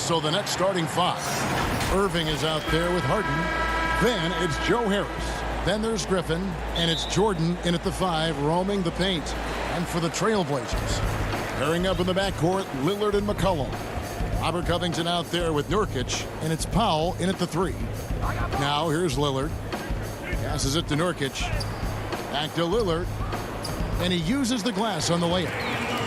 So the next starting five. Irving is out there with Harden. Then it's Joe Harris. Then there's Griffin. And it's Jordan in at the 5, roaming the paint. And for the Trailblazers, pairing up in the backcourt, Lillard and McCollum. Robert Covington out there with Nurkic. And it's Powell in at the 3. Now here's Lillard. Passes it to Nurkic. Back to Lillard. And he uses the glass on the layup.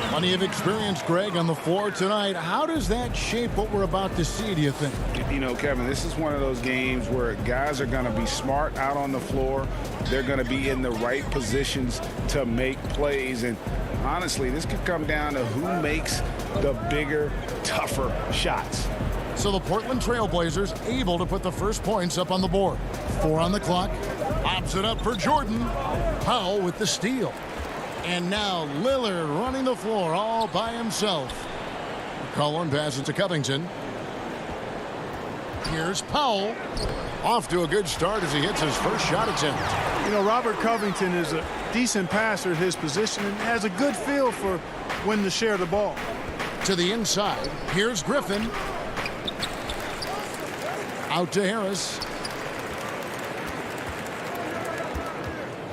Plenty of experience, Greg, on the floor tonight. How does that shape what we're about to see, do you think? You know, Kevin, this is one of those games where guys are going to be smart out on the floor. They're going to be in the right positions to make plays. And honestly, this could come down to who makes the bigger, tougher shots. So the Portland Trailblazers able to put the first points up on the board. 4 on the clock. Pops it up for Jordan. Powell with the steal. And now Lillard running the floor all by himself. McCollum passes to Covington. Here's Powell. Off to a good start as he hits his first shot attempt. You know, Robert Covington is a decent passer at his position and has a good feel for when to share the ball. To the inside. Here's Griffin. Out to Harris.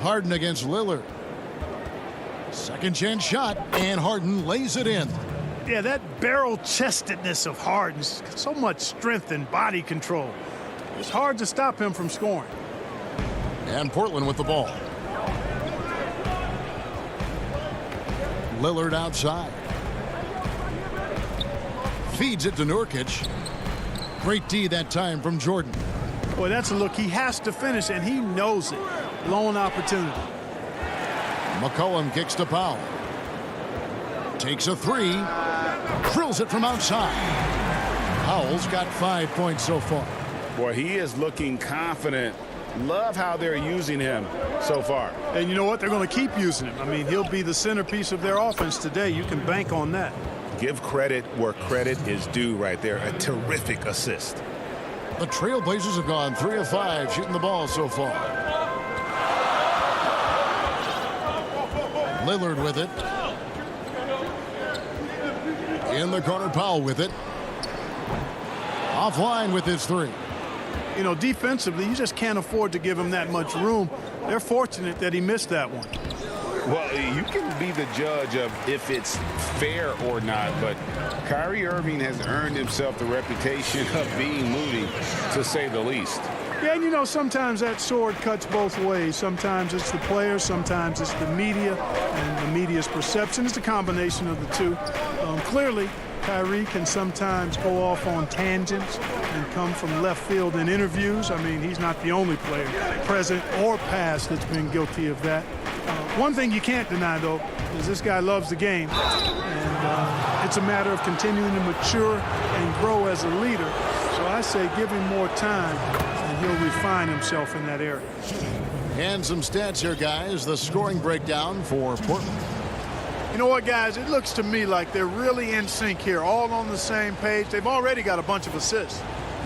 Harden against Lillard. Second chance shot, and Harden lays it in. Yeah, that barrel-chestedness of Harden, so much strength and body control. It's hard to stop him from scoring. And Portland with the ball. Lillard outside. Feeds it to Nurkic. Great D that time from Jordan. Boy, that's a look he has to finish, and he knows it. Lone opportunity. McCollum kicks to Powell. Takes a 3. Drills it from outside. Powell's got 5 points so far. Boy, he is looking confident. Love how they're using him so far. And you know what? They're going to keep using him. I mean, he'll be the centerpiece of their offense today. You can bank on that. Give credit where credit is due right there. A terrific assist. The Trailblazers have gone 3 of 5 shooting the ball so far. Lillard with it. In the corner, Powell with it. Offline with his 3. You know, defensively, you just can't afford to give him that much room. They're fortunate that he missed that one. Well, you can be the judge of if it's fair or not, but Kyrie Irving has earned himself the reputation of being moody, to say the least. Yeah, and you know, sometimes that sword cuts both ways. Sometimes it's the players, sometimes it's the media, and the media's perception. It's a combination of the two. Clearly, Kyrie can sometimes go off on tangents and come from left field in interviews. I mean, he's not the only player, present or past, that's been guilty of that. One thing you can't deny, though, is this guy loves the game. And it's a matter of continuing to mature and grow as a leader. So I say give him more time, and he'll refine himself in that area. And some stats here, guys. The scoring breakdown for Portland. You know what, guys? It looks to me like they're really in sync here, all on the same page. They've already got a bunch of assists.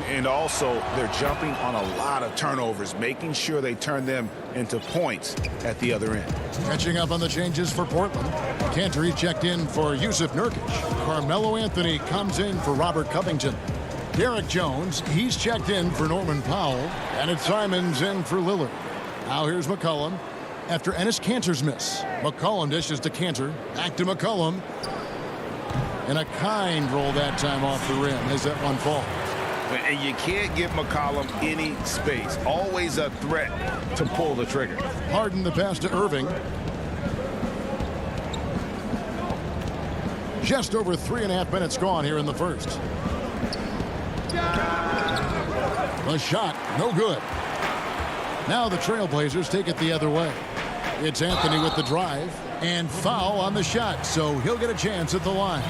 And also, they're jumping on a lot of turnovers, making sure they turn them into points at the other end. Catching up on the changes for Portland. Cantor checked in for Yusuf Nurkic. Carmelo Anthony comes in for Robert Covington. Derek Jones, he's checked in for Norman Powell. And it's Simons in for Lillard. Now here's McCollum. After Enes Kanter's miss, McCollum dishes to Kanter. Back to McCollum. And a kind roll that time off the rim as that one falls. And you can't give McCollum any space. Always a threat to pull the trigger. Harden the pass to Irving. Just over 3.5 minutes gone here in the first. The shot, no good. Now the Trailblazers take it the other way. It's Anthony with the drive and foul on the shot, so he'll get a chance at the line.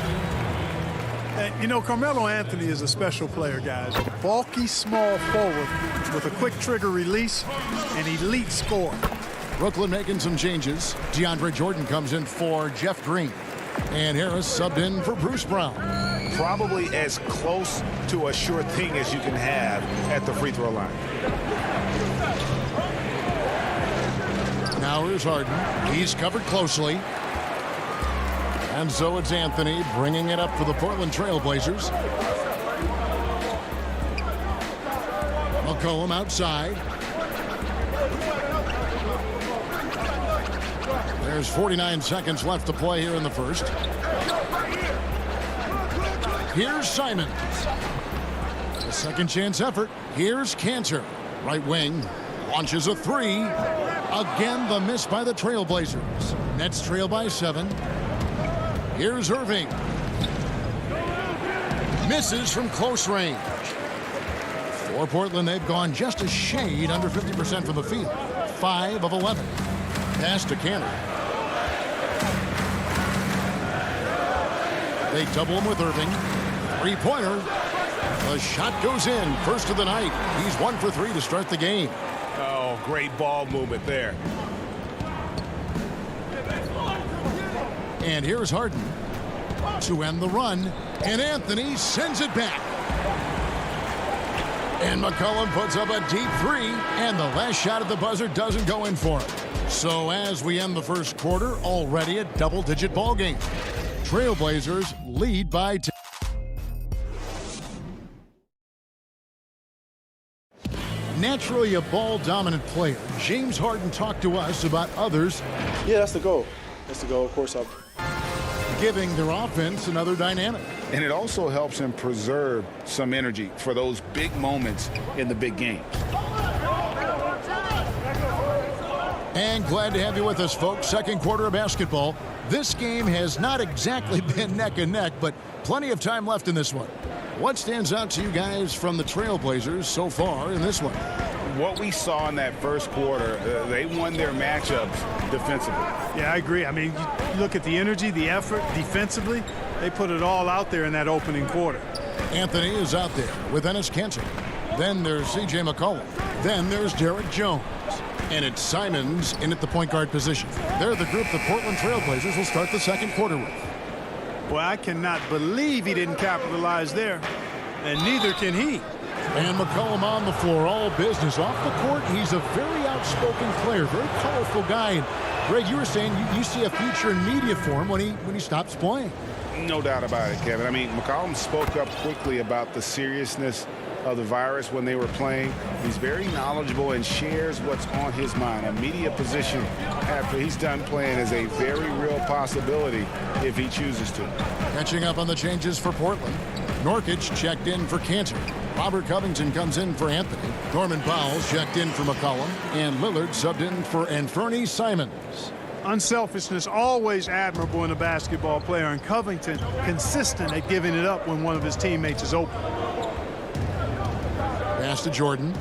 You know, Carmelo Anthony is a special player, guys. A bulky, small forward with a quick trigger release and elite score. Brooklyn making some changes. DeAndre Jordan comes in for Jeff Green. And Harris subbed in for Bruce Brown. Probably as close to a sure thing as you can have at the free throw line. Now here's Harden. He's covered closely. And so it's Anthony bringing it up for the Portland Trailblazers. McCollum outside. There's 49 seconds left to play here in the first. Here's Simons. A second chance effort. Here's Cantor. Right wing. Launches a three. Again, the miss by the Trailblazers. Nets trail by 7. Here's Irving. Misses from close range. For Portland, they've gone just a shade under 50% from the field. 5 of 11. Pass to Cantor. They double him with Irving. Three-pointer. The shot goes in. First of the night. He's 1 for 3 to start the game. Oh, great ball movement there. And here's Harden to end the run. And Anthony sends it back. And McCollum puts up a deep 3. And the last shot at the buzzer doesn't go in for him. So as we end the first quarter, already a double-digit ball game. Trailblazers lead by 10. Naturally a ball-dominant player, James Harden talked to us about others. Yeah, that's the goal. That's the goal. Of course, Giving their offense another dynamic. And it also helps him preserve some energy for those big moments in the big games. And glad to have you with us, folks. Second quarter of basketball. This game has not exactly been neck and neck, but plenty of time left in this one. What stands out to you guys from the Trailblazers so far in this one? What we saw in that first quarter, they won their matchups defensively. Yeah, I agree. I mean, you look at the energy, the effort defensively. They put it all out there in that opening quarter. Anthony is out there with Enes Kanter. Then there's C.J. McCollum. Then there's Derek Jones. And it's Simons in at the point guard position. They're the group the Portland Trailblazers will start the second quarter with. Boy, I cannot believe he didn't capitalize there. And neither can he. And McCollum on the floor, all business. Off the court, he's a very outspoken player, very colorful guy. And Greg, you were saying you see a future in media for him when he stops playing. No doubt about it, Kevin. I mean, McCollum spoke up quickly about the seriousness of the virus when they were playing. He's very knowledgeable and shares what's on his mind. A media position after he's done playing is a very real possibility if he chooses to. Catching up on the changes for Portland. Nurkic checked in for Cantor. Robert Covington comes in for Anthony. Norman Powell's checked in for McCollum. And Lillard subbed in for Anthony Simons. Unselfishness always admirable in a basketball player, and Covington consistent at giving it up when one of his teammates is open. Pass to Jordan.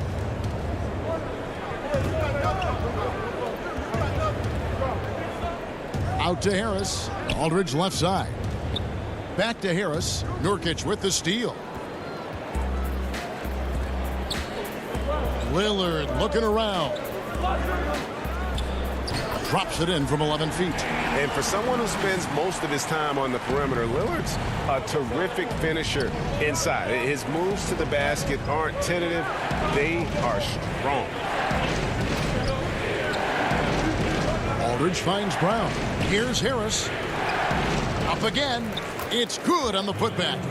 Out to Harris. Aldridge left side. Back to Harris. Nurkic with the steal. Lillard looking around. Drops it in from 11 feet. And for someone who spends most of his time on the perimeter, Lillard's a terrific finisher inside. His moves to the basket aren't tentative. They are strong. Aldridge finds Brown. Here's Harris. Up again. It's good on the putback.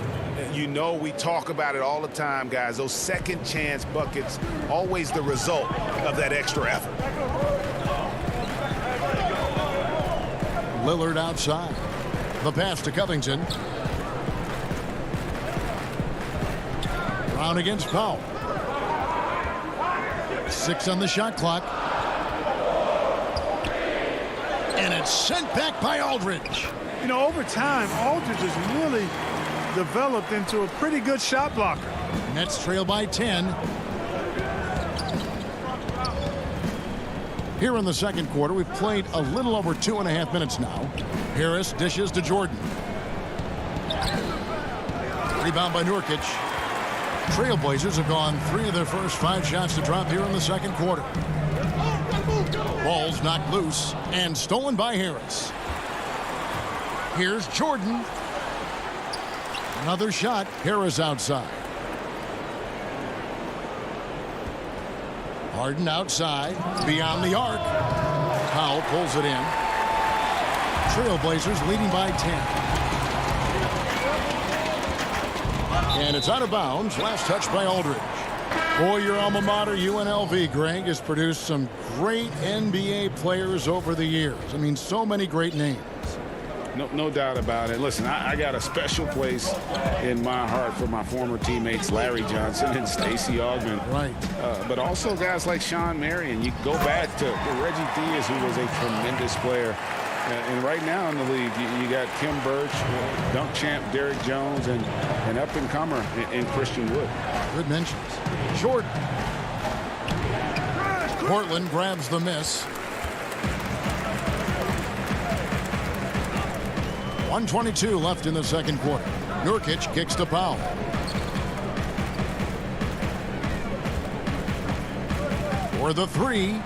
You know, we talk about it all the time, guys. Those second chance buckets, always the result of that extra effort. Lillard outside. The pass to Covington. Brown against Powell. 6 on the shot clock. And it's sent back by Aldridge. You know, over time, Aldridge has really developed into a pretty good shot blocker. Nets trail by 10. Here in the second quarter, we've played a little over 2.5 minutes now. Harris dishes to Jordan. Rebound by Nurkic. Trailblazers have gone 3 of their first 5 shots to drop here in the second quarter. Ball's knocked loose and stolen by Harris. Here's Jordan. Another shot. Harris outside. Harden outside, beyond the arc. Powell pulls it in. Trailblazers leading by 10. And it's out of bounds. Last touch by Aldridge. Boy, your alma mater, UNLV, Greg, has produced some great NBA players over the years. I mean, so many great names. No doubt about it. Listen, I got a special place in my heart for my former teammates Larry Johnson and Stacey Augmon. Right. But also guys like Sean Marion. You go back to Reggie Diaz, who was a tremendous player. And right now in the league, you got Kim Birch, dunk champ Derrick Jones, and up-and-comer in Christian Wood. Good mentions. Jordan. Portland grabs the miss. 1:22 left in the second quarter. Nurkic kicks to Powell. For the three.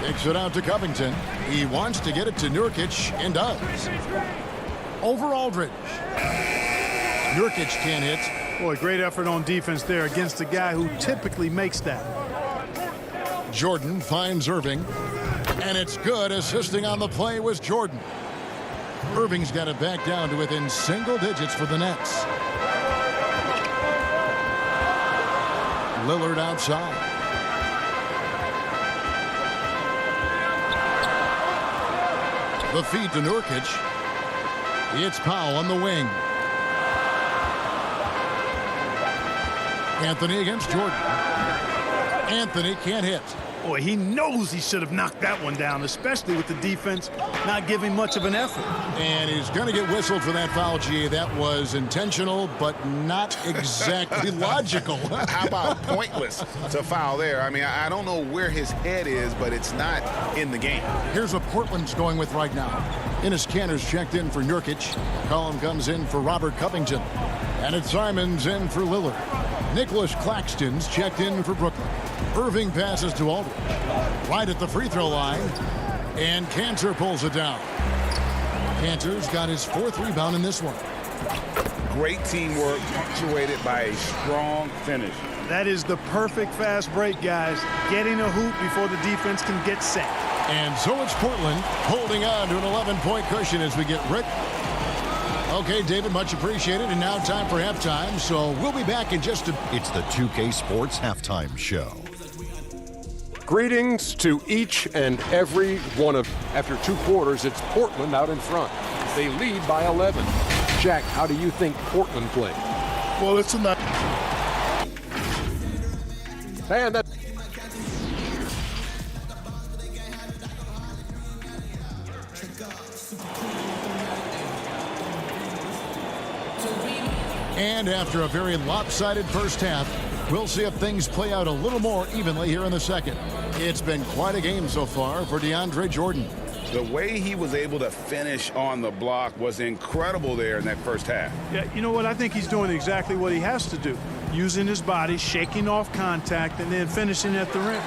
Kicks it out to Covington. He wants to get it to Nurkic and does. Over Aldridge. Nurkic can't hit. Boy, great effort on defense there against a guy who typically makes that. Jordan finds Irving. And it's good. Assisting on the play was Jordan. Irving's got it back down to within single digits for the Nets. Lillard outside. The feed to Nurkic. It's Powell on the wing. Anthony against Jordan. Anthony can't hit. Boy, he knows he should have knocked that one down, especially with the defense not giving much of an effort. And he's going to get whistled for that foul, G. That was intentional, but not exactly logical. How about pointless to foul there? I mean, I don't know where his head is, but it's not in the game. Here's what Portland's going with right now. Enes Kanter's checked in for Nurkic. Collin comes in for Robert Covington. And it's Simons in for Lillard. Nicholas Claxton's checked in for Brooklyn. Irving passes to Aldridge. Right at the free throw line. And Kanter pulls it down. Kanter's got his fourth rebound in this one. Great teamwork punctuated by a strong finish. That is the perfect fast break, guys. Getting a hoop before the defense can get set. And so it's Portland holding on to an 11-point cushion as we get Rick. Okay, David, much appreciated. And now time for halftime. So we'll be back in just a... It's the 2K Sports Halftime Show. Greetings to each and every one of. After two quarters, it's Portland out in front. They lead by 11. Jack, how do you think Portland played? Well, it's a nice. And that. And after a very lopsided first half, we'll see if things play out a little more evenly here in the second. It's been quite a game so far for DeAndre Jordan. The way he was able to finish on the block was incredible there in that first half. Yeah, you know what? I think he's doing exactly what he has to do. Using his body, shaking off contact, and then finishing at the rim.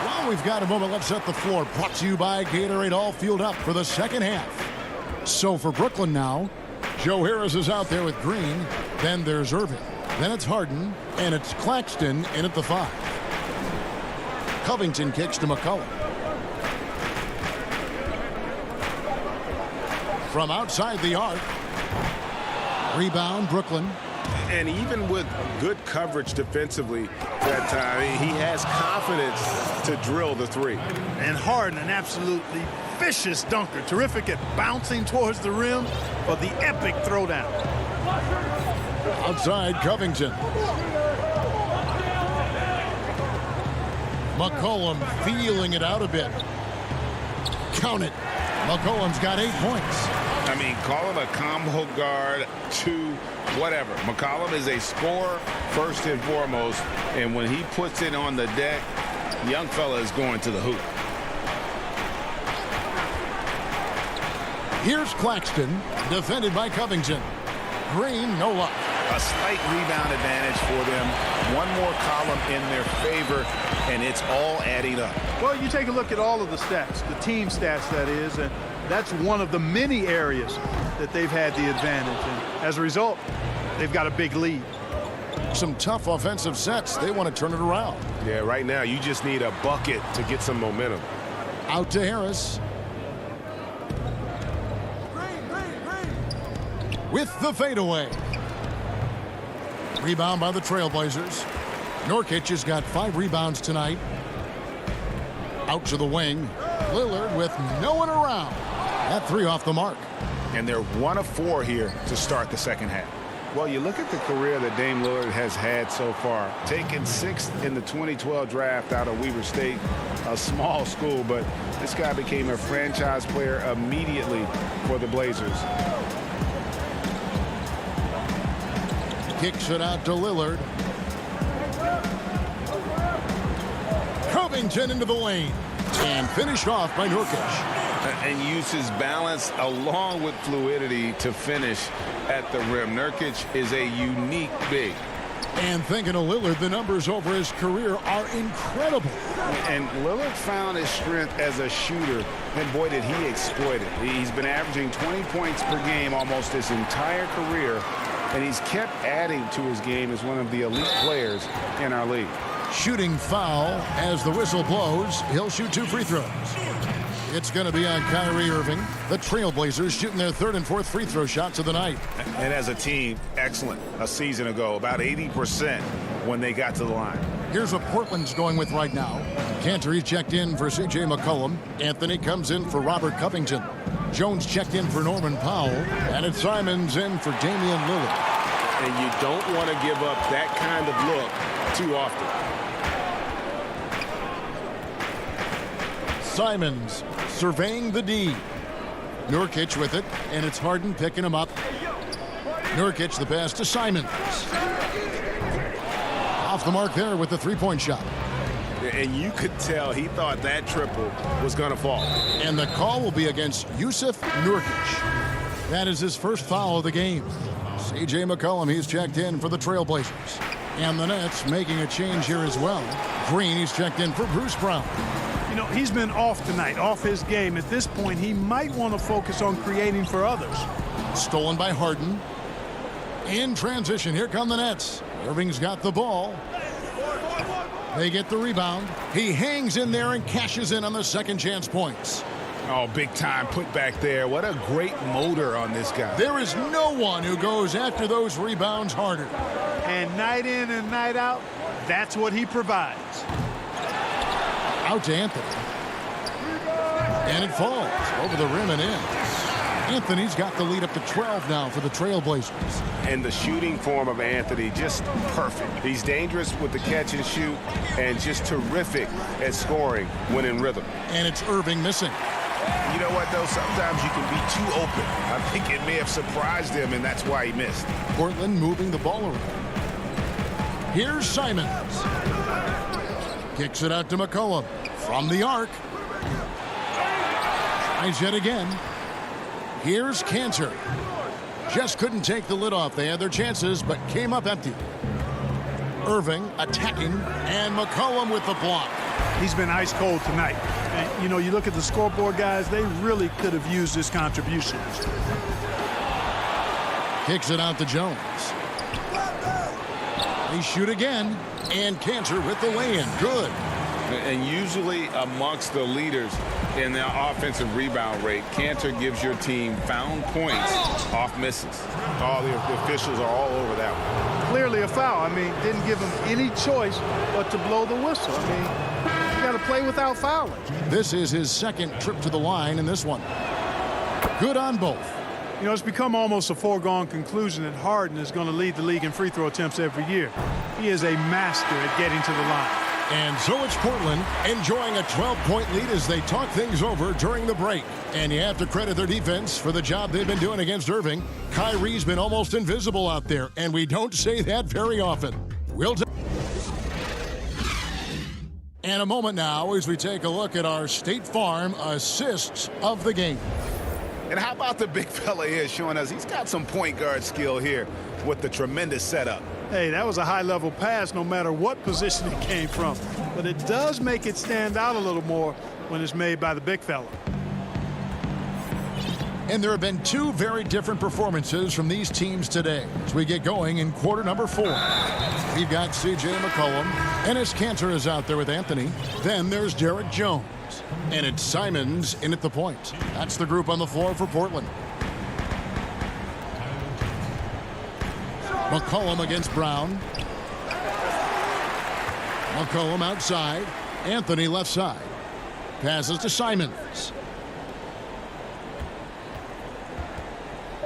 Well, we've got a moment. Let's set the floor. Brought to you by Gatorade, all fueled up for the second half. So for Brooklyn now, Joe Harris is out there with Green. Then there's Irving. Then it's Harden. And it's Claxton in at the 5. Covington kicks to McCollum. From outside the arc. Rebound, Brooklyn. And even with good coverage defensively that time, he has confidence to drill the three. And Harden, an absolutely vicious dunker. Terrific at bouncing towards the rim, but the epic throwdown. Outside Covington. McCollum feeling it out a bit. Count it. McCollum's got 8 points. I mean, call him a combo guard, 2, whatever. McCollum is a scorer first and foremost, and when he puts it on the deck, young fella is going to the hoop. Here's Claxton, defended by Covington. Green, no luck. A slight rebound advantage for them. One more column in their favor, and it's all adding up. Well, you take a look at all of the stats, the team stats, that is, and that's one of the many areas that they've had the advantage. And as a result, they've got a big lead. Some tough offensive sets. They want to turn it around. Yeah, right now you just need a bucket to get some momentum. Out to Harris. With the fadeaway. Rebound by the Trailblazers. Nurkic has got 5 rebounds tonight. Out to the wing. Lillard with no one around. That 3 off the mark. And they're 1 of 4 here to start the second half. Well, you look at the career that Dame Lillard has had so far. Taken 6th in the 2012 draft out of Weber State, a small school, but this guy became a franchise player immediately for the Blazers. Kicks it out to Lillard. Covington into the lane. And finished off by Nurkic. And uses balance along with fluidity to finish at the rim. Nurkic is a unique big. And thinking of Lillard, the numbers over his career are incredible. And Lillard found his strength as a shooter, and boy, did he exploit it. He's been averaging 20 points per game almost his entire career, and he's kept adding to his game as one of the elite players in our league. Shooting foul as the whistle blows. He'll shoot 2 free throws. It's going to be on Kyrie Irving. The Trailblazers shooting their 3rd and 4th free throw shots of the night. And as a team, excellent a season ago, about 80% when they got to the line. Here's what Portland's going with right now. Cantor checked in for C.J. McCollum. Anthony comes in for Robert Covington. Jones checked in for Norman Powell. And it's Simons in for Damian Lillard. And you don't want to give up that kind of look too often. Simons surveying the D. Nurkic with it, and it's Harden picking him up. Nurkic the pass to Simons. Off the mark there with the 3-point shot. And you could tell he thought that triple was going to fall. And the call will be against Yusuf Nurkic. That is his first foul of the game. C.J. McCollum, he's checked in for the Trailblazers. And the Nets making a change here as well. Green, he's checked in for Bruce Brown. You know, he's been off tonight, off his game. At this point, he might want to focus on creating for others. Stolen by Harden. In transition, here come the Nets. Irving's got the ball. They get the rebound. He hangs in there and cashes in on the second chance points. Oh, big time put back there. What a great motor on this guy. There is no one who goes after those rebounds harder. And night in and night out, that's what he provides. Out to Anthony. And it falls over the rim and in. Anthony's got the lead up to 12 now for the Trailblazers. And the shooting form of Anthony, just perfect. He's dangerous with the catch and shoot and just terrific at scoring when in rhythm. And it's Irving missing. You know what, though? Sometimes you can be too open. I think it may have surprised him, and that's why he missed. Portland moving the ball around. Here's Simons. Kicks it out to McCollum from the arc. Tries yet again. Here's Cantor. Just couldn't take the lid off. They had their chances, but came up empty. Irving attacking, and McCollum with the block. He's been ice cold tonight. And, you know, you look at the scoreboard, guys, they really could have used his contributions. Kicks it out to Jones. They shoot again, and Cantor with the lay-in. Good. And usually amongst the leaders in the offensive rebound rate, Cantor gives your team found points off misses. All the officials are all over that one. Clearly a foul. I mean, didn't give him any choice but to blow the whistle. I mean, you got to play without fouling. This is his second trip to the line in this one. Good on both. You know, it's become almost a foregone conclusion that Harden is going to lead the league in free throw attempts every year. He is a master at getting to the line. And so it's Portland enjoying a 12-point lead as they talk things over during the break. And you have to credit their defense for the job they've been doing against Irving. Kyrie's been almost invisible out there, and we don't say that very often. And a moment now as we take a look at our State Farm assists of the game. And how about the big fella here showing us he's got some point guard skill here with the tremendous setup. Hey, that was a high-level pass no matter what position it came from. But it does make it stand out a little more when it's made by the big fella. And there have been two very different performances from these teams today as we get going in quarter number 4. We've got C.J. McCollum. Enes Kanter is out there with Anthony. Then there's Derek Jones. And it's Simons in at the point. That's the group on the floor for Portland. McCollum against Brown. McCollum outside. Anthony left side. Passes to Simons.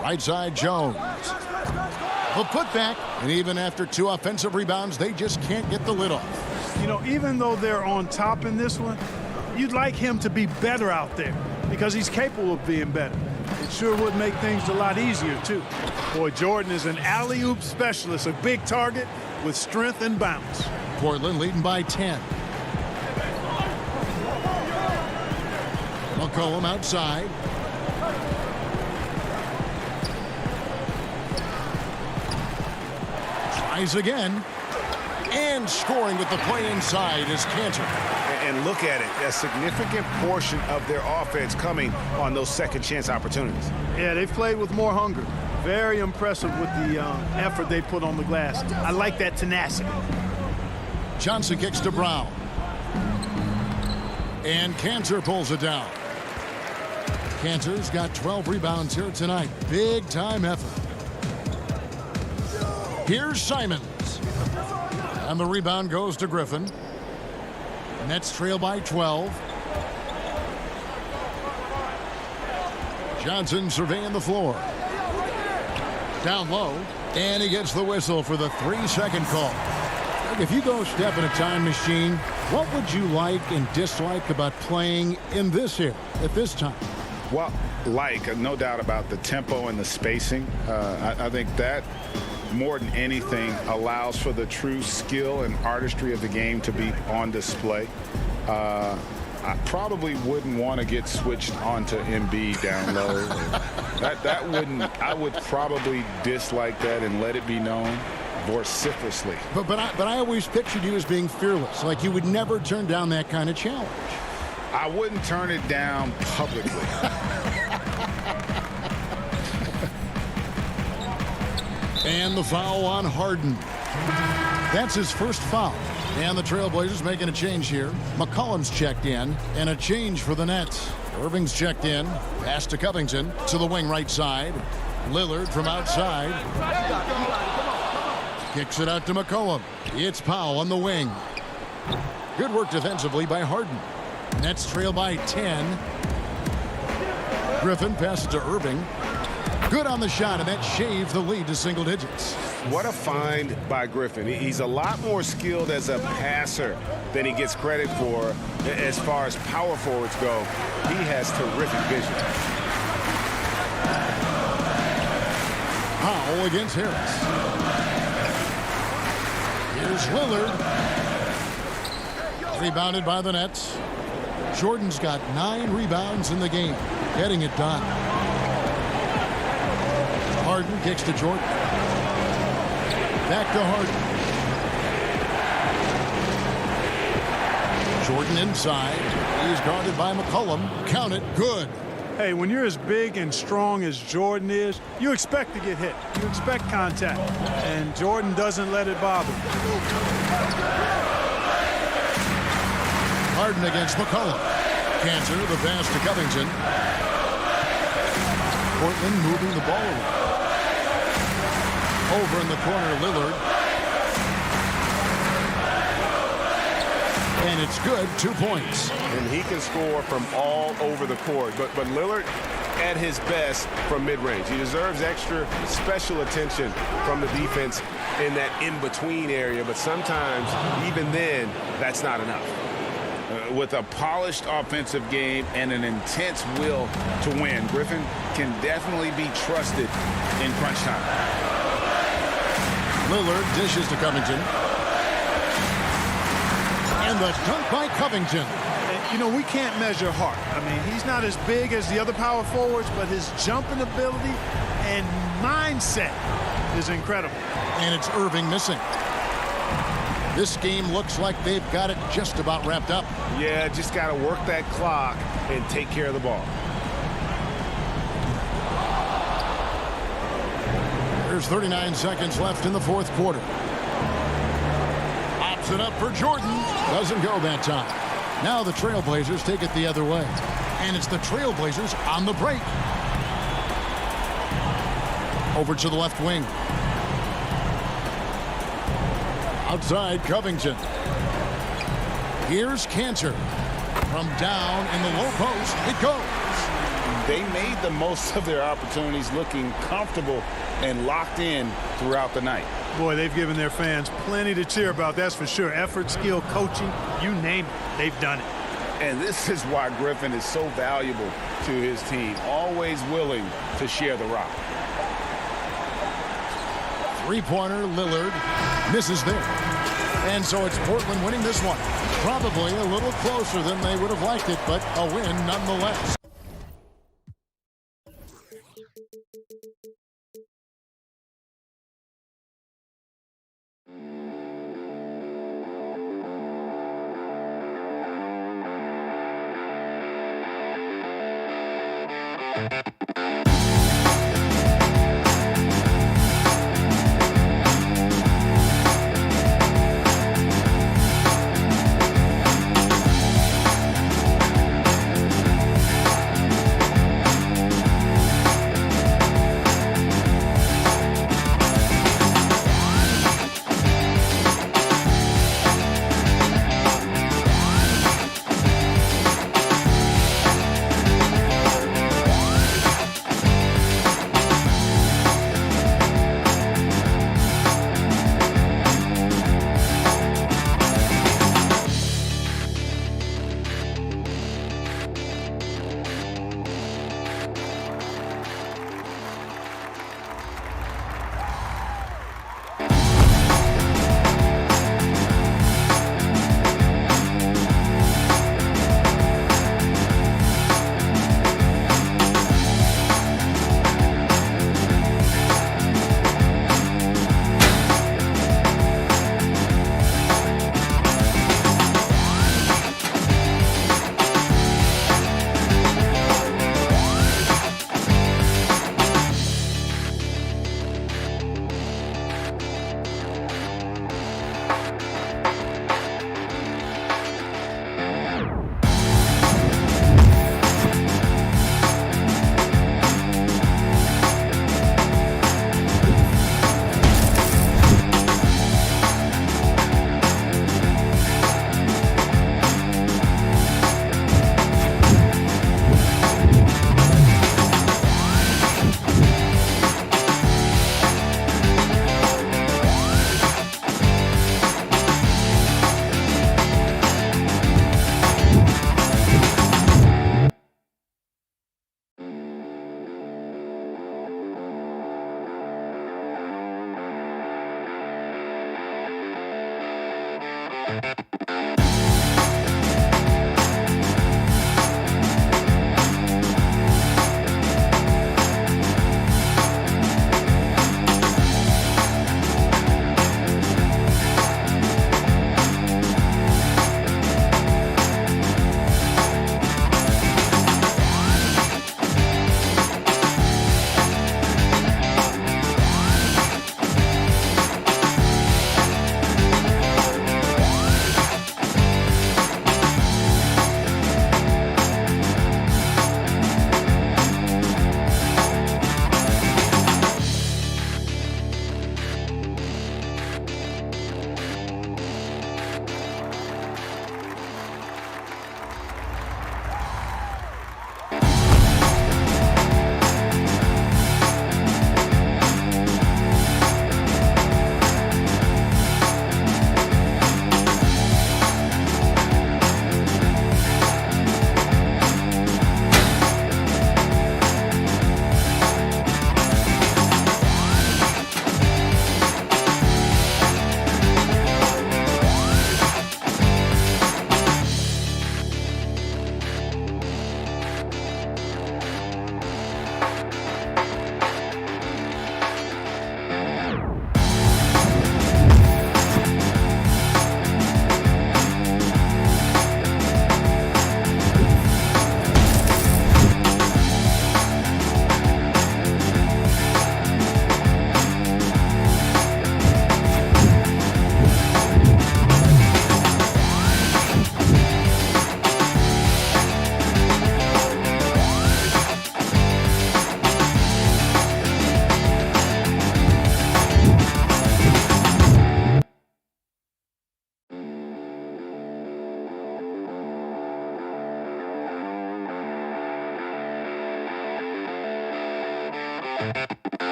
Right side, Jones. The putback. And even after 2 offensive rebounds, they just can't get the lid off. You know, even though they're on top in this one, you'd like him to be better out there because he's capable of being better. It sure would make things a lot easier, too. Boy, Jordan is an alley-oop specialist, a big target with strength and bounce. Portland leading by 10. McCollum outside. Tries again. And scoring with the play inside is Cantor. And look at it, a significant portion of their offense coming on those second chance opportunities. Yeah, they've played with more hunger. Very impressive with the effort they put on the glass. I like that tenacity. Johnson kicks to Brown. And Cantor pulls it down. Cantor's got 12 rebounds here tonight. Big time effort. Here's Simons. And the rebound goes to Griffin. Nets trail by 12. Johnson surveying the floor. Down low. And he gets the whistle for the 3-second call. If you go step in a time machine, what would you like and dislike about playing in this here at this time? Well, no doubt about the tempo and the spacing. I think that more than anything allows for the true skill and artistry of the game to be on display. I probably wouldn't want to get switched onto Embiid down low. that wouldn't. I would probably dislike that and let it be known vociferously. But I always pictured you as being fearless, like you would never turn down that kind of challenge. I wouldn't turn it down publicly. And the foul on Harden. That's his first foul. And the Trailblazers making a change here. McCollum's checked in, and a change for the Nets. Irving's checked in. Pass to Covington to the wing right side. Lillard from outside. Kicks it out to McCollum. It's Powell on the wing. Good work defensively by Harden. Nets trail by 10. Griffin passes to Irving. Good on the shot, and that shaves the lead to single digits. What a find by Griffin. He's a lot more skilled as a passer than he gets credit for as far as power forwards go. He has terrific vision. Powell against Harris. Here's Lillard. Rebounded by the Nets. Jordan's got 9 rebounds in the game, getting it done. Harden kicks to Jordan. Back to Harden. Jordan inside. He's guarded by McCollum. Count it. Good. Hey, when you're as big and strong as Jordan is, you expect to get hit. You expect contact. And Jordan doesn't let it bother. Harden against McCollum. Cantor, the pass to Covington. Portland moving the ball around. Over in the corner, Lillard. And it's good, 2 points. And he can score from all over the court. But Lillard at his best from mid-range. He deserves extra special attention from the defense in that in-between area. But sometimes, even then, that's not enough. With a polished offensive game and an intense will to win, Griffin can definitely be trusted in crunch time. Lillard dishes to Covington. And the dunk by Covington. And, you know, we can't measure heart. I mean, he's not as big as the other power forwards, but his jumping ability and mindset is incredible. And it's Irving missing. This game looks like they've got it just about wrapped up. Yeah, just got to work that clock and take care of the ball. There's 39 seconds left in the fourth quarter. Pops it up for Jordan. Doesn't go that time. Now the Trailblazers take it the other way. And it's the Trailblazers on the break. Over to the left wing. Outside Covington. Here's Cantor. From down in the low post, it goes. They made the most of their opportunities, looking comfortable and locked in throughout the night. Boy, they've given their fans plenty to cheer about, that's for sure. Effort, skill, coaching, you name it, they've done it. And this is why Griffin is so valuable to his team, always willing to share the rock. Three-pointer, Lillard misses there. And so it's Portland winning this one. Probably a little closer than they would have liked it, but a win nonetheless.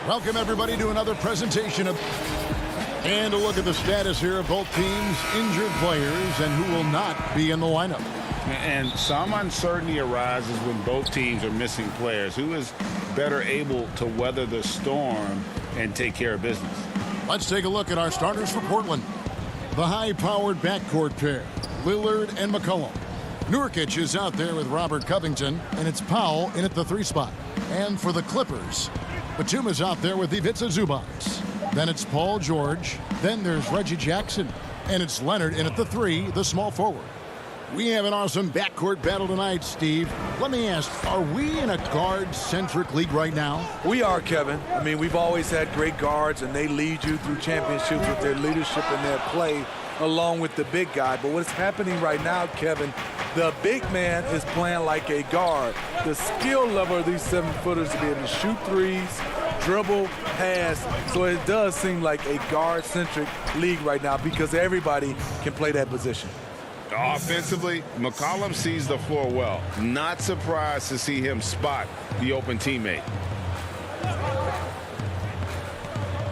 Welcome, everybody, to another presentation of... And a look at the status here of both teams' injured players and who will not be in the lineup. And some uncertainty arises when both teams are missing players. Who is better able to weather the storm and take care of business? Let's take a look at our starters for Portland. The high-powered backcourt pair, Lillard and McCollum. Nurkic is out there with Robert Covington, and it's Powell in at the 3 spot. And for the Clippers, Batum is out there with Ivica Zubac. Then it's Paul George. Then there's Reggie Jackson. And it's Leonard in at the 3, the small forward. We have an awesome backcourt battle tonight, Steve. Let me ask, are we in a guard-centric league right now? We are, Kevin. I mean, we've always had great guards, and they lead you through championships with their leadership and their play, along with the big guy. But what's happening right now, Kevin, the big man is playing like a guard. The skill level of these 7-footers to be able to shoot threes, dribble, pass. So it does seem like a guard-centric league right now because everybody can play that position. Offensively, McCollum sees the floor well. Not surprised to see him spot the open teammate.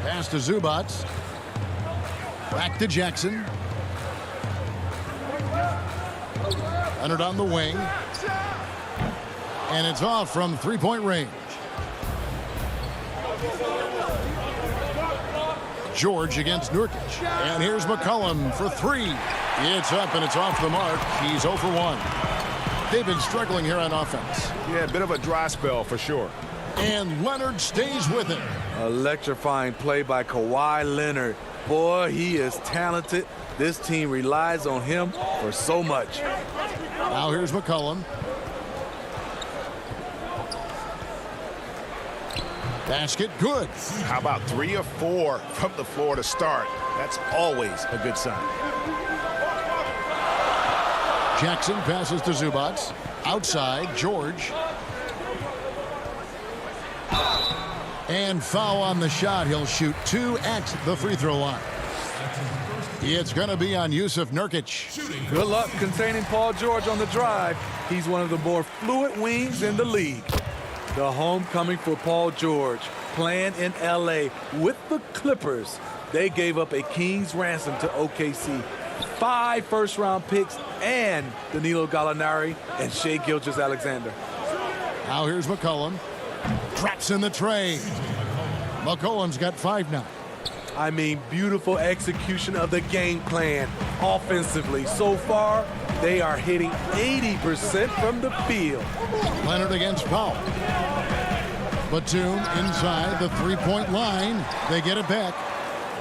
Pass to Zubac. Back to Jackson. Leonard on the wing. And it's off from three-point range. George against Nurkic. And here's McCollum for three. It's up and it's off the mark. He's 0 for 1. They've been struggling here on offense. Yeah, a bit of a dry spell for sure. And Leonard stays with it. Electrifying play by Kawhi Leonard. Boy, he is talented. This team relies on him for so much. Now here's McCollum. Basket good. How about 3 or 4 from the floor to start? That's always a good sign. Jackson passes to Zubac. Outside, George. And foul on the shot. He'll shoot 2 at the free throw line. It's going to be on Yusuf Nurkic. Good luck containing Paul George on the drive. He's one of the more fluid wings in the league. The homecoming for Paul George, playing in LA with the Clippers. They gave up a king's ransom to OKC. 5 first-round picks and Danilo Gallinari and Shai Gilgeous-Alexander. Now here's McCollum. Drops in the tray. McCollum's got 5 now. I mean, beautiful execution of the game plan offensively. So far, they are hitting 80% from the field. Leonard against Powell. Batum inside the three-point line. They get it back.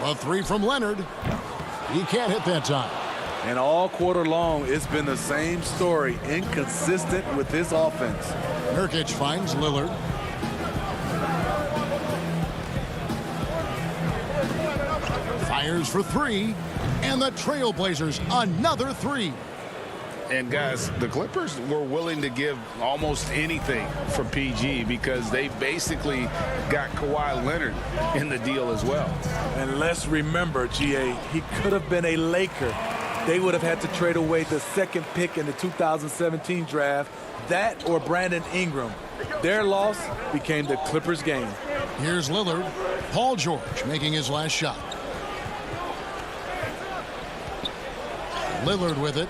A 3 from Leonard. He can't hit that time. And all quarter long, it's been the same story. Inconsistent with his offense. Nurkic finds Lillard. Fires for 3. And the Trailblazers another 3. And guys, the Clippers were willing to give almost anything for PG because they basically got Kawhi Leonard in the deal as well. And let's remember, GA, he could have been a Laker. They would have had to trade away the 2nd pick in the 2017 draft, that or Brandon Ingram. Their loss became the Clippers' game. Here's Lillard. Paul George making his last shot. Lillard with it.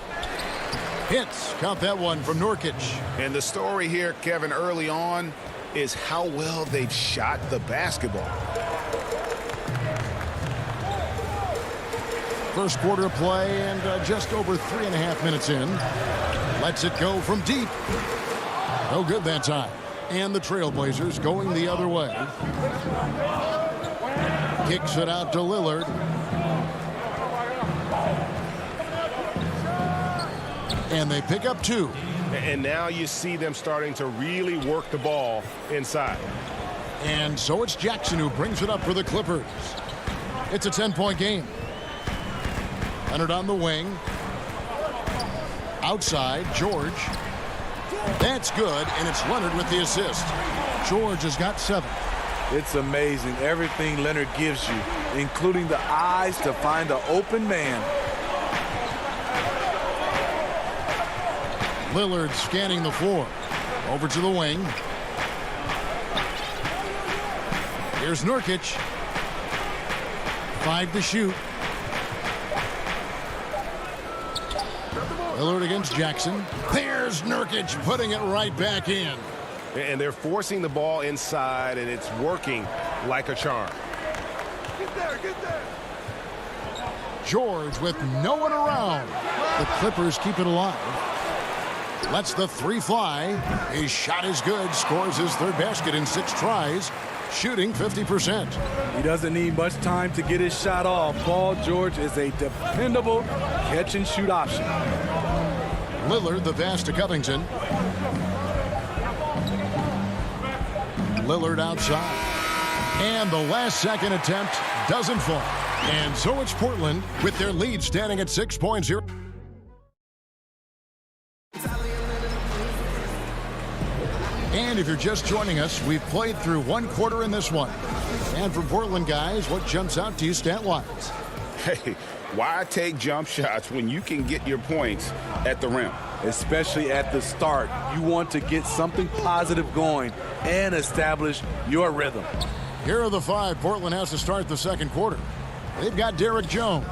Hits. Count that one from Nurkic. And the story here, Kevin, early on is how well they've shot the basketball. First quarter of play and just over 3.5 minutes in. Lets it go from deep. No good that time. And the Trailblazers going the other way. Kicks it out to Lillard. And they pick up 2. And now you see them starting to really work the ball inside. And so it's Jackson who brings it up for the Clippers. It's a 10-point game. Leonard on the wing. Outside, George. That's good, and it's Leonard with the assist. George has got 7. It's amazing everything Leonard gives you, including the eyes to find an open man. Lillard scanning the floor. Over to the wing. Here's Nurkic. 5 to shoot. Lillard against Jackson. There's Nurkic putting it right back in. And they're forcing the ball inside, and it's working like a charm. Get there. George with no one around. The Clippers keep it alive. Lets the 3 fly. His shot is good. Scores his 3rd basket in 6 tries. Shooting 50%. He doesn't need much time to get his shot off. Paul George is a dependable catch-and-shoot option. Lillard, the pass to Covington. Lillard outside. And the last-second attempt doesn't fall. And so it's Portland with their lead standing at 6.0. And if you're just joining us, we've played through 1 quarter in this one. And for Portland guys, what jumps out to you stat-wise? Hey, why take jump shots when you can get your points at the rim? Especially at the start. You want to get something positive going and establish your rhythm. Here are the 5 Portland has to start the 2nd quarter. They've got Derrick Jones,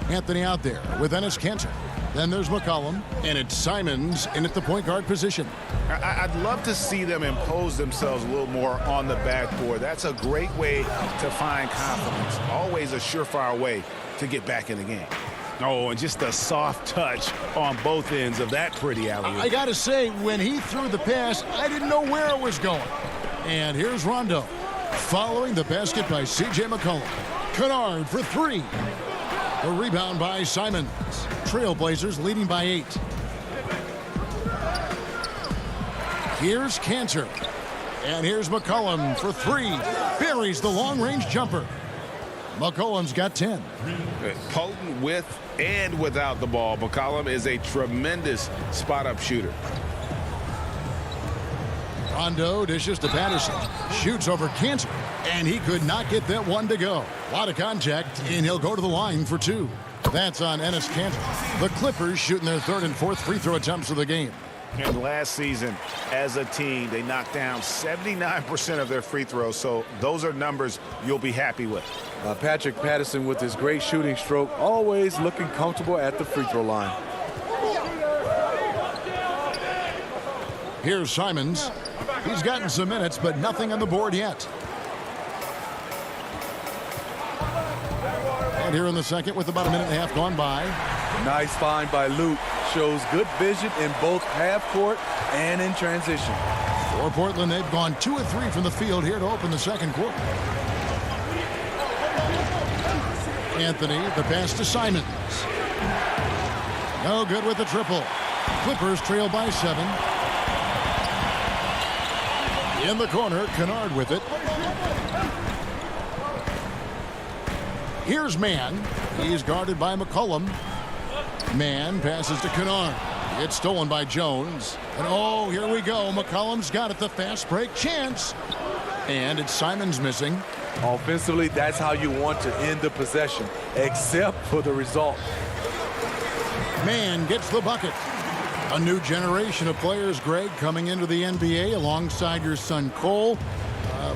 Anthony out there with Enes Kanter. Then there's McCollum, and it's Simons in at the point guard position. I'd love to see them impose themselves a little more on the backboard. That's a great way to find confidence. Always a surefire way to get back in the game. Oh, and just a soft touch on both ends of that pretty alley-oop. I got to say, when he threw the pass, I didn't know where it was going. And here's Rondo. Following the basket by C.J. McCollum. Kennard for three. The rebound by Simons. Trailblazers leading by 8. Here's Kanter. And here's McCollum for three. Buries the long-range jumper. McCollum's got 10. Potent with and without the ball. McCollum is a tremendous spot-up shooter. Rondo dishes to Patterson. Shoots over Kanter. And he could not get that one to go. A lot of contact, and he'll go to the line for 2. That's on Enes Kanter. The Clippers shooting their 3rd and 4th free throw attempts of the game. And last season, as a team, they knocked down 79% of their free throws, so those are numbers you'll be happy with. Patrick Patterson with his great shooting stroke, always looking comfortable at the free throw line. Here's Simons. He's gotten some minutes, but nothing on the board yet. And here in the second with about a minute and a half gone by. Nice find by Luke. Shows good vision in both half court and in transition. For Portland, they've gone 2 of 3 from the field here to open the second quarter. Anthony, the pass to Simons. No good with the triple. Clippers trail by 7. In the corner, Kennard with it. Here's Mann. He's guarded by McCollum. Mann passes to Kennard. It's stolen by Jones. And oh, here we go. McCollum's got it. The fast break chance. And it's Simons missing. Offensively, that's how you want to end the possession, except for the result. Mann gets the bucket. A new generation of players, Greg, coming into the NBA alongside your son Cole.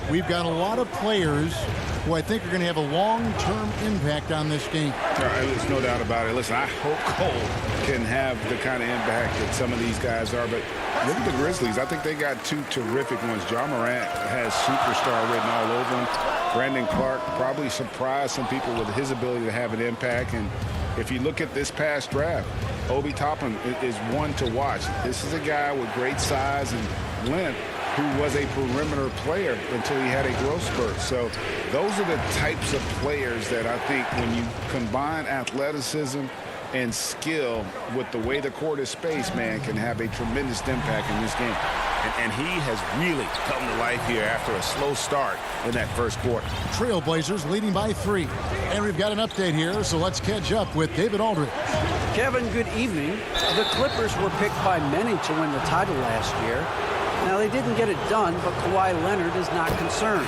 We've got a lot of players who I think are going to have a long-term impact on this game. There's no doubt about it. Listen, I hope Cole can have the kind of impact that some of these guys are. But look at the Grizzlies. I think they got 2 terrific ones. Ja Morant has superstar written all over him. Brandon Clark probably surprised some people with his ability to have an impact. And if you look at this past draft, Obi Toppin is one to watch. This is a guy with great size and length who was a perimeter player until he had a growth spurt. So those are the types of players that I think when you combine athleticism and skill with the way the court is spaced, man, can have a tremendous impact in this game. And he has really come to life here after a slow start in that first quarter. Trailblazers leading by 3. And we've got an update here, so let's catch up with David Aldridge. Kevin, good evening. The Clippers were picked by many to win the title last year. Now, they didn't get it done, but Kawhi Leonard is not concerned.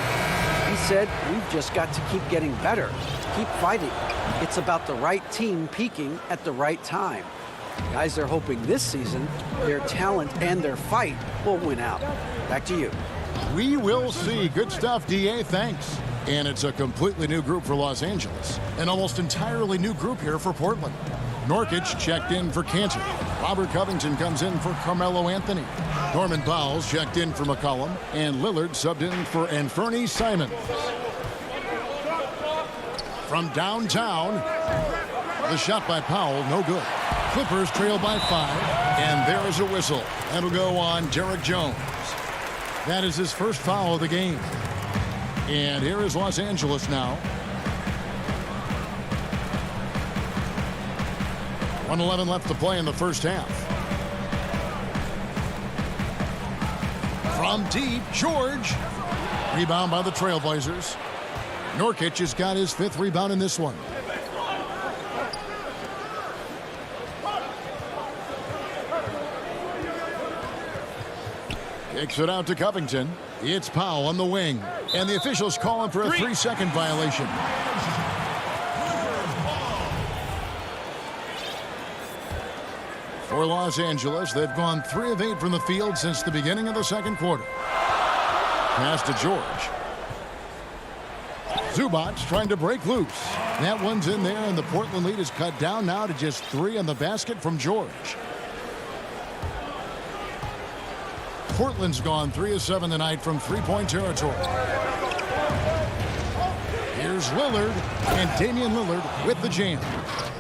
He said, we've just got to keep getting better, keep fighting. It's about the right team peaking at the right time. Guys are hoping this season their talent and their fight will win out. Back to you. We will see. Good stuff, D.A. Thanks. And it's a completely new group for Los Angeles. An almost entirely new group here for Portland. Norkic checked in for Kanter. Robert Covington comes in for Carmelo Anthony. Norman Powell's checked in for McCollum. And Lillard subbed in for Anthony Simons. From downtown, the shot by Powell, no good. Clippers trail by 5, and there's a whistle. That'll go on Derek Jones. That is his first foul of the game. And here is Los Angeles now. 1:11 left to play in the first half. From deep, George. Rebound by the Trailblazers. Norkic has got his 5th rebound in this one. Kicks it out to Covington. It's Powell on the wing. And the officials calling for a 3-second violation. For Los Angeles, they've gone 3 of 8 from the field since the beginning of the second quarter. Pass to George. Zubac's trying to break loose. That one's in there, and the Portland lead is cut down now to just 3 on the basket from George. Portland's gone 3 of 7 tonight from three-point territory. Here's Lillard, and Damian Lillard with the jam.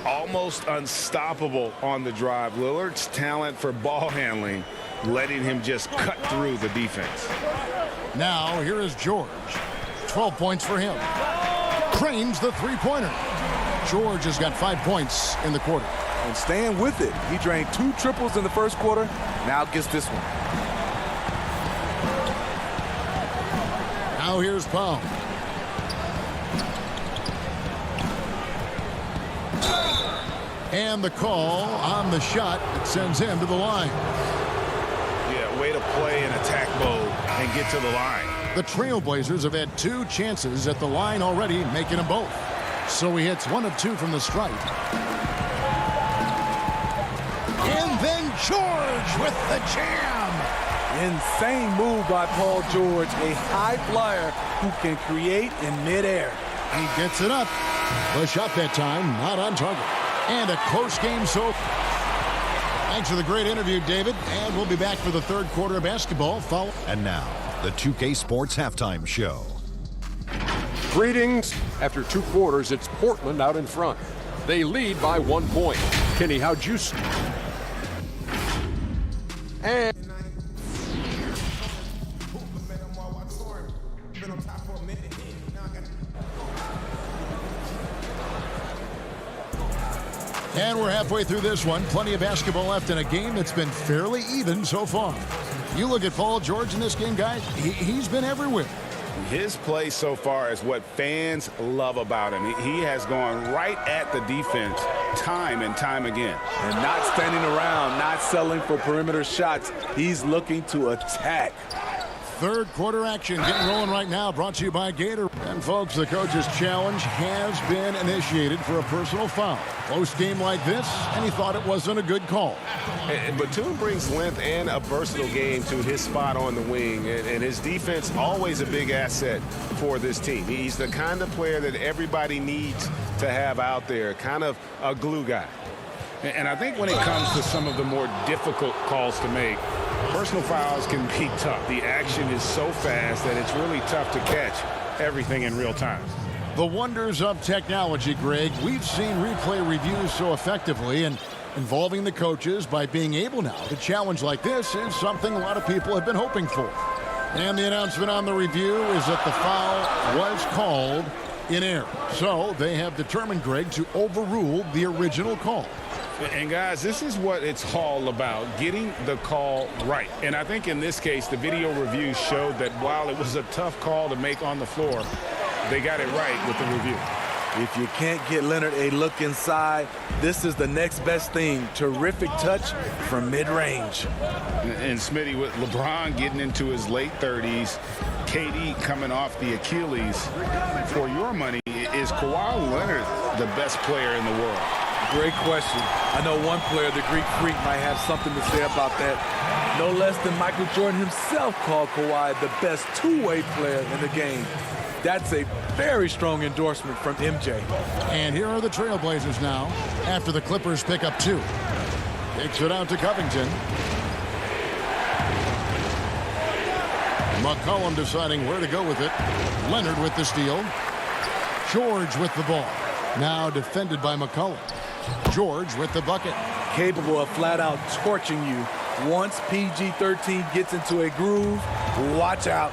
Almost unstoppable on the drive. Lillard's talent for ball handling, letting him just cut through the defense. Now here is George. 12 points for him. Cranes the three-pointer. George has got 5 points in the quarter. And staying with it. He drained 2 triples in the first quarter. Now gets this one. Now here's Powell. And the call on the shot that sends him to the line. Yeah, way to play in attack mode and get to the line. The Trailblazers have had 2 chances at the line already, making them both. So he hits 1 of 2 from the stripe. And then George with the jam. Insane move by Paul George, a high flyer who can create in midair. He gets it up. The shot that time not on target. And a close game so. Thanks for the great interview, David. And we'll be back for the third quarter of basketball. And now, the 2K Sports Halftime Show. Greetings. After 2 quarters, it's Portland out in front. They lead by 1 point. Kenny, how'd you... And... And we're halfway through this one. Plenty of basketball left in a game that's been fairly even so far. You look at Paul George in this game, guys, he's been everywhere. His play so far is what fans love about him. He has gone right at the defense time and time again. And not standing around, not settling for perimeter shots. He's looking to attack. Third quarter action getting rolling right now, brought to you by Gator. And folks, the coach's challenge has been initiated for a personal foul. Close game like this, and he thought it wasn't a good call. Batum brings length and a versatile game to his spot on the wing, and his defense always a big asset for this team. He's the kind of player that everybody needs to have out there, kind of a glue guy. And I think when it comes to some of the more difficult calls to make, personal fouls can be tough. The action is so fast that it's really tough to catch everything in real time. The wonders of technology, Greg. We've seen replay reviews so effectively, and involving the coaches by being able now to challenge like this is something a lot of people have been hoping for. And the announcement on the review is that the foul was called in error. So they have determined, Greg, to overrule the original call. And guys, this is what it's all about, getting the call right. And I think in this case, the video review showed that while it was a tough call to make on the floor, they got it right with the review. If you can't get Leonard a look inside, this is the next best thing. Terrific touch from mid-range. And Smitty, with LeBron getting into his late 30s, KD coming off the Achilles, for your money, is Kawhi Leonard the best player in the world? Great question. I know one player, the Greek Freak, might have something to say about that. No less than Michael Jordan himself called Kawhi the best two-way player in the game. That's a very strong endorsement from MJ. And here are the Trailblazers now after the Clippers pick up 2. Takes it out to Covington. McCollum deciding where to go with it. Leonard with the steal. George with the ball. Now defended by McCollum. George with the bucket. Capable of flat out torching you. Once PG-13 gets into a groove, watch out.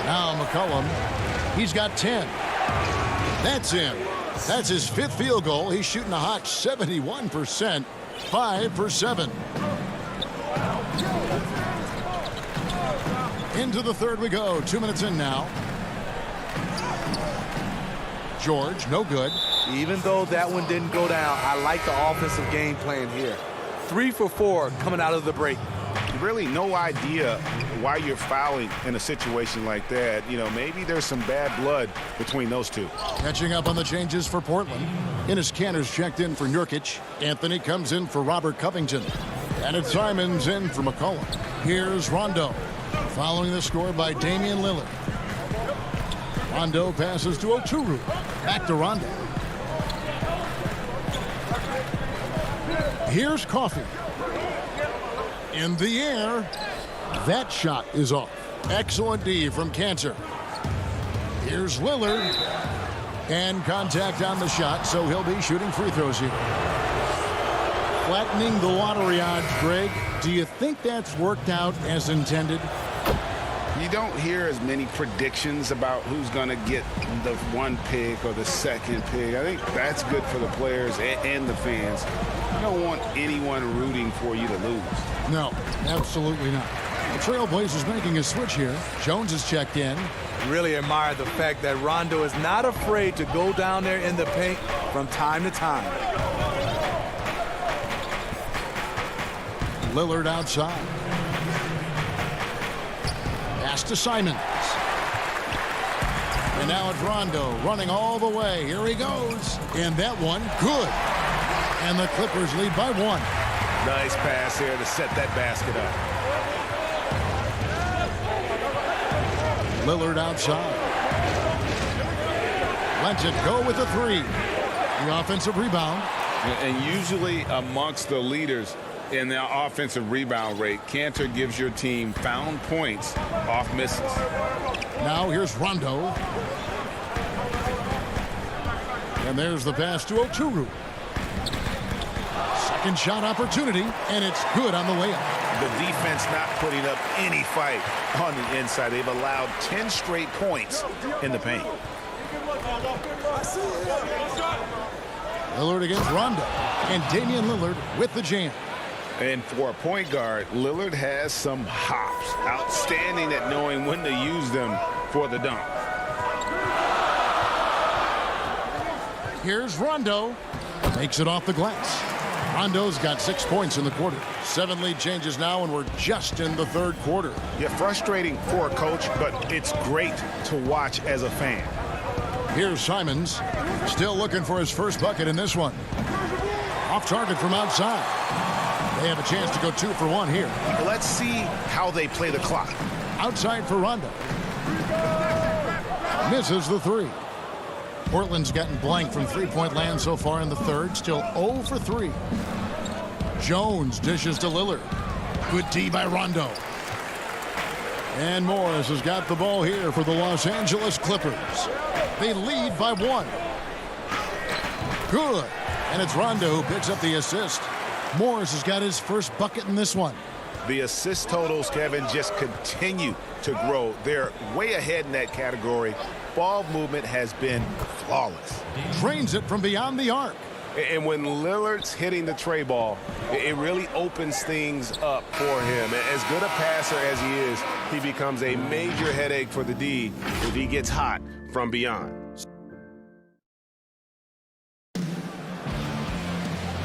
Now McCollum, he's got 10. That's in. That's his 5th field goal. He's shooting a hot 71%, 5 for 7. Into the third we go. 2 minutes in now. George, no good. Even though that one didn't go down, I like the offensive game plan here. 3 for 4 coming out of the break. Really no idea why you're fouling in a situation like that. You know, maybe there's some bad blood between those two. Catching up on the changes for Portland. Enes Kanter's checked in for Nurkic. Anthony comes in for Robert Covington. And it's Simons in for McCollum. Here's Rondo. Following the score by Damian Lillard. Rondo passes to Oturu. Back to Rondo. Here's Coffey. In the air. That shot is off. Excellent D from Cantor. Here's Lillard. And contact on the shot, so he'll be shooting free throws here. Flattening the lottery odds, Greg. Do you think that's worked out as intended? You don't hear as many predictions about who's going to get the one pick or the second pick. I think that's good for the players and the fans. You don't want anyone rooting for you to lose. No, absolutely not. The Trailblazers making a switch here. Jones is checked in. Really admire the fact that Rondo is not afraid to go down there in the paint from time to time. Lillard outside. Pass to Simons. And now it's Rondo running all the way. Here he goes. And that one, good. And the Clippers lead by 1. Nice pass here to set that basket up. Lillard outside. Lets it go with a 3. The offensive rebound. And usually amongst the leaders in the offensive rebound rate, Cantor gives your team found points off misses. Now here's Rondo. And there's the pass to Oturu. Second shot opportunity, and it's good on the layup. The defense not putting up any fight on the inside. They've allowed 10 straight points in the paint. Lillard against Rondo. And Damian Lillard with the jam. And for a point guard, Lillard has some hops. Outstanding at knowing when to use them for the dunk. Here's Rondo. Makes it off the glass. Rondo's got 6 points in the quarter. 7 lead changes now, and we're just in the third quarter. Yeah, frustrating for a coach, but it's great to watch as a fan. Here's Simons. Still looking for his first bucket in this one. Off target from outside. They have a chance to go 2 for 1 here. Let's see how they play the clock. Outside for Rondo. Misses the 3. Portland's gotten blank from three-point land so far in the third. Still 0 for 3. Jones dishes to Lillard. Good D by Rondo. And Morris has got the ball here for the Los Angeles Clippers. They lead by 1. Good. And it's Rondo who picks up the assist. Morris has got his first bucket in this one. The assist totals, Kevin, just continue to grow. They're way ahead in that category. Ball movement has been flawless. Drains it from beyond the arc. And when Lillard's hitting the tray ball, it really opens things up for him. As good a passer as he is, he becomes a major headache for the D if he gets hot from beyond.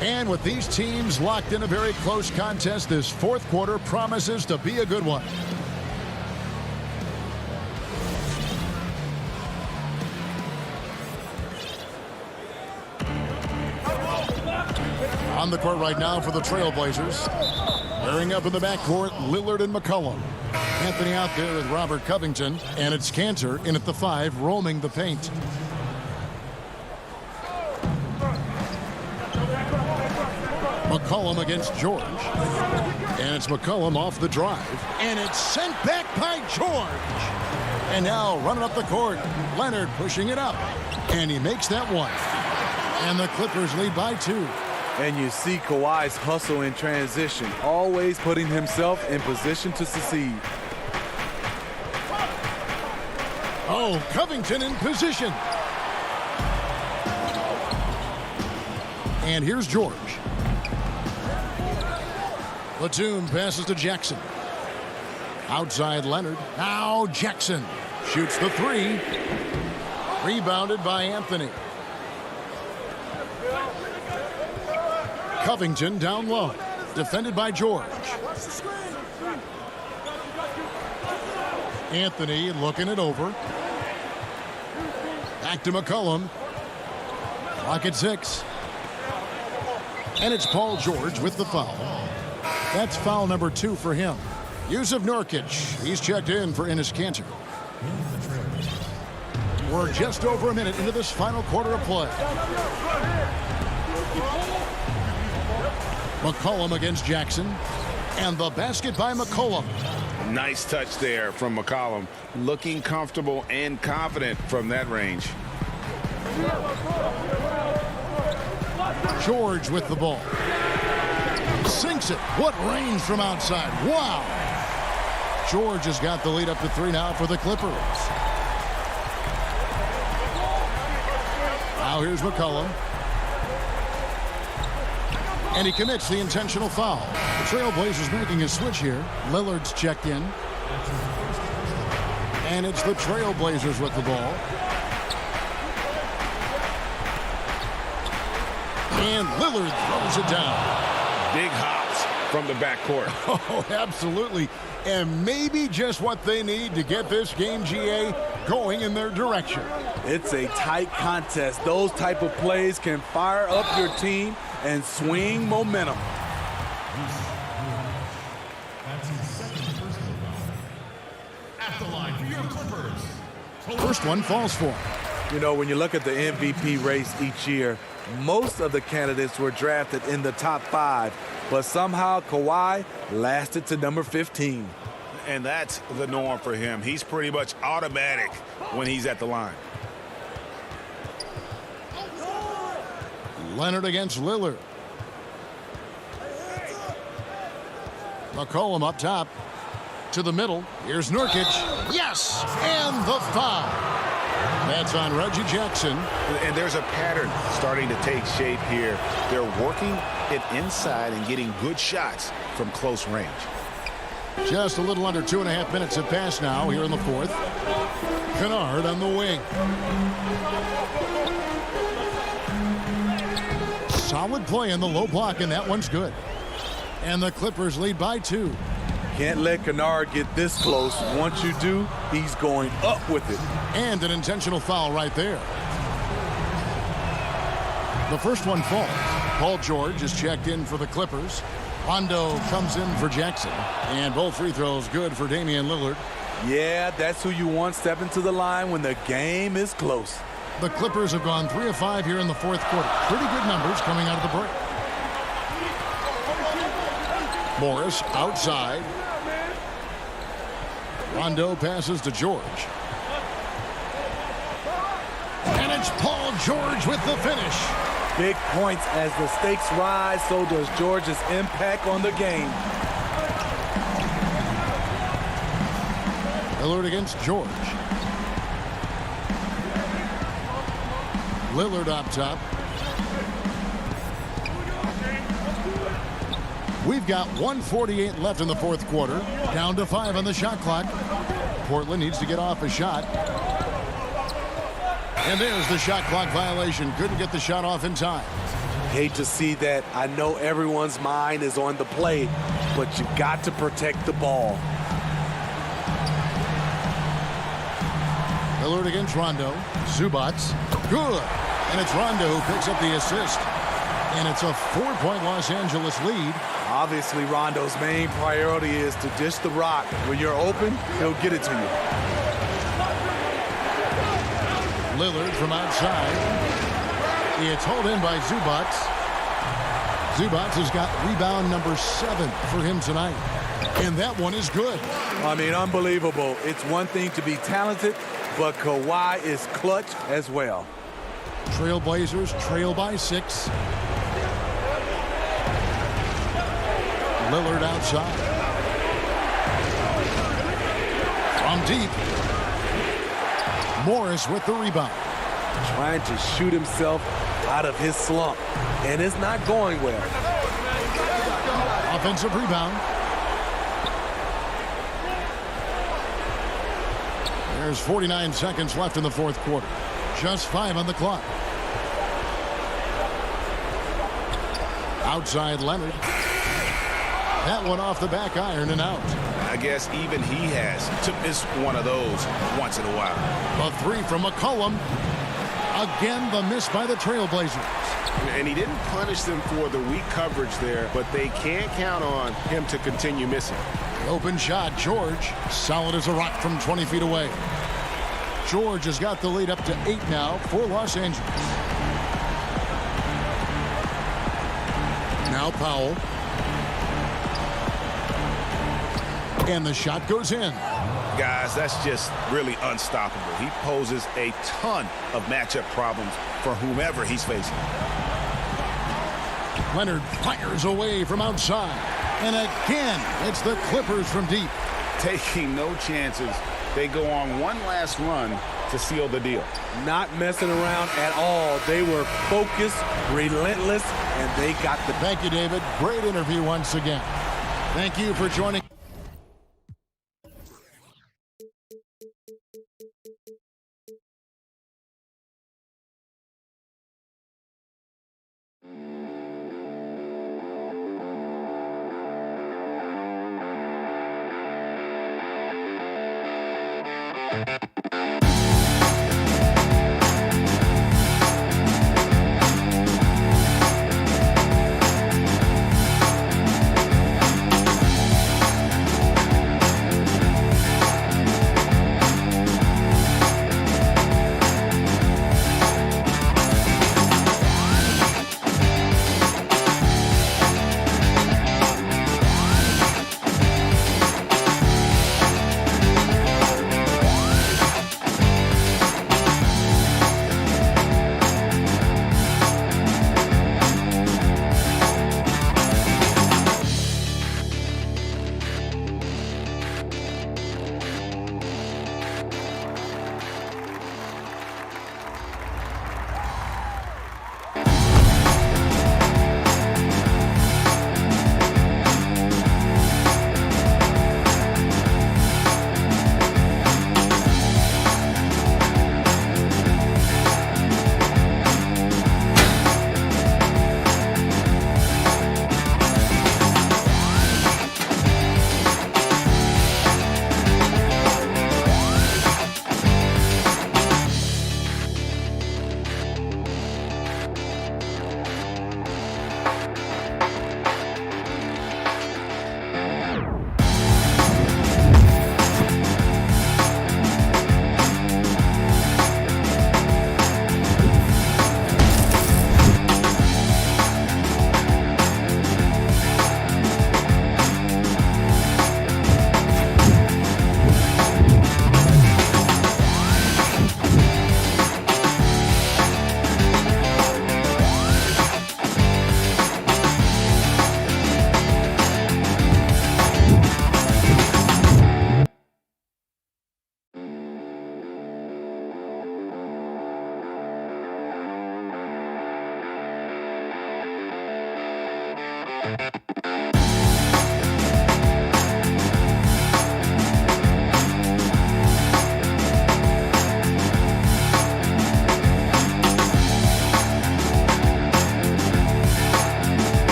And with these teams locked in a very close contest, this fourth quarter promises to be a good one. On the court right now for the Trailblazers. Pairing up in the backcourt, Lillard and McCollum. Anthony out there with Robert Covington, and it's Cantor in at the 5, roaming the paint. McCollum against George. And it's McCollum off the drive. And it's sent back by George. And now running up the court, Leonard pushing it up. And he makes that one. And the Clippers lead by 2. And you see Kawhi's hustle in transition, always putting himself in position to succeed. Oh, Covington in position. And here's George. Platoon passes to Jackson. Outside Leonard. Now Jackson shoots the 3. Rebounded by Anthony. Covington down low. Defended by George. Anthony looking it over. Back to McCollum. Clock at 6. And it's Paul George with the foul. That's foul number 2 for him. Yusuf Nurkic, he's checked in for Enes Kanter. We're just over a minute into this final quarter of play. McCollum against Jackson. And the basket by McCollum. Nice touch there from McCollum. Looking comfortable and confident from that range. George with the ball. Sinks it. What range from outside. Wow. George has got the lead up to 3 now for the Clippers. Now here's McCollum. And he commits the intentional foul. The Trailblazers making a switch here. Lillard's checked in. And it's the Trailblazers with the ball. And Lillard throws it down. Big hops from the backcourt. Oh, absolutely. And maybe just what they need to get this game, GA, going in their direction. It's a tight contest. Those type of plays can fire up your team and swing momentum. First one falls for him. You know, when you look at the MVP race each year, most of the candidates were drafted in the top 5, but somehow Kawhi lasted to number 15. And that's the norm for him. He's pretty much automatic when he's at the line. Leonard against Lillard. McCollum up top. To the middle. Here's Nurkic. Yes! And the foul. That's on Reggie Jackson. And there's a pattern starting to take shape here. They're working it inside and getting good shots from close range. Just a little under 2.5 minutes have passed now here in the fourth. Kennard on the wing. Solid play in the low block, and that one's good. And the Clippers lead by 2. Can't let Kennard get this close. Once you do, he's going up with it. And an intentional foul right there. The first one falls. Paul George is checked in for the Clippers. Rondo comes in for Jackson. And both free throws good for Damian Lillard. Yeah, that's who you want stepping to the line when the game is close. The Clippers have gone 3 of 5 here in the fourth quarter. Pretty good numbers coming out of the break. Morris outside. Rondo passes to George. And it's Paul George with the finish. Big points as the stakes rise, so does George's impact on the game. Lillard against George. Lillard up top. We've got 1:48 left in the fourth quarter. Down to 5 on the shot clock. Portland needs to get off a shot. And there's the shot clock violation. Couldn't get the shot off in time. Hate to see that. I know everyone's mind is on the play, but you got to protect the ball. Lillard against Rondo. Zubac. Good. And it's Rondo who picks up the assist. And it's a 4-point Los Angeles lead. Obviously, Rondo's main priority is to dish the rock. When you're open, he'll get it to you. Lillard from outside. It's hauled in by Zubac. Zubac has got rebound number 7 for him tonight. And that one is good. I mean, unbelievable. It's one thing to be talented, but Kawhi is clutch as well. Trailblazers trail by 6. Lillard outside. From deep. Morris with the rebound. Trying to shoot himself out of his slump, and it's not going well. Offensive rebound. There's 49 seconds left in the fourth quarter. Just 5 on the clock. Outside Leonard. That one off the back iron and out. I guess even he has to miss one of those once in a while. The 3 from McCollum. Again, the miss by the Trailblazers. And he didn't punish them for the weak coverage there, but they can't count on him to continue missing. Open shot, George. Solid as a rock from 20 feet away. George has got the lead up to 8 now for Los Angeles. Now Powell. And the shot goes in. Guys, that's just really unstoppable. He poses a ton of matchup problems for whomever he's facing. Leonard fires away from outside. And again, it's the Clippers from deep. Taking no chances. They go on one last run to seal the deal. Not messing around at all. They were focused, relentless, and they got the... Thank you, David. Great interview once again. Thank you for joining.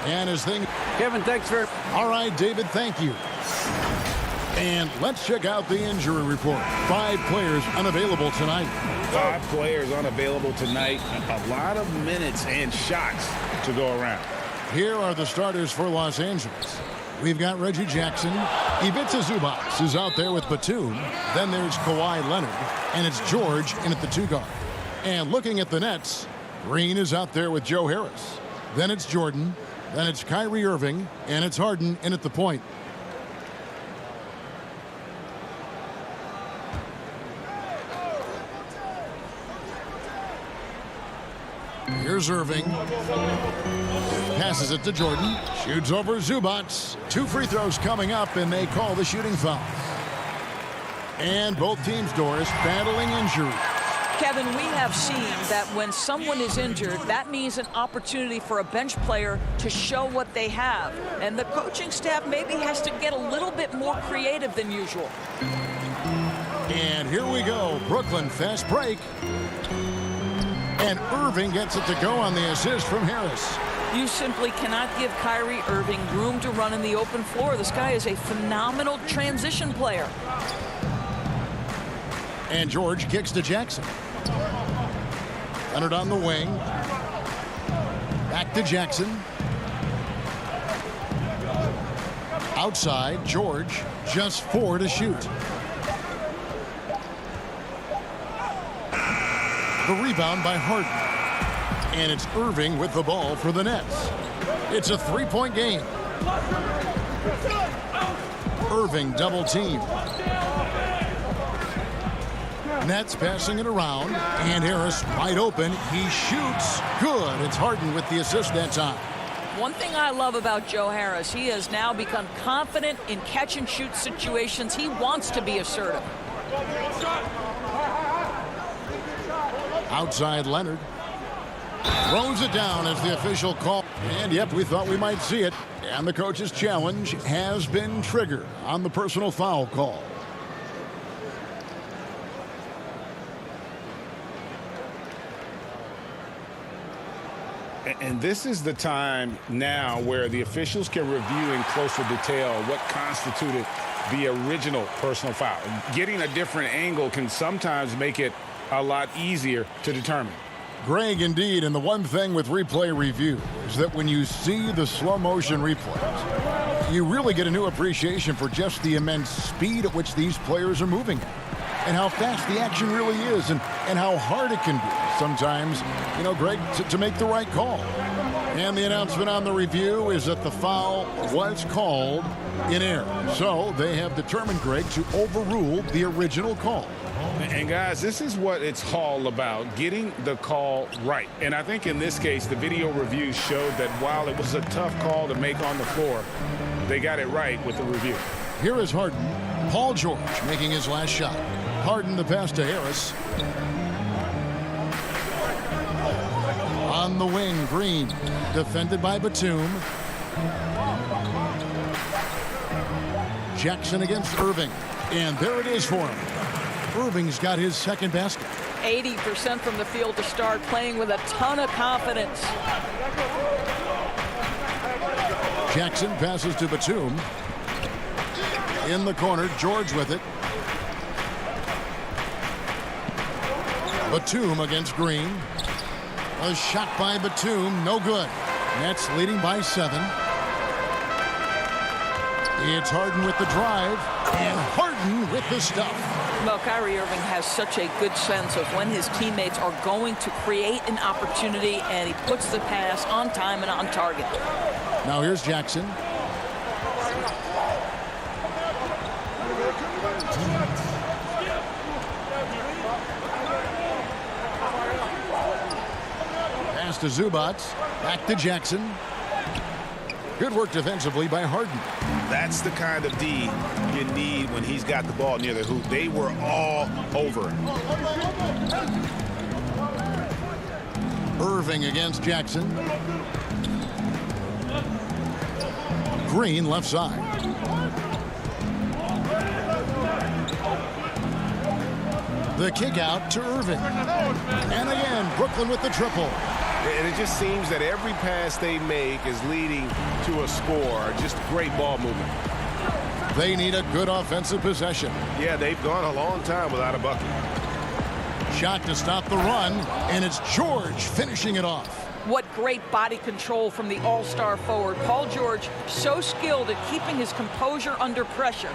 And his thing. Kevin, thanks for... All right, David, thank you. And let's check out the injury report. 5 players unavailable tonight. 5 players unavailable tonight. A lot of minutes and shots to go around. Here are the starters for Los Angeles. We've got Reggie Jackson. Ivica Zubac is out there with Batum. Then there's Kawhi Leonard. And it's George in at the 2 guard. And looking at the Nets, Green is out there with Joe Harris. Then it's Jordan. Then it's Kyrie Irving. And it's Harden in at the point. Here's Irving. Passes it to Jordan. Shoots over Zubats. 2 free throws coming up, and they call the shooting foul. And both teams, Doris, battling injuries. Kevin, we have seen that when someone is injured, that means an opportunity for a bench player to show what they have. And the coaching staff maybe has to get a little bit more creative than usual. And here we go. Brooklyn, fast break. And Irving gets it to go on the assist from Harris. You simply cannot give Kyrie Irving room to run in the open floor. This guy is a phenomenal transition player. And George kicks to Jackson. Leonard on the wing. Back to Jackson. Outside, George, just 4 to shoot. The rebound by Harden. And it's Irving with the ball for the Nets. It's a 3-point game. Irving double team. Nets passing it around, and Harris wide open. He shoots. Good. It's Harden with the assist that time. One thing I love about Joe Harris, he has now become confident in catch-and-shoot situations. He wants to be assertive. Outside Leonard. Throws it down as the official call. And yep, we thought we might see it. And the coach's challenge has been triggered on the personal foul call. And this is the time now where the officials can review in closer detail what constituted the original personal foul. Getting a different angle can sometimes make it a lot easier to determine. Greg, indeed, and the one thing with replay review is that when you see the slow motion replays, you really get a new appreciation for just the immense speed at which these players are moving at, and how fast the action really is, and how hard it can be sometimes, Greg, to make the right call. And the announcement on the review is that the foul was called in error. So they have determined, Greg, to overrule the original call. And guys, this is what it's all about, getting the call right. And I think in this case, the video review showed that while it was a tough call to make on the floor, they got it right with the review. Here is Harden. Paul George making his last shot. Harden the pass to Harris. On the wing, Green. Defended by Batum. Jackson against Irving. And there it is for him. Irving's got his second basket. 80% from the field to start, playing with a ton of confidence. Jackson passes to Batum. In the corner, George with it. Batum against Green. A shot by Batum, no good. Nets leading by 7. It's Harden with the drive, and Harden with the stuff. Well, Kyrie Irving has such a good sense of when his teammates are going to create an opportunity, and he puts the pass on time and on target. Now here's Jackson. Pass to Zubats. Back to Jackson. Good work defensively by Harden. That's the kind of D you need when he's got the ball near the hoop. They were all over it. Irving against Jackson. Green left side. The kick out to Irving. And again, Brooklyn with the triple. And it just seems that every pass they make is leading to a score. Just great ball movement. They need a good offensive possession. Yeah, they've gone a long time without a bucket. Shot to stop the run, and it's George finishing it off. What great body control from the all-star forward. Paul George, so skilled at keeping his composure under pressure.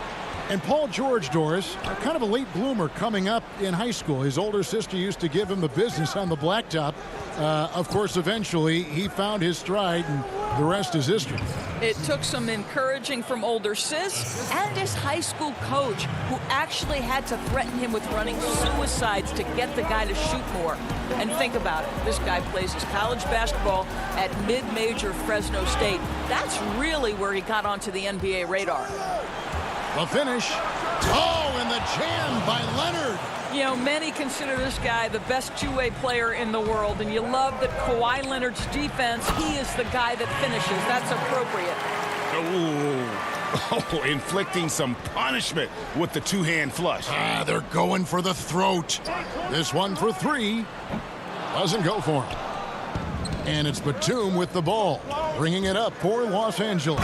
And Paul George, Doris, kind of a late bloomer coming up in high school. His older sister used to give him the business on the blacktop. Of course, eventually, he found his stride, and the rest is history. It took some encouraging from older sis and his high school coach, who actually had to threaten him with running suicides to get the guy to shoot more. And think about it. This guy plays his college basketball at mid-major Fresno State. That's really where he got onto the NBA radar. The finish. Oh, and the jam by Leonard. You know, many consider this guy the best two-way player in the world, and you love that Kawhi Leonard's defense, he is the guy that finishes. That's appropriate. Oh, inflicting some punishment with the two-hand flush. They're going for the throat. This one for three. Doesn't go for him. And it's Batum with the ball, bringing it up for Los Angeles.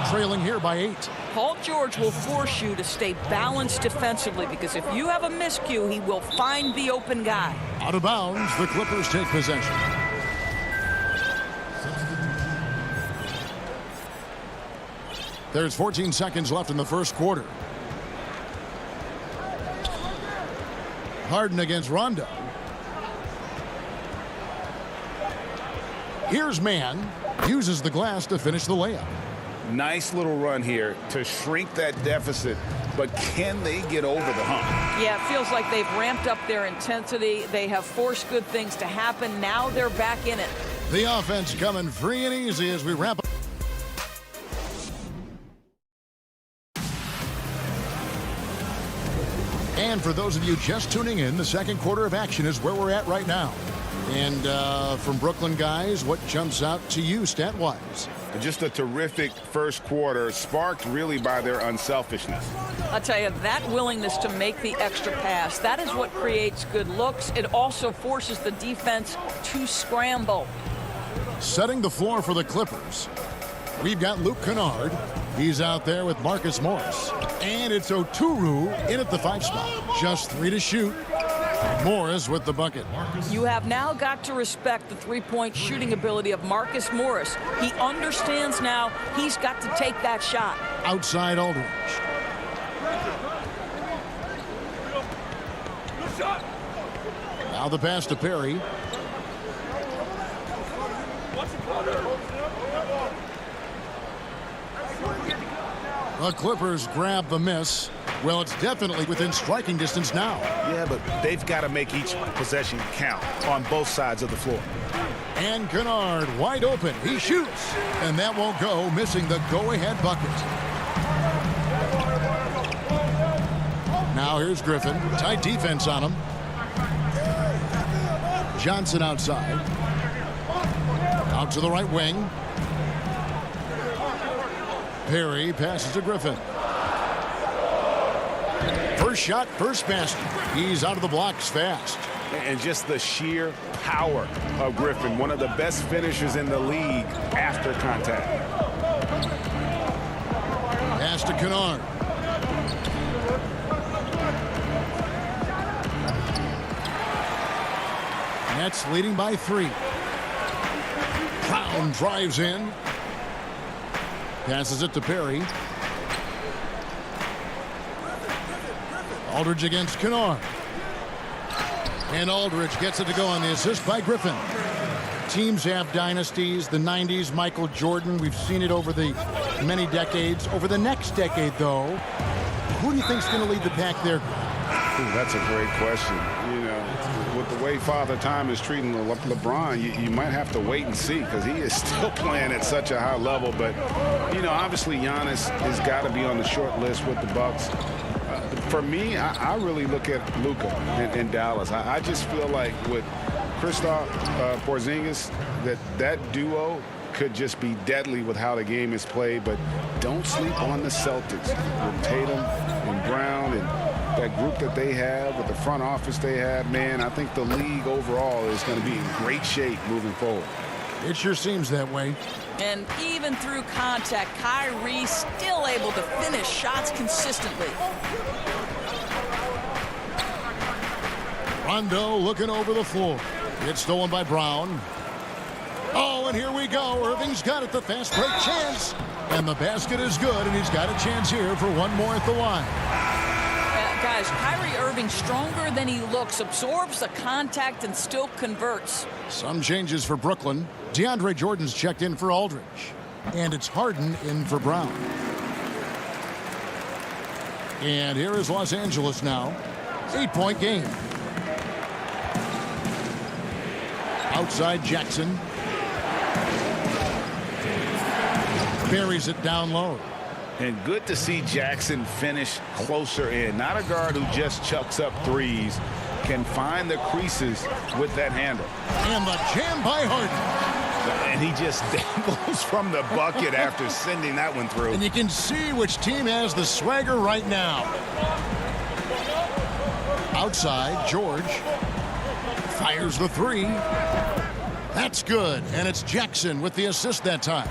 Trailing here by 8. Paul George will force you to stay balanced defensively, because if you have a miscue, he will find the open guy. Out of bounds, the Clippers take possession. There's 14 seconds left in the first quarter. Harden against Rondo. Here's Mann. Uses the glass to finish the layup. Nice little run here to shrink that deficit, but can they get over the hump? Yeah, it feels like they've ramped up their intensity. They have forced good things to happen. Now they're back in it. The offense coming free and easy as we wrap up. And for those of you just tuning in, the second quarter of action is where we're at right now. And from Brooklyn guys, what jumps out to you stat-wise? Just a terrific first quarter, sparked really by their unselfishness. I'll tell you, that willingness to make the extra pass, that is what creates good looks. It also forces the defense to scramble. Setting the floor for the Clippers, we've got Luke Kennard. He's out there with Marcus Morris. And it's Oturu in at the 5 spot. Just 3 to shoot. Morris with the bucket. You have now got to respect the three-point shooting ability of Marcus Morris. He understands now he's got to take that shot. Outside Aldridge. Now the pass to Perry. The Clippers grab the miss. Well, it's definitely within striking distance now. Yeah, but they've got to make each possession count on both sides of the floor. And Kennard wide open. He shoots. And that won't go, missing the go-ahead bucket. Now here's Griffin. Tight defense on him. Johnson outside. Out to the right wing. Perry passes to Griffin. First shot, first basket. He's out of the blocks fast. And just the sheer power of Griffin, one of the best finishers in the league after contact. Pass to Kennard. Nets leading by 3. Brown drives in. Passes it to Perry. Aldridge against Kennard. And Aldridge gets it to go on the assist by Griffin. Teams have dynasties. The 90s, Michael Jordan. We've seen it over the many decades. Over the next decade, though, who do you think is going to lead the pack there? Ooh, that's a great question. You know, with the way Father Time is treating LeBron, you might have to wait and see, because he is still playing at such a high level. But, you know, obviously Giannis has got to be on the short list with the Bucks. For me, I really look at Luka in Dallas. I just feel like with Kristaps Porzingis, that duo could just be deadly with how the game is played. But don't sleep on the Celtics with Tatum and Brown and that group that they have, with the front office they have. Man, I think the league overall is going to be in great shape moving forward. It sure seems that way. And even through contact, Kyrie still able to finish shots consistently. Rondo looking over the floor. It's stolen by Brown. Oh, and here we go. Irving's got it, the fast break chance. And the basket is good, and he's got a chance here for one more at the line. Guys, Kyrie Irving stronger than he looks, absorbs the contact and still converts. Some changes for Brooklyn. DeAndre Jordan's checked in for Aldridge. And it's Harden in for Brown. And here is Los Angeles now. 8-point game. Outside Jackson. Buries it down low. And good to see Jackson finish closer in. Not a guard who just chucks up threes. Can find the creases with that handle. And the jam by Harden. And he just dangles from the bucket after sending that one through. And you can see which team has the swagger right now. Outside, George fires the three. That's good. And it's Jackson with the assist that time.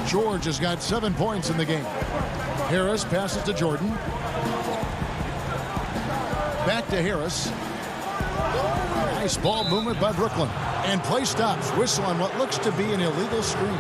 George has got 7 points in the game. Harris passes to Jordan. Back to Harris. Nice ball movement by Brooklyn. And play stops. Whistle on what looks to be an illegal screen.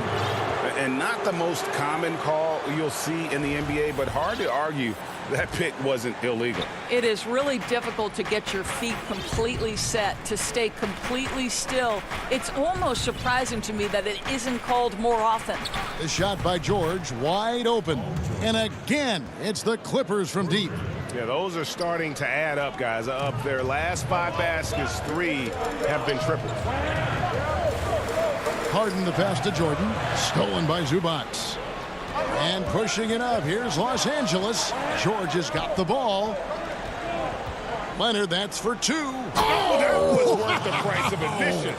And not the most common call you'll see in the NBA, but hard to argue that pick wasn't illegal. It is really difficult to get your feet completely set, to stay completely still. It's almost surprising to me that it isn't called more often. The shot by George, wide open. And again, it's the Clippers from deep. Yeah, those are starting to add up, guys. Up their last 5 baskets, 3 have been triples. Harden the pass to Jordan. Stolen by Zubac. And pushing it up. Here's Los Angeles. George has got the ball. Leonard, that's for 2. Oh, that was worth the price of admission.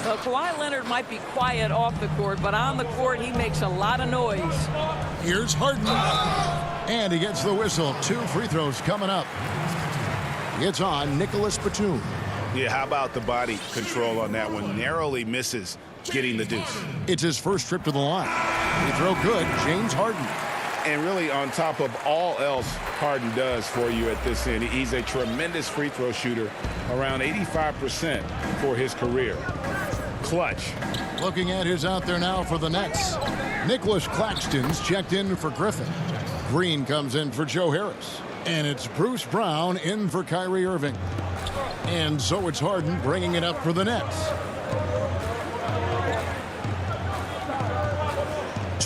Well, Kawhi Leonard might be quiet off the court, but on the court, he makes a lot of noise. Here's Harden. And he gets the whistle. 2 free throws coming up. It's on Nicholas Batum. Yeah, how about the body control on that one? Narrowly misses getting the deuce. It's his first trip to the line. Free throw good, James Harden. And really, on top of all else Harden does for you at this end, he's a tremendous free throw shooter, around 85% for his career. Clutch. Looking at who's out there now for the Nets. Nicholas Claxton's checked in for Griffin. Green comes in for Joe Harris. And it's Bruce Brown in for Kyrie Irving. And so it's Harden bringing it up for the Nets.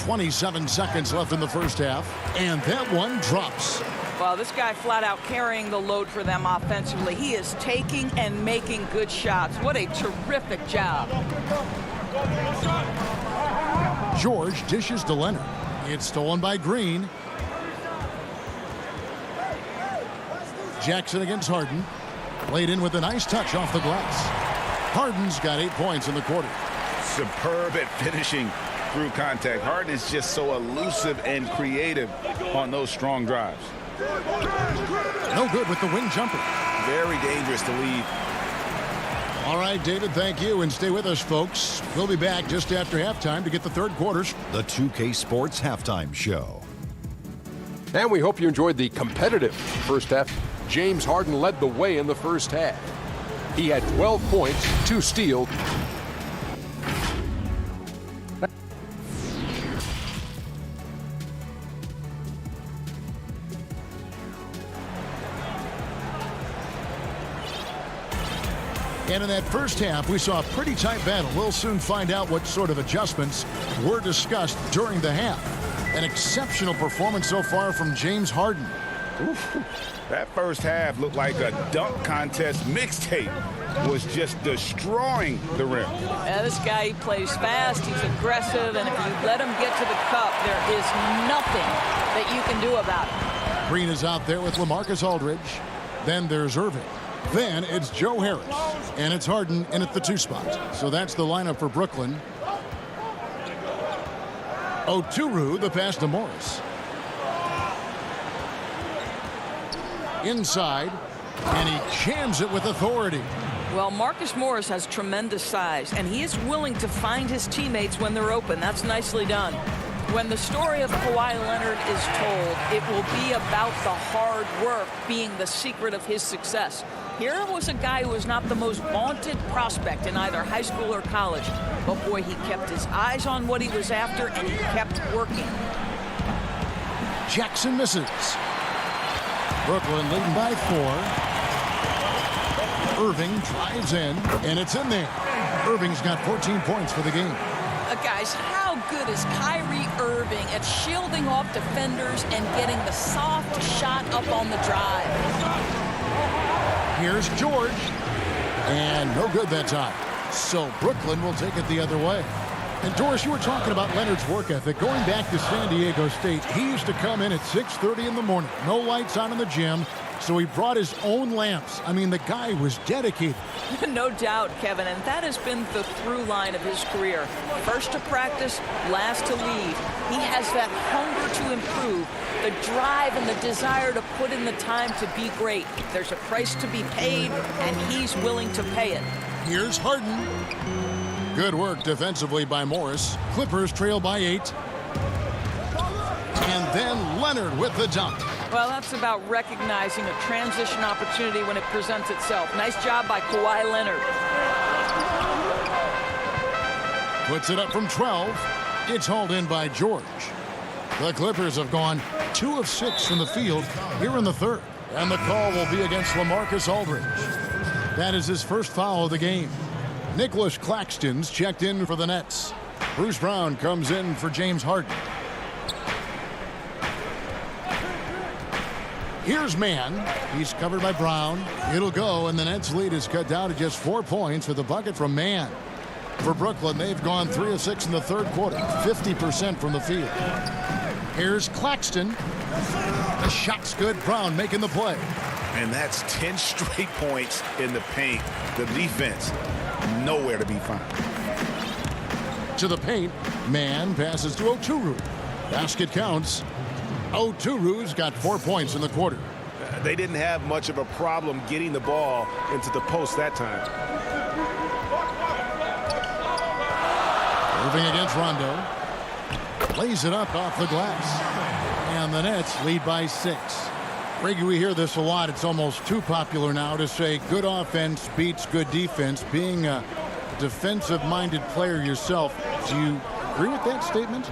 27 seconds left in the first half. And that one drops. Well, this guy flat out carrying the load for them offensively. He is taking and making good shots. What a terrific job. George dishes to Leonard. It's stolen by Green. Jackson against Harden. Laid in with a nice touch off the glass. Harden's got 8 points in the quarter. Superb at finishing through contact. Harden is just so elusive and creative on those strong drives. No good with the wing jumper. Very dangerous to lead. All right, David, thank you. And stay with us, folks. We'll be back just after halftime to get the third quarters. The 2K Sports Halftime Show. And we hope you enjoyed the competitive first half. James Harden led the way in the first half. He had 12 points, 2 steals. And in that first half, we saw a pretty tight battle. We'll soon find out what sort of adjustments were discussed during the half. An exceptional performance so far from James Harden. Oof. That first half looked like a dunk contest mixtape. Was just destroying the rim. Yeah, this guy, he plays fast, he's aggressive, and if you let him get to the cup, there is nothing that you can do about it. Green is out there with LaMarcus Aldridge. Then there's Irving. Then it's Joe Harris. And it's Harden in at the 2 spot. So that's the lineup for Brooklyn. Oturu, the pass to Morris. Inside. And he jams it with authority. Well, Marcus Morris has tremendous size, and he is willing to find his teammates when they're open. That's nicely done. When the story of Kawhi Leonard is told, it will be about the hard work being the secret of his success. Here was a guy who was not the most vaunted prospect in either high school or college, but boy, he kept his eyes on what he was after, and he kept working. Jackson misses. Brooklyn leading by 4. Irving drives in, and it's in there. Irving's got 14 points for the game. A Guys, how good is Kyrie Irving at shielding off defenders and getting the soft shot up on the drive? Here's George. And no good that time. So Brooklyn will take it the other way. And Doris, you were talking about Leonard's work ethic. Going back to San Diego State, he used to come in at 6:30 in the morning. No lights on in the gym. So he brought his own lamps. I mean, the guy was dedicated. No doubt, Kevin, and that has been the through line of his career. First to practice, last to leave. He has that hunger to improve, the drive and the desire to put in the time to be great. There's a price to be paid, and he's willing to pay it. Here's Harden. Good work defensively by Morris. Clippers trail by 8. And then Leonard with the dunk. Well, that's about recognizing a transition opportunity when it presents itself. Nice job by Kawhi Leonard. Puts it up from 12. It's hauled in by George. The Clippers have gone 2 of 6 from the field here in the third. And the call will be against LaMarcus Aldridge. That is his first foul of the game. Nicholas Claxton's checked in for the Nets. Bruce Brown comes in for James Harden. Here's Mann. He's covered by Brown. It'll go, and the Nets' lead is cut down to just 4 points with a bucket from Mann. For Brooklyn, they've gone 3 of 6 in the third quarter, 50% from the field. Here's Claxton. The shot's good. Brown making the play. And that's 10 straight points in the paint. The defense, nowhere to be found. To the paint, Mann passes to Oturu. Basket counts. Oturu's got 4 points in the quarter. They didn't have much of a problem getting the ball into the post that time. Irving against Rondo. Lays it up off the glass. And the Nets lead by 6. Reggie, we hear this a lot. It's almost too popular now to say good offense beats good defense. Being a defensive-minded player yourself, do you agree with that statement?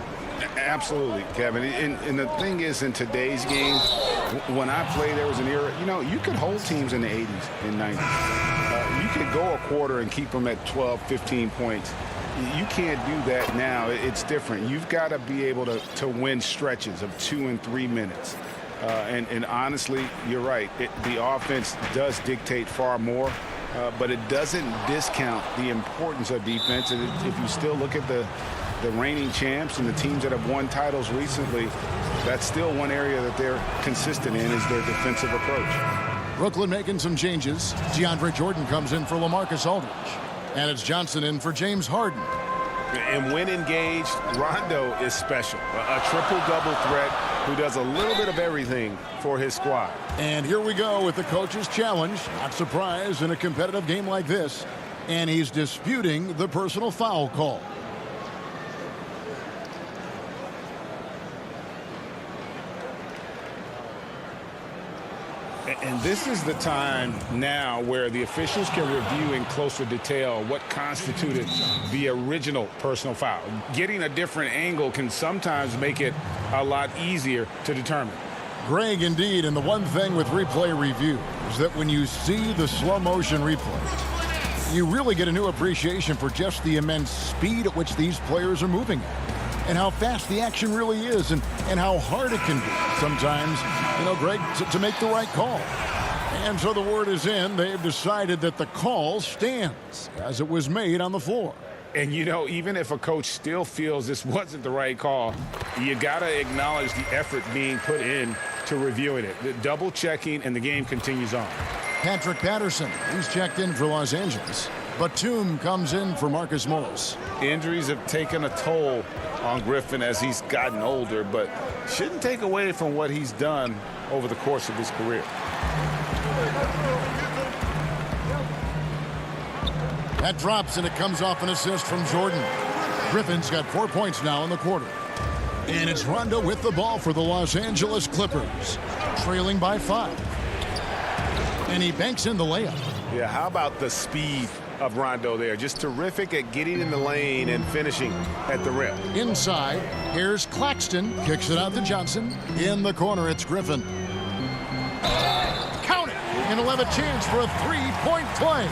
Absolutely, Kevin. And the thing is, in today's game, when I played, there was an era, you could hold teams in the 80s and 90s. You could go a quarter and keep them at 12, 15 points. You can't do that now. It's different. You've got to be able to win stretches of 2 and 3 minutes. And honestly, you're right. The offense does dictate far more, but it doesn't discount the importance of defense. And if you still look at the reigning champs and the teams that have won titles recently, that's still one area that they're consistent in is their defensive approach. Brooklyn making some changes. DeAndre Jordan comes in for LaMarcus Aldridge. And it's Johnson in for James Harden. And when engaged, Rondo is special. A triple-double threat who does a little bit of everything for his squad. And here we go with the coach's challenge. Not surprised in a competitive game like this. And he's disputing the personal foul call. And this is the time now where the officials can review in closer detail what constituted the original personal foul. Getting a different angle can sometimes make it a lot easier to determine. Greg, indeed, and the one thing with replay review is that when you see the slow motion replay, you really get a new appreciation for just the immense speed at which these players are moving at, and how fast the action really is, and how hard it can be sometimes, Greg, to make the right call. And so the word is in. They've decided that the call stands as it was made on the floor. And, even if a coach still feels this wasn't the right call, you got to acknowledge the effort being put in to reviewing it. The double checking, and the game continues on. Patrick Patterson, he's checked in for Los Angeles. Batum comes in for Marcus Morris. Injuries have taken a toll on Griffin as he's gotten older, but shouldn't take away from what he's done over the course of his career. That drops, and it comes off an assist from Jordan. Griffin's got 4 points now in the quarter. And it's Rondo with the ball for the Los Angeles Clippers, trailing by 5. And he banks in the layup. Yeah, how about the speed of Rondo there? Just terrific at getting in the lane and finishing at the rim. Inside, here's Claxton. Kicks it out to Johnson. In the corner, it's Griffin. Count it! And he'll have a chance for a three-point play.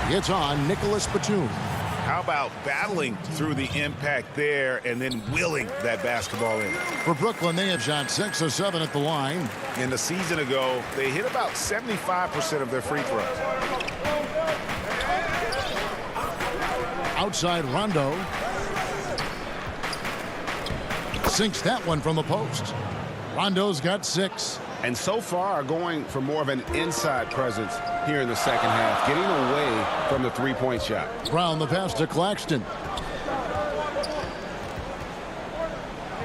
It's on Nicholas Batum. How about battling through the impact there and then willing that basketball in? For Brooklyn, they have shot 6 of 7 at the line. In the season ago, they hit about 75% of their free throws. Outside Rondo. Sinks that one from the post. Rondo's got 6. And so far are going for more of an inside presence here in the second half, getting away from the three-point shot. Brown the pass to Claxton.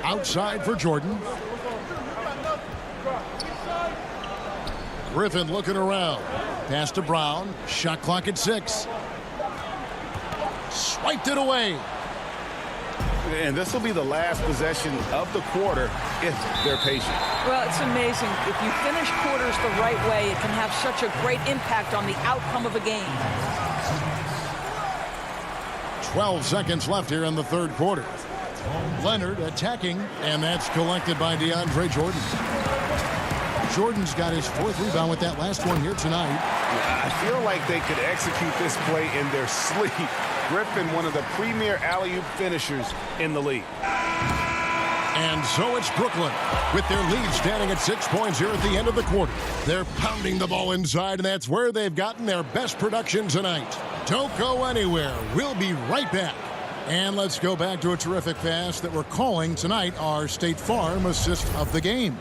Outside for Jordan. Griffin looking around. Pass to Brown. Shot clock at 6. Swiped it away. And this will be the last possession of the quarter if they're patient. Well, it's amazing. If you finish quarters the right way, it can have such a great impact on the outcome of a game. 12 seconds left here in the third quarter. Leonard attacking, and that's collected by DeAndre Jordan. Jordan's got his 4th rebound with that last one here tonight. I feel like they could execute this play in their sleep. Griffin, one of the premier alley-oop finishers in the league. And so it's Brooklyn with their lead standing at 6 points here at the end of the quarter. They're pounding the ball inside, and that's where they've gotten their best production tonight. Don't go anywhere. We'll be right back. And let's go back to a terrific pass that we're calling tonight our State Farm assist of the game.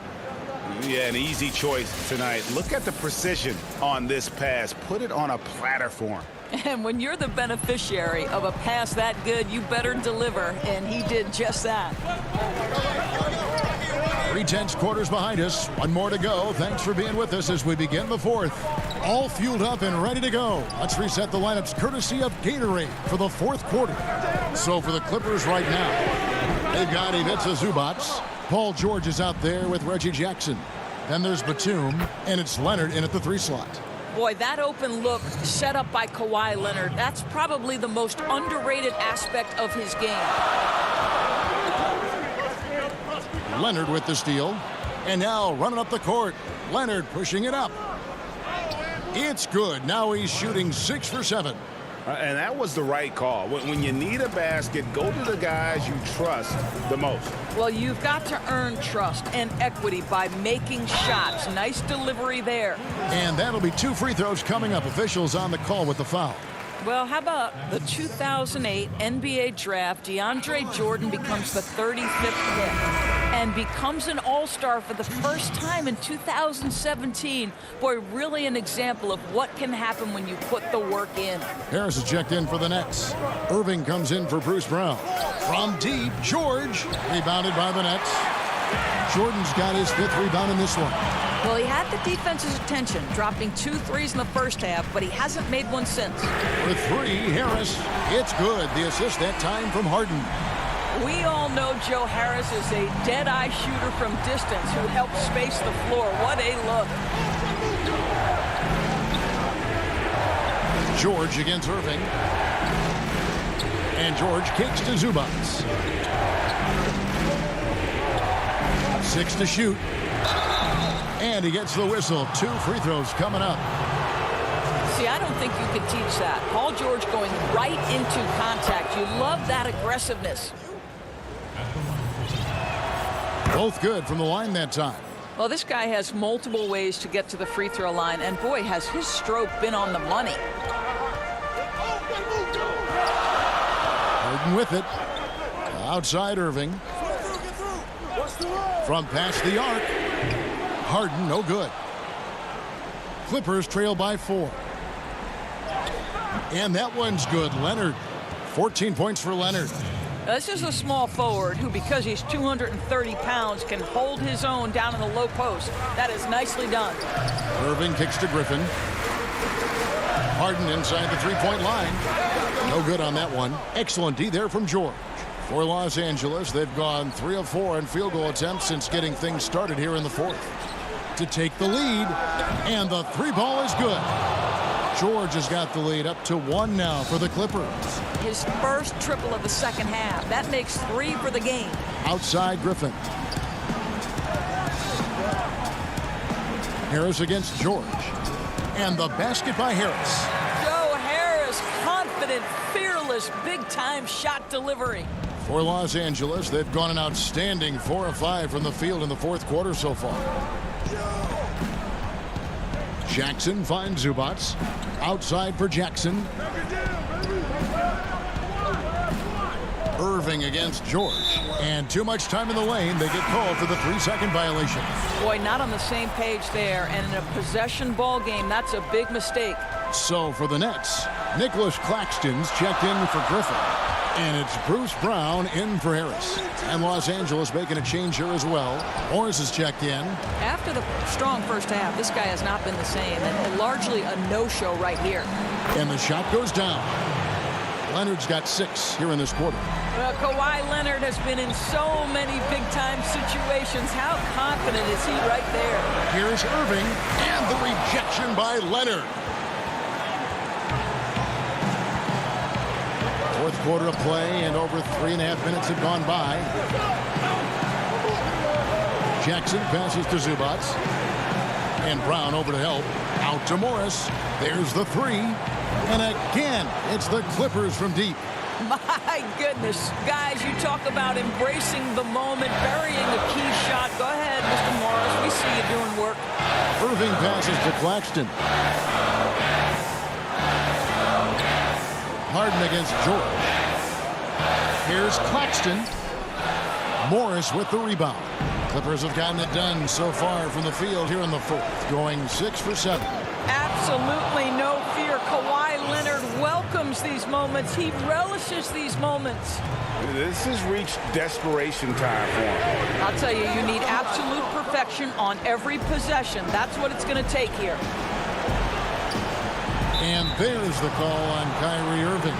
Yeah, an easy choice tonight. Look at the precision on this pass. Put it on a platter for him. And when you're the beneficiary of a pass that good, you better deliver, and he did just that. 3 tenths quarters behind us. One more to go. Thanks for being with us as we begin the fourth. All fueled up and ready to go. Let's reset the lineups courtesy of Gatorade for the fourth quarter. So for the Clippers right now, they've got Ivica Zubac. Paul George is out there with Reggie Jackson. Then there's Batum, and it's Leonard in at the 3 slot. Boy, that open look set up by Kawhi Leonard, that's probably the most underrated aspect of his game. Leonard with the steal. And now running up the court. Leonard pushing it up. It's good. Now he's shooting 6 for 7. And that was the right call. When you need a basket, go to the guys you trust the most. Well, you've got to earn trust and equity by making shots. Nice delivery there. And that'll be 2 free throws coming up. Officials on the call with the foul. Well, how about the 2008 NBA draft? DeAndre Jordan becomes the 35th pick and becomes an all-star for the first time in 2017. Boy, really an example of what can happen when you put the work in. Harris is checked in for the Nets. Irving comes in for Bruce Brown. From deep, George, rebounded by the Nets. Jordan's got his 5th rebound in this one. Well, he had the defense's attention, dropping 2 threes in the first half, but he hasn't made one since. For 3, Harris. It's good. The assist that time from Harden. We all know Joe Harris is a dead-eye shooter from distance who helps space the floor. What a look. George against Irving. And George kicks to Zubac. 6 to shoot. And he gets the whistle. 2 free throws coming up. See, I don't think you could teach that. Paul George going right into contact. You love that aggressiveness. Both good from the line that time. Well, this guy has multiple ways to get to the free throw line, and boy, has his stroke been on the money. Harden with it. Outside Irving. From past the arc. Harden, no good. Clippers trail by 4. And that one's good. Leonard. 14 points for Leonard. Now, this is a small forward who, because he's 230 pounds, can hold his own down in the low post. That is nicely done. Irving kicks to Griffin. Harden inside the 3-point line. No good on that one. Excellent D there from George. For Los Angeles, they've gone 3 of 4 in field goal attempts since getting things started here in the fourth. To take the lead, and the 3 ball is good. George has got the lead up to 1 now for the Clippers. His first triple of the second half. That makes 3 for the game. Outside Griffin. Harris against George. And the basket by Harris. Joe Harris, confident confident, fearless, big-time shot delivery. For Los Angeles, they've gone an outstanding 4 of 5 from the field in the fourth quarter so far. Jackson finds Zubats. Outside for Jackson. Irving against George. And too much time in the lane. They get called for the 3-second violation. Boy, not on the same page there. And in a possession ball game, that's a big mistake. So for the Nets, Nicholas Claxton's checked in for Griffin. And it's Bruce Brown in for Harris. And Los Angeles making a change here as well. Morris is checked in. After the strong first half, this guy has not been the same. And largely a no-show right here. And the shot goes down. Leonard's got 6 here in this quarter. Well, Kawhi Leonard has been in so many big-time situations. How confident is he right there? Here's Irving, and the rejection by Leonard. Fourth quarter of play, and over 3.5 minutes have gone by. Jackson passes to Zubats. And Brown over to help. Out to Morris. There's the 3. And again, it's the Clippers from deep. My goodness. Guys, you talk about embracing the moment, burying a key shot. Go ahead, Mr. Morris. We see you doing work. Irving passes to Claxton. Harden against George. Here's Claxton. Morris with the rebound. Clippers have gotten it done so far from the field here in the fourth, going 6 for 7. Absolutely no fear. Kawhi Leonard welcomes these moments. He relishes these moments. This has reached desperation time for him. I'll tell you, you need absolute perfection on every possession. That's what it's going to take here. And there's the call on Kyrie Irving.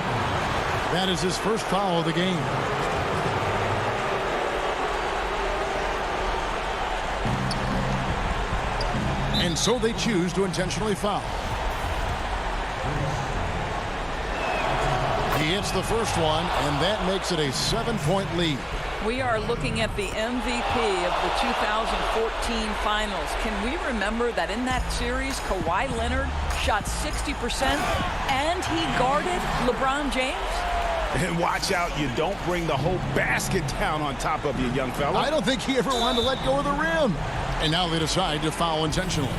That is his first foul of the game. And so they choose to intentionally foul. He hits the first one, and that makes it a 7-point lead. We are looking at the MVP of the 2014 Finals. Can we remember that in that series, Kawhi Leonard shot 60% and he guarded LeBron James? And watch out, you don't bring the whole basket down on top of you, young fella. I don't think he ever wanted to let go of the rim. And now they decide to foul intentionally.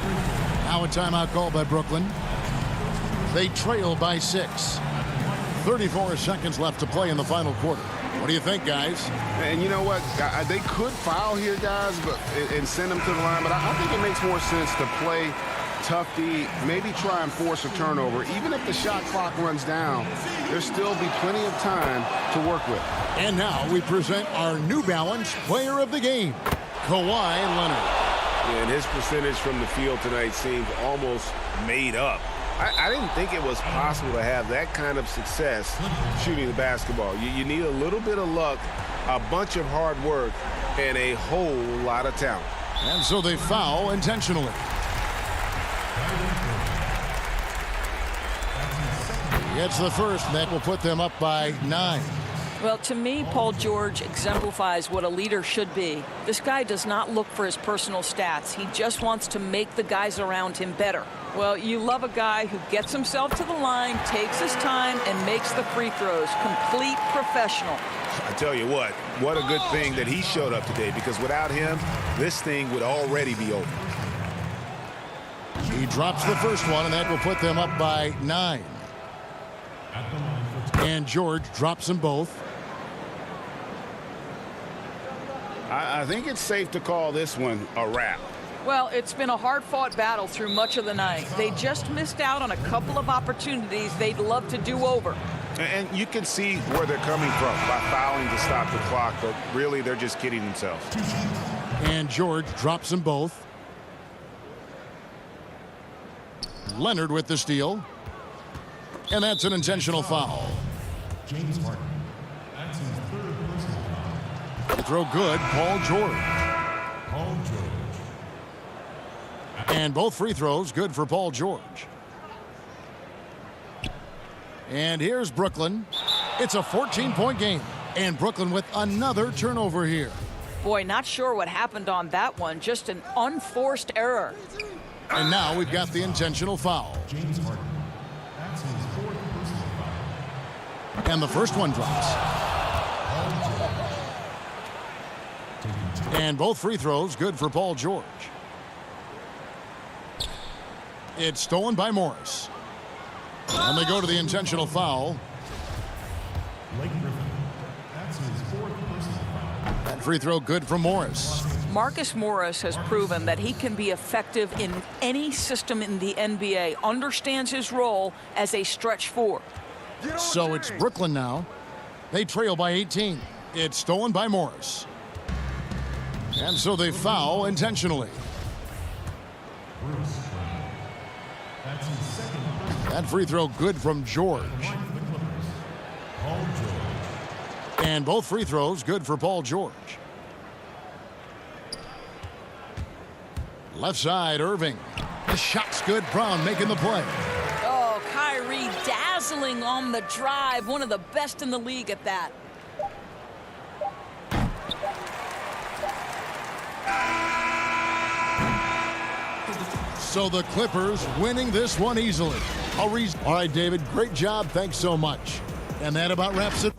Now a timeout called by Brooklyn. They trail by 6. 34 seconds left to play in the final quarter. What do you think, guys? And you know what? They could foul here, guys, and send them to the line. But I think it makes more sense to play tough D, maybe try and force a turnover. Even if the shot clock runs down, there'll still be plenty of time to work with. And now we present our New Balance player of the game, Kawhi Leonard. And his percentage from the field tonight seemed almost made up. I didn't think it was possible to have that kind of success shooting the basketball. You need a little bit of luck, a bunch of hard work, and a whole lot of talent. And so they foul intentionally. Gets the first, and that will put them up by 9. Well, to me, Paul George exemplifies what a leader should be. This guy does not look for his personal stats. He just wants to make the guys around him better. Well, you love a guy who gets himself to the line, takes his time, and makes the free throws. Complete professional. I tell you what a good thing that he showed up today, because without him, this thing would already be over. He drops the first one, and that will put them up by 9. And George drops them both. I think it's safe to call this one a wrap. Well, it's been a hard-fought battle through much of the night. They just missed out on a couple of opportunities they'd love to do over. And you can see where they're coming from by fouling to stop the clock, but really they're just kidding themselves. And George drops them both. Leonard with the steal. And that's an intentional foul. James Harden. That's his third personal foul. The throw good, Paul George. Paul George. And both free throws good for Paul George. And here's Brooklyn. It's a 14-point game. And Brooklyn with another turnover here. Boy, not sure what happened on that one. Just an unforced error. And now we've got the intentional foul. James Harden. That's his fourth personal foul. And the first one drops. And both free throws good for Paul George. It's stolen by Morris. And they go to the intentional foul. That's his fourth personal foul. That free throw good from Morris. Marcus Morris has proven that he can be effective in any system in the NBA, understands his role as a stretch four. So it's Brooklyn now. They trail by 18. It's stolen by Morris. And so they foul intentionally. Bruce Brown. That's his second personal That free throw good from George. line for the Clippers. Paul George. And both free throws good for Paul George. Left side, Irving. The shot's good. Brown making the play. Oh, Kyrie dazzling on the drive. One of the best in the league at that. So the Clippers winning this one easily. All right, David, great job. Thanks so much. And that about wraps it.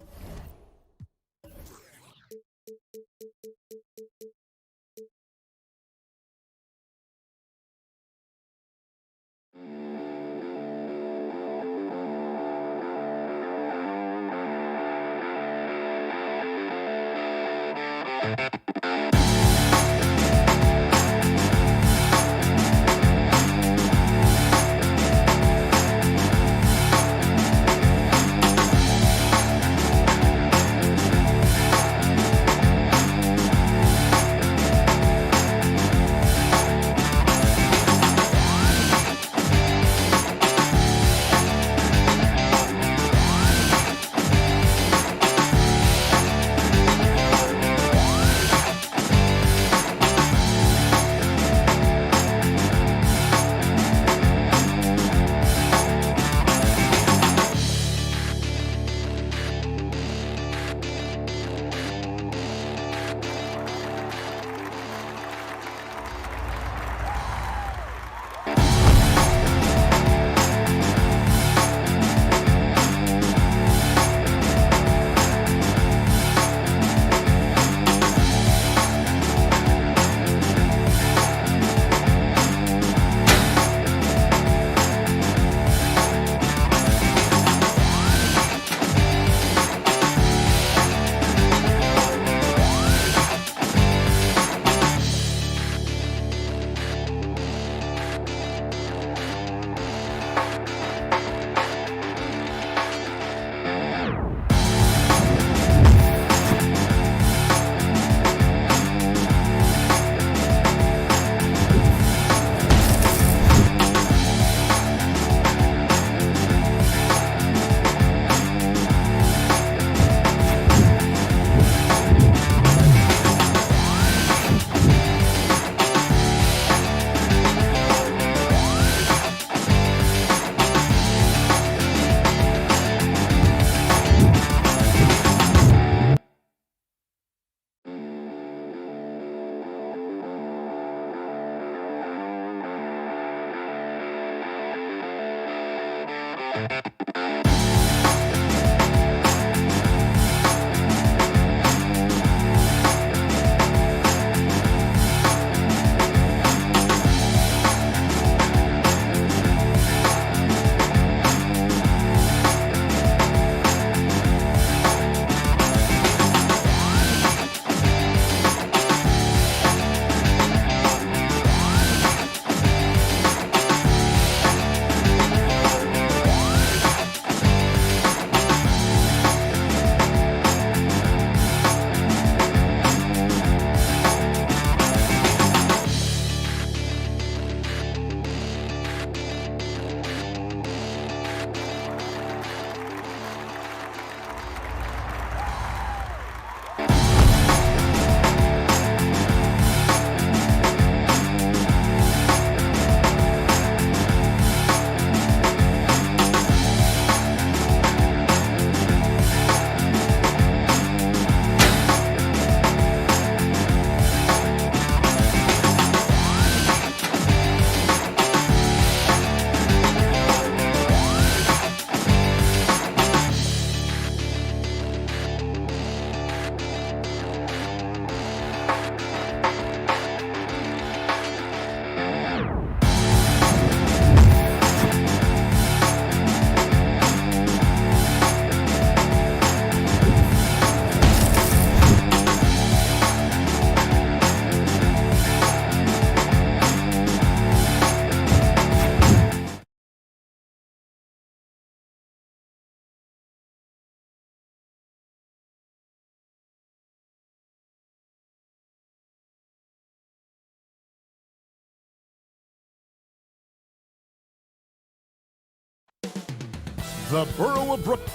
the borough of Brooklyn.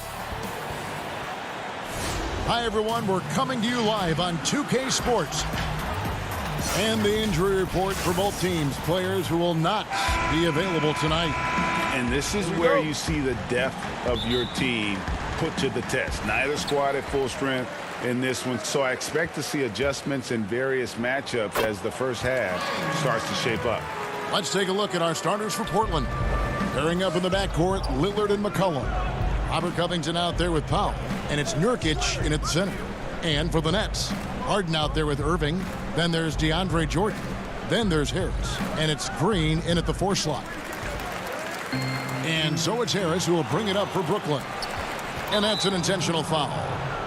Hi, everyone. We're coming to you live on 2K Sports. And the injury report for both teams. Players who will not be available tonight. And this is where you see the depth of your team put to the test. Neither squad at full strength in this one. So I expect to see adjustments in various matchups as the first half starts to shape up. Let's take a look at our starters for Portland. Pairing up in the backcourt, Lillard and McCollum. Robert Covington out there with Powell. And it's Nurkic in at the center. And for the Nets, Harden out there with Irving. Then there's DeAndre Jordan. Then there's Harris. And it's Green in at the 4 slot. And so it's Harris who will bring it up for Brooklyn. And that's an intentional foul.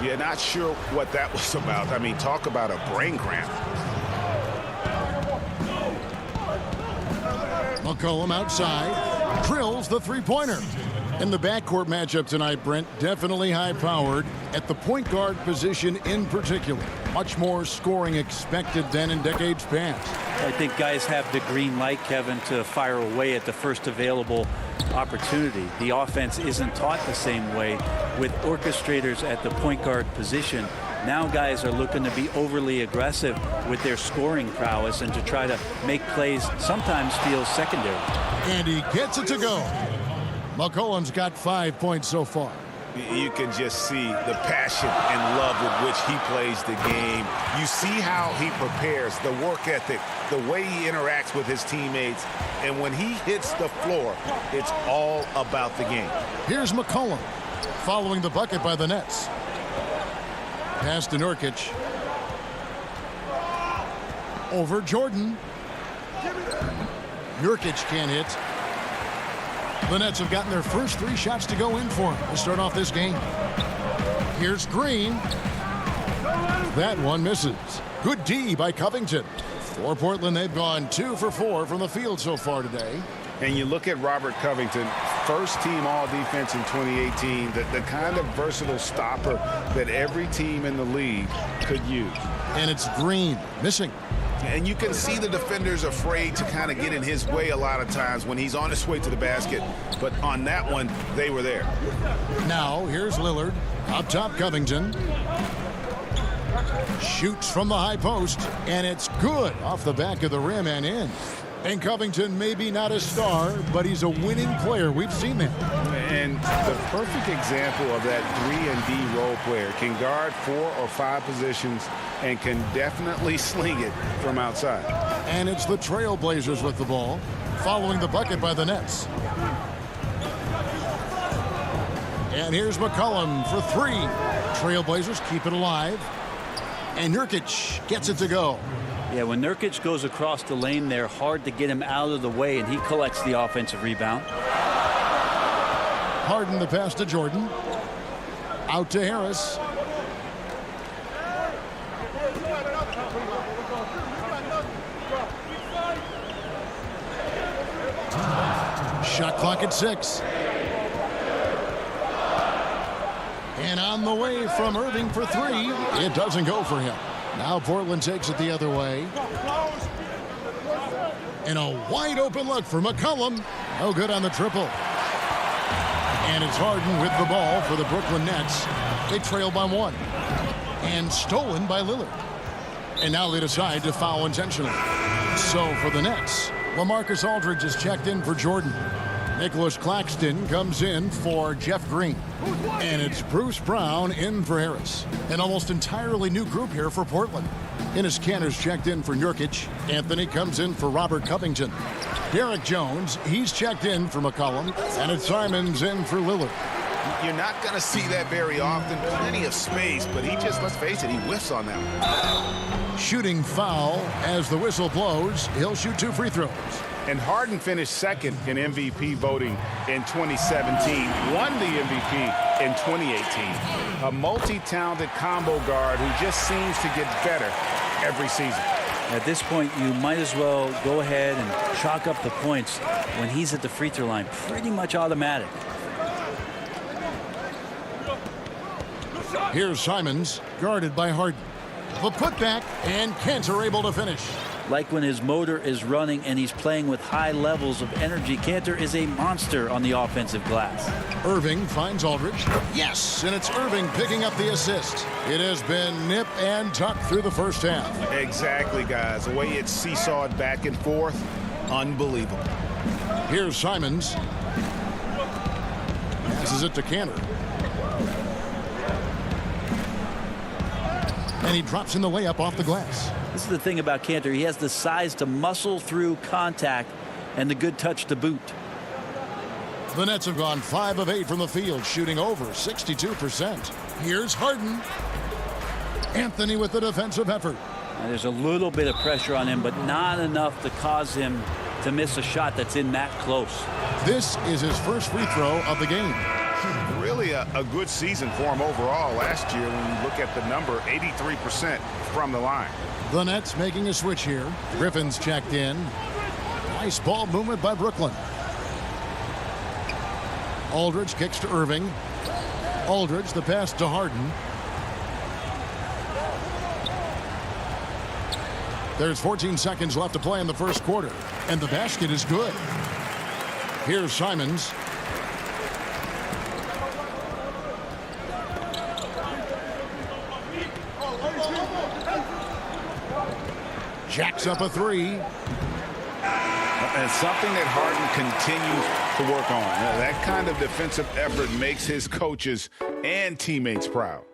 Yeah, not sure what that was about. I mean, talk about a brain cramp. McCollum outside. Drills the three-pointer. In the backcourt matchup tonight, Brent, definitely high-powered at the point guard position in particular. Much more scoring expected than in decades past. I think guys have the green light, Kevin, to fire away at the first available opportunity. The offense isn't taught the same way with orchestrators at the point guard position. Now guys are looking to be overly aggressive with their scoring prowess and to try to make plays sometimes feel secondary. And he gets it to go. McCollum's got 5 points so far. You can just see the passion and love with which he plays the game. You see how he prepares, the work ethic, the way he interacts with his teammates. And when he hits the floor, it's all about the game. Here's McCollum following the bucket by the Nets. Pass to Nurkic. Over Jordan. Nurkic can't hit. The Nets have gotten their first 3 shots to go in for him to start off this game. Here's Green. That one misses. Good D by Covington. For Portland, they've gone 2 for 4 from the field so far today. And you look at Robert Covington, first team all-defense in 2018, the kind of versatile stopper that every team in the league could use. And it's Green missing. And you can see the defenders afraid to kind of get in his way a lot of times when he's on his way to the basket. But on that one, they were there. Now, here's Lillard. Up top, Covington. Shoots from the high post. And it's good off the back of the rim and in. And Covington maybe not a star, but he's a winning player. We've seen that. And the perfect example of that 3-and-D role player can guard 4 or 5 positions and can definitely sling it from outside. And it's the Trailblazers with the ball, following the bucket by the Nets. And here's McCollum for 3. Trailblazers keep it alive. And Nurkic gets it to go. Yeah, when Nurkic goes across the lane, they're hard to get him out of the way, and he collects the offensive rebound. Harden the pass to Jordan. Out to Harris. Shot clock at 6. And on the way from Irving for 3. It doesn't go for him. Now Portland takes it the other way. And a wide open look for McCollum. No good on the triple. And it's Harden with the ball for the Brooklyn Nets. They trail by 1. And stolen by Lillard. And now they decide to foul intentionally. So for the Nets, LaMarcus Aldridge is checked in for Jordan. Nicholas Claxton comes in for Jeff Green. And it's Bruce Brown in for Harris. An almost entirely new group here for Portland. Enes Kanter's checked in for Nurkic. Anthony comes in for Robert Covington. Derek Jones, he's checked in for McCollum. And it's Simons in for Lillard. You're not going to see that very often. Plenty of space, but he just, let's face it, he whiffs on that one. Shooting foul as the whistle blows. He'll shoot 2 free throws. And Harden finished second in MVP voting in 2017, won the MVP in 2018. A multi-talented combo guard who just seems to get better every season. At this point, you might as well go ahead and chalk up the points when he's at the free throw line. Pretty much automatic. Here's Simons, guarded by Harden. The putback, and Kanter able to finish. Like when his motor is running and he's playing with high levels of energy, Kanter is a monster on the offensive glass. Irving finds Aldridge. Yes, and it's Irving picking up the assist. It has been nip and tuck through the first half. Exactly, guys. The way it's seesawed back and forth, unbelievable. Here's Simons. Passes it to Cantor. And he drops in the layup off the glass. This is the thing about Cantor. He has the size to muscle through contact and the good touch to boot. The Nets have gone 5 of 8 from the field, shooting over 62%. Here's Harden. Anthony with the defensive effort. Now, there's a little bit of pressure on him, but not enough to cause him to miss a shot that's in that close. This is his first free throw of the game. Really a good season for him overall last year when you look at the number, 83% from the line. The Nets making a switch here. Griffin's checked in. Nice ball movement by Brooklyn. Aldridge kicks to Irving. Aldridge, the pass to Harden. There's 14 seconds left to play in the first quarter, and the basket is good. Here's Simons. Jacks up a three. And something that Harden continues to work on. That kind of defensive effort makes his coaches and teammates proud.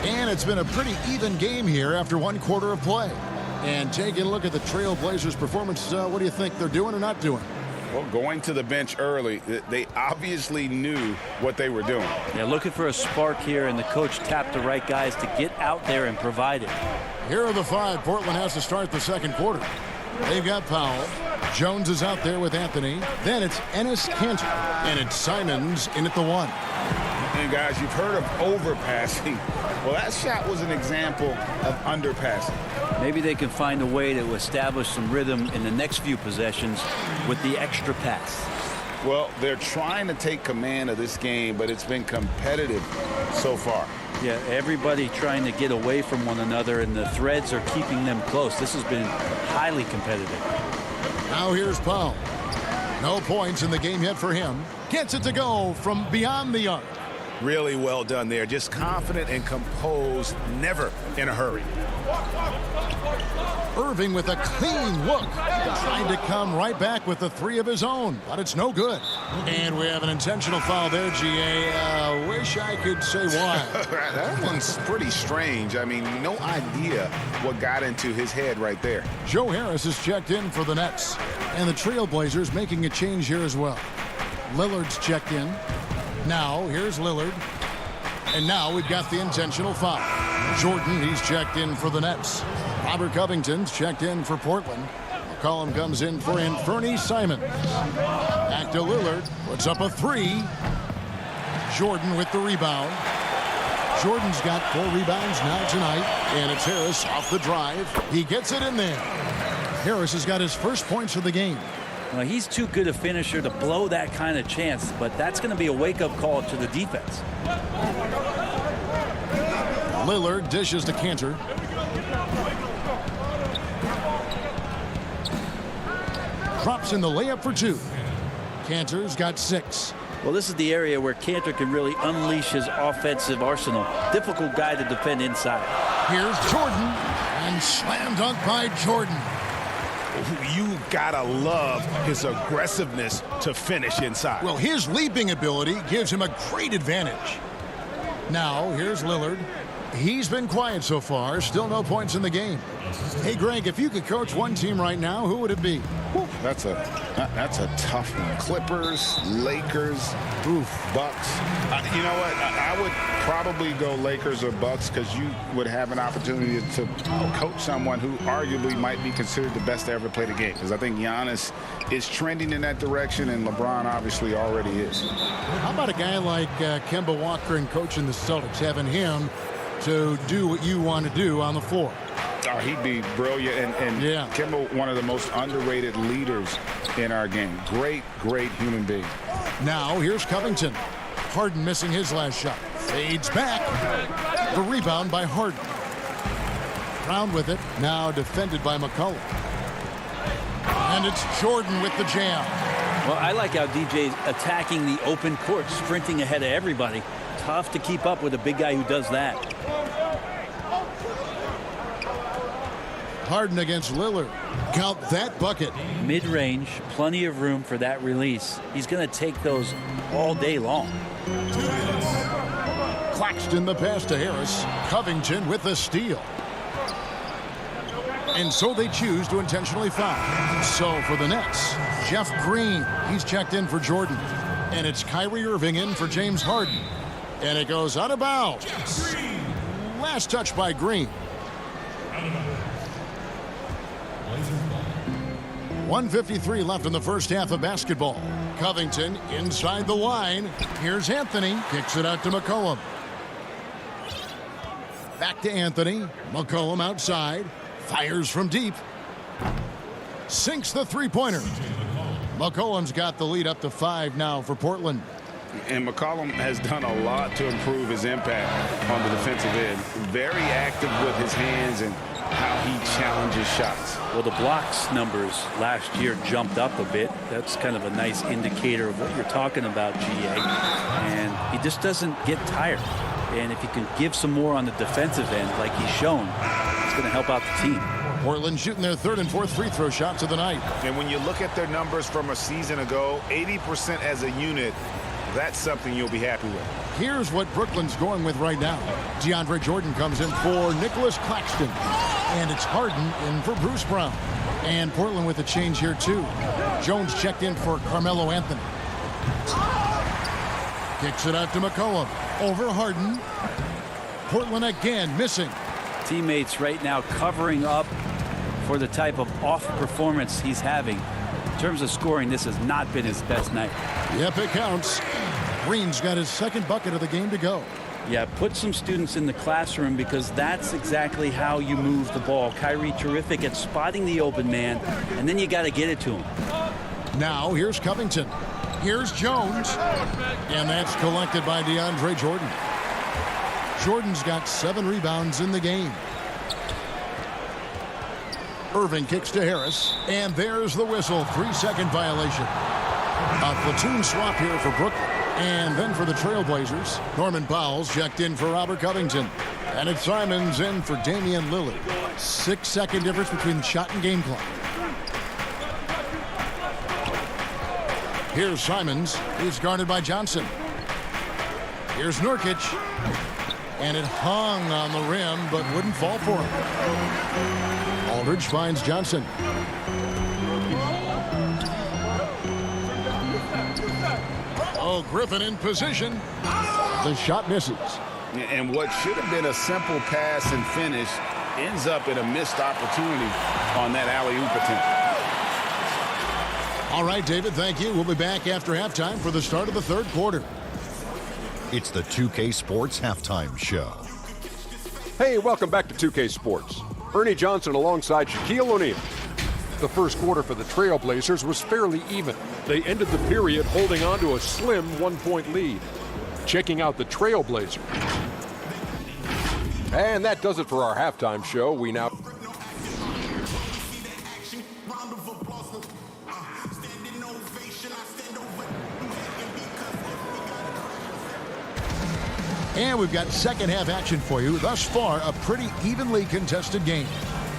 And it's been a pretty even game here after one quarter of play. And taking a look at the Trail Blazers' performance, what do you think they're doing or not doing? Well, going to the bench early, they obviously knew what they were doing. Yeah, looking for a spark here, and the coach tapped the right guys to get out there and provide it. Here are the 5 Portland has to start the second quarter. They've got Powell. Jones is out there with Anthony. Then it's Enes Kanter, and it's Simons in at the 1. And guys, you've heard of overpassing. Well, that shot was an example of underpassing. Maybe they can find a way to establish some rhythm in the next few possessions with the extra pass. Well, they're trying to take command of this game, but it's been competitive so far. Yeah, everybody trying to get away from one another, and the threads are keeping them close. This has been highly competitive. Now here's Powell. No points in the game yet for him. Gets it to go from beyond the arc. Really well done there. Just confident and composed, never in a hurry. Irving with a clean look. Trying to come right back with the 3 of his own, but it's no good. And we have an intentional foul there, GA. Wish I could say why. That one's pretty strange. I mean, no idea what got into his head right there. Joe Harris is checked in for the Nets. And the Trailblazers making a change here as well. Lillard's checked in. Now, here's Lillard. And now we've got the intentional foul. Jordan, he's checked in for the Nets. Robert Covington's checked in for Portland. McCollum comes in for Anthony Simons. Back to Lillard. Puts up a 3. Jordan with the rebound. Jordan's got 4 rebounds now tonight. And it's Harris off the drive. He gets it in there. Harris has got his first points of the game. Well, he's too good a finisher to blow that kind of chance, but that's going to be a wake-up call to the defense. Lillard dishes to Kanter. Drops in the layup for 2. Kanter's got 6. Well, this is the area where Kanter can really unleash his offensive arsenal. Difficult guy to defend inside. Here's Jordan, and slam dunk by Jordan. You gotta love his aggressiveness to finish inside. Well, his leaping ability gives him a great advantage. Now, here's Lillard. He's been quiet so far. Still no points in the game. Hey, Greg, if you could coach one team right now, who would it be? That's a tough one. Clippers, Lakers, Bucks. You know what? I would probably go Lakers or Bucks because you would have an opportunity to coach someone who arguably might be considered the best to ever play the game. Because I think Giannis is trending in that direction, and LeBron obviously already is. How about a guy like Kemba Walker and coaching the Celtics, having him to do what you want to do on the floor? Oh, he'd be brilliant, and yeah. Kemba, one of the most underrated leaders in our game. Great human being. Now, here's Covington. Harden missing his last shot. Fades back. The rebound by Harden. Brown with it. Now defended by McCollum. And it's Jordan with the jam. Well, I like how DJ's attacking the open court, sprinting ahead of everybody. Tough to keep up with a big guy who does that. Harden against Lillard. Count that bucket. Mid-range, plenty of room for that release. He's going to take those all day long. Claxton the pass to Harris. Covington with the steal. And so they choose to intentionally foul. So for the Nets, Jeff Green, he's checked in for Jordan. And it's Kyrie Irving in for James Harden. And it goes out of bounds. Last touch by Green. 1:53 left in the first half of basketball. Covington inside the line. Here's Anthony. Kicks it out to McCollum. Back to Anthony. McCollum outside. Fires from deep. Sinks the three-pointer. McCollum's got the lead up to 5 now for Portland. And McCollum has done a lot to improve his impact on the defensive end. Very active with his hands and how he challenges shots. Well, the blocks numbers last year jumped up a bit. That's kind of a nice indicator of what you're talking about, GA. And he just doesn't get tired. And if he can give some more on the defensive end like he's shown, it's going to help out the team. Portland shooting their 3rd and 4th free throw shots of the night. And when you look at their numbers from a season ago, 80% as a unit, that's something you'll be happy with. Here's what Brooklyn's going with right now. DeAndre Jordan comes in for Nicholas Claxton. And it's Harden in for Bruce Brown. And Portland with a change here, too. Jones checked in for Carmelo Anthony. Kicks it out to McCollum. Over Harden. Portland again missing. Teammates right now covering up for the type of off performance he's having. In terms of scoring, this has not been his best night. Yep, it counts. Green's got his 2nd bucket of the game to go. Yeah, put some students in the classroom because that's exactly how you move the ball. Kyrie terrific at spotting the open man, and then you got to get it to him. Now here's Covington. Here's Jones. And that's collected by DeAndre Jordan. Jordan's got 7 rebounds in the game. Irving kicks to Harris. And there's the whistle. 3-second violation. A platoon swap here for Brooklyn. And then for the Trailblazers, Norman Powell's checked in for Robert Covington. And it's Simons in for Damian Lillard. 6-second difference between the shot and game clock. Here's Simons. He's guarded by Johnson. Here's Nurkic. And it hung on the rim, but wouldn't fall for him. Aldridge finds Johnson. Oh, Griffin in position. The shot misses. And what should have been a simple pass and finish ends up in a missed opportunity on that alley-oop attempt. All right, David, thank you. We'll be back after halftime for the start of the 3rd quarter. It's the 2K Sports Halftime Show. Hey, welcome back to 2K Sports. Ernie Johnson alongside Shaquille O'Neal. The first quarter for the Trailblazers was fairly even. They ended the period holding on to a slim 1-point lead. Checking out the Trailblazers. And that does it for our halftime show. We now... And we've got second half action for you. Thus far, a pretty evenly contested game.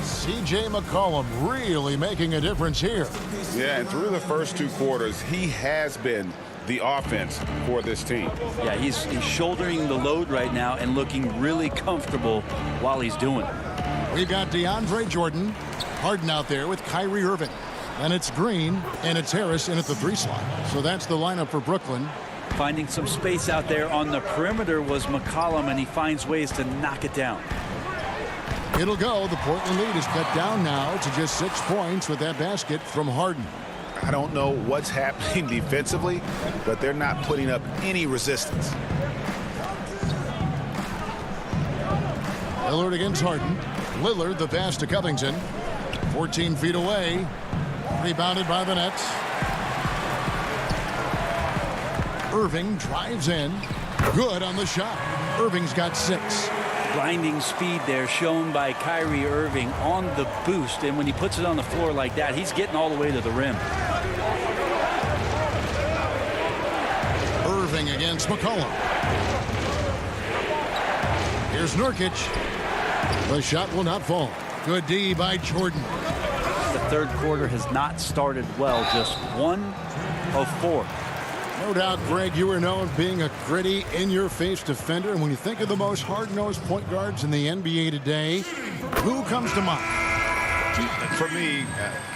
C.J. McCollum really making a difference here. Yeah, and through the first 2 quarters, he has been the offense for this team. Yeah, he's shouldering the load right now and looking really comfortable while he's doing it. We've got DeAndre Jordan, Harden out there with Kyrie Irving. And it's Green, and it's Harris in at the 3 slot. So that's the lineup for Brooklyn. Finding some space out there on the perimeter was McCollum, and he finds ways to knock it down. It'll go. The Portland lead is cut down now to just 6 points with that basket from Harden. I don't know what's happening defensively, but they're not putting up any resistance. Lillard against Harden. Lillard, the pass to Covington. 14 feet away. Rebounded by the Nets. Irving drives in. Good on the shot. Irving's got 6. grinding speed there shown by Kyrie Irving on the boost, and when he puts it on the floor like that, he's getting all the way to the rim. Irving against McCollum. Here's Nurkic. The shot will not fall. Good D by Jordan. The third quarter has not started well, just 1 of 4. No doubt, Greg, you are known being a gritty, in-your-face defender. And when you think of the most hard-nosed point guards in the NBA today, who comes to mind? For me,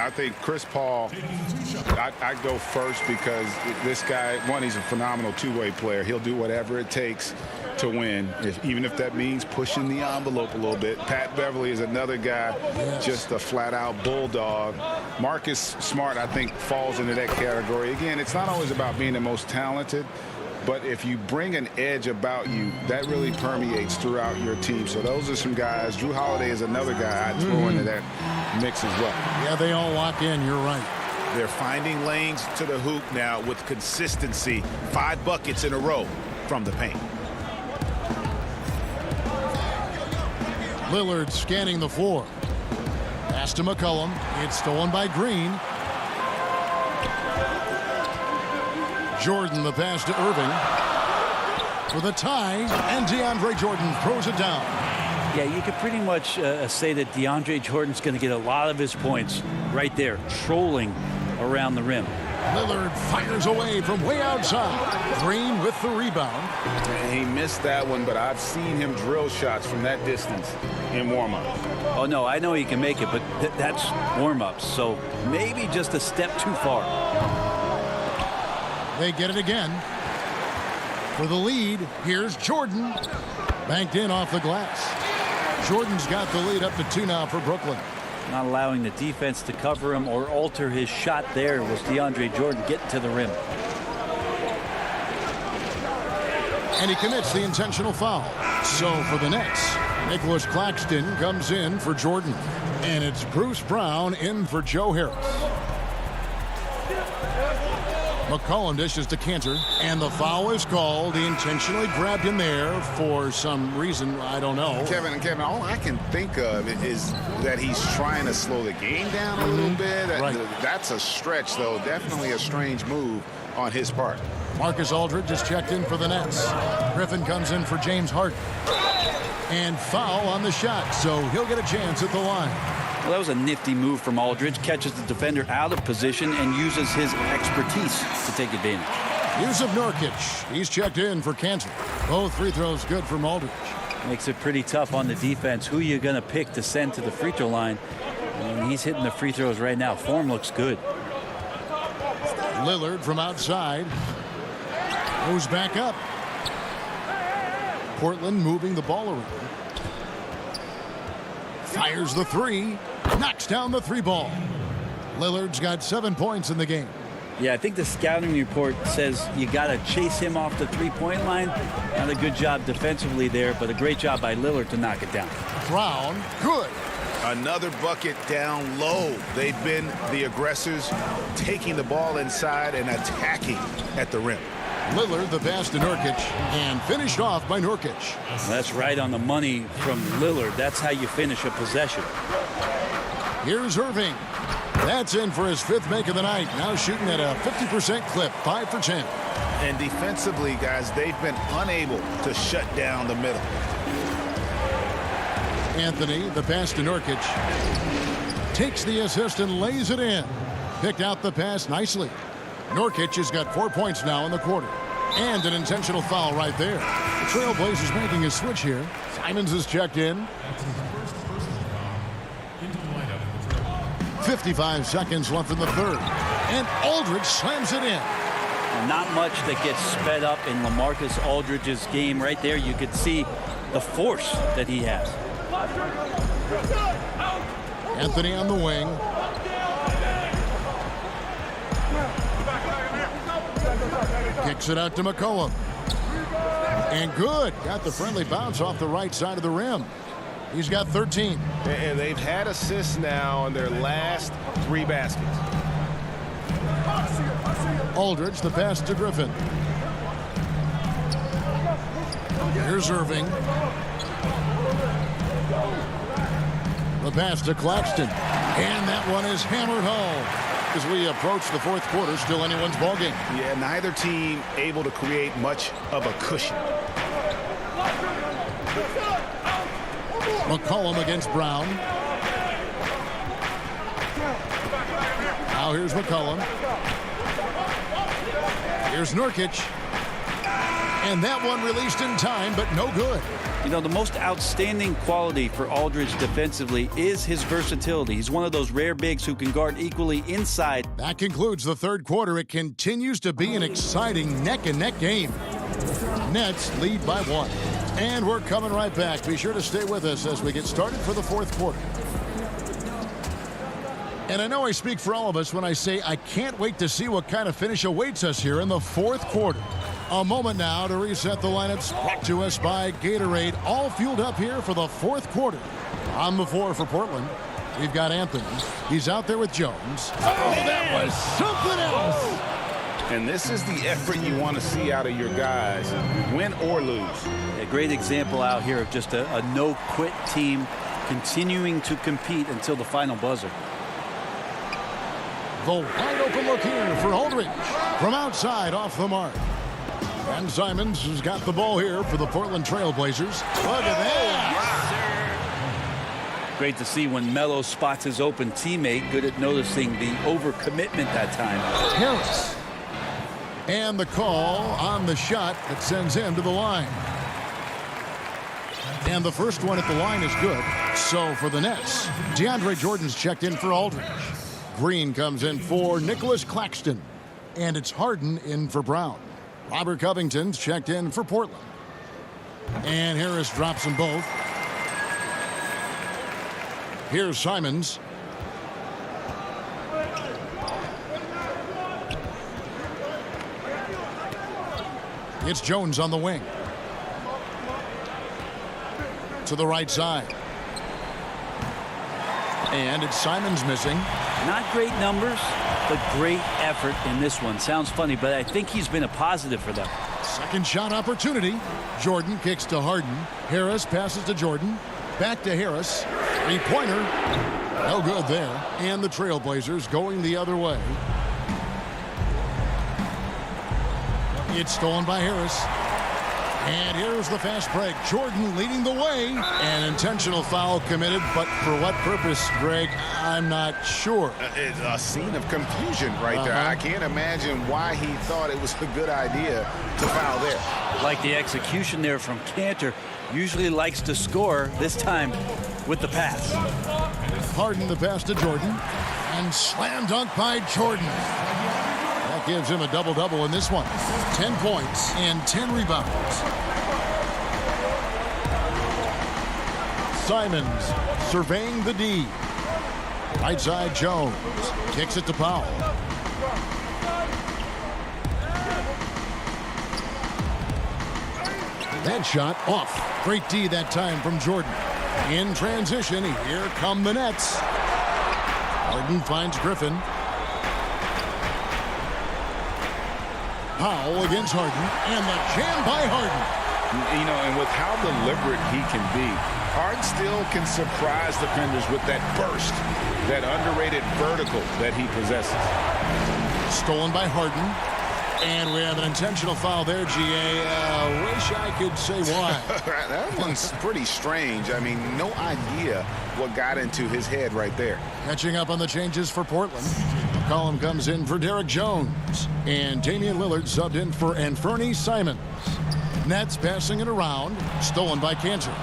I think Chris Paul, I go first because this guy, one, he's a phenomenal two-way player. He'll do whatever it takes to win, even if that means pushing the envelope a little bit. Pat Beverly is another guy, just a flat-out bulldog. Marcus Smart, I think, falls into that category. Again, it's not always about being the most talented, but if you bring an edge about you, that really permeates throughout your team. So those are some guys. Drew Holiday is another guy I'd throw into that mix as well. Yeah, they all lock in. You're right. They're finding lanes to the hoop now with consistency. 5 buckets in a row from the paint. Lillard scanning the floor. Pass to McCollum. It's stolen by Green. Jordan the pass to Irving. For the tie, and DeAndre Jordan throws it down. Yeah, you could pretty much say that DeAndre Jordan's going to get a lot of his points right there, trolling around the rim. Lillard fires away from way outside. Green with the rebound. He missed that one, but I've seen him drill shots from that distance in warm-up. Oh, no, I know he can make it, but that's warm-ups, so maybe just a step too far. They get it again. For the lead, here's Jordan. Banked in off the glass. Jordan's got the lead up to 2 now for Brooklyn. Not allowing the defense to cover him or alter his shot there was DeAndre Jordan getting to the rim. And he commits the intentional foul. So for the Nets, Nicholas Claxton comes in for Jordan. And it's Bruce Brown in for Joe Harris. McCollum dishes to Cantor, and the foul is called. He intentionally grabbed him there for some reason, I don't know. Kevin, all I can think of is that he's trying to slow the game down a little bit. Right. That's a stretch, though. Definitely a strange move on his part. Marcus Aldridge is checked in for the Nets. Griffin comes in for James Harden. And foul on the shot, so he'll get a chance at the line. Well, that was a nifty move from Aldridge. Catches the defender out of position and uses his expertise to take advantage. Use of Nurkic. He's checked in for Cantor. Both free throws good from Aldridge. Makes it pretty tough on the defense. Who you going to pick to send to the free throw line? And he's hitting the free throws right now. Form looks good. Lillard from outside. Goes back up. Portland moving the ball around. Fires the three. Knocks down the 3 ball. Lillard's got 7 points in the game. Yeah, I think the scouting report says you got to chase him off the 3-point line. Not a good job defensively there, but a great job by Lillard to knock it down. Brown, good. Another bucket down low. They've been the aggressors, taking the ball inside and attacking at the rim. Lillard the pass to Nurkic, and finished off by Nurkic. That's right on the money from Lillard. That's how you finish a possession. Here's Irving. That's in for his 5th make of the night. Now shooting at a 50% clip, 5 for 10. And defensively, guys, they've been unable to shut down the middle. Anthony, the pass to Nurkic. Takes the assist and lays it in. Picked out the pass nicely. Nurkic has got 4 points now in the quarter. And an intentional foul right there. The Trailblazers making a switch here. Simons is checked in. 55 seconds left in the third. And Aldridge slams it in. Not much that gets sped up in LaMarcus Aldridge's game right there. You could see the force that he has. Anthony on the wing. Kicks it out to McCollum. And good. Got the friendly bounce off the right side of the rim. He's got 13. And they've had assists now on their last 3 baskets. Aldridge, the pass to Griffin. Here's Irving. The pass to Claxton. And that one is hammered home. As we approach the fourth quarter, still anyone's ballgame. Yeah, neither team able to create much of a cushion. McCollum against Brown. Now here's McCollum. Here's Nurkic. And that one released in time, but no good. You know, the most outstanding quality for Aldridge defensively is his versatility. He's one of those rare bigs who can guard equally inside. That concludes the third quarter. It continues to be an exciting neck-and-neck game. Nets lead by 1. And we're coming right back. Be sure to stay with us as we get started for the fourth quarter. And I know I speak for all of us when I say I can't wait to see what kind of finish awaits us here in the fourth quarter. A moment now to reset the lineups, brought to us by Gatorade, all fueled up here for the fourth quarter. On the floor for Portland, we've got Anthony. He's out there with Jones. Oh, that was something else. And this is the effort you want to see out of your guys, win or lose. A great example out here of just a no-quit team continuing to compete until the final buzzer. The wide open look here for Aldridge. From outside, off the mark. And Simons has got the ball here for the Portland Trail Blazers. Look at that. Great to see when Melo spots his open teammate. Good at noticing the overcommitment that time. Harris. And the call on the shot that sends him to the line. And the first one at the line is good. So for the Nets, DeAndre Jordan's checked in for Aldridge. Green comes in for Nicholas Claxton. And it's Harden in for Brown. Robert Covington's checked in for Portland. And Harris drops them both. Here's Simons. It's Jones on the wing. To the right side. And it's Simons missing. Not great numbers, but great effort in this one. Sounds funny, but I think he's been a positive for them. Second shot opportunity. Jordan kicks to Harden. Harris passes to Jordan. Back to Harris. Three-pointer. No good there. And the Trailblazers going the other way. It's stolen by Harris. And here's the fast break. Jordan leading the way. An intentional foul committed, but for what purpose, Greg? I'm not sure. It's a scene of confusion right there. I can't imagine why he thought it was a good idea to foul there. Like the execution there from Cantor. Usually likes to score, this time with the pass. Harden the pass to Jordan. And slam dunk by Jordan. That gives him a double-double in this one. 10 points and 10 rebounds. Simons surveying the D. Right side Jones. Kicks it to Powell. That shot off. Great D that time from Jordan. In transition, here come the Nets. Harden finds Griffin. Powell against Harden, and the jam by Harden. You know, and with how deliberate he can be, Harden still can surprise defenders with that burst, that underrated vertical that he possesses. Stolen by Harden, and we have an intentional foul there, G.A. Wish I could say why. That one's pretty strange. I mean, no idea what got into his head right there. Catching up on the changes for Portland. McCollum comes in for Derek Jones. And Damian Lillard subbed in for Anthony Simons. Nets passing it around. Stolen by Cantor.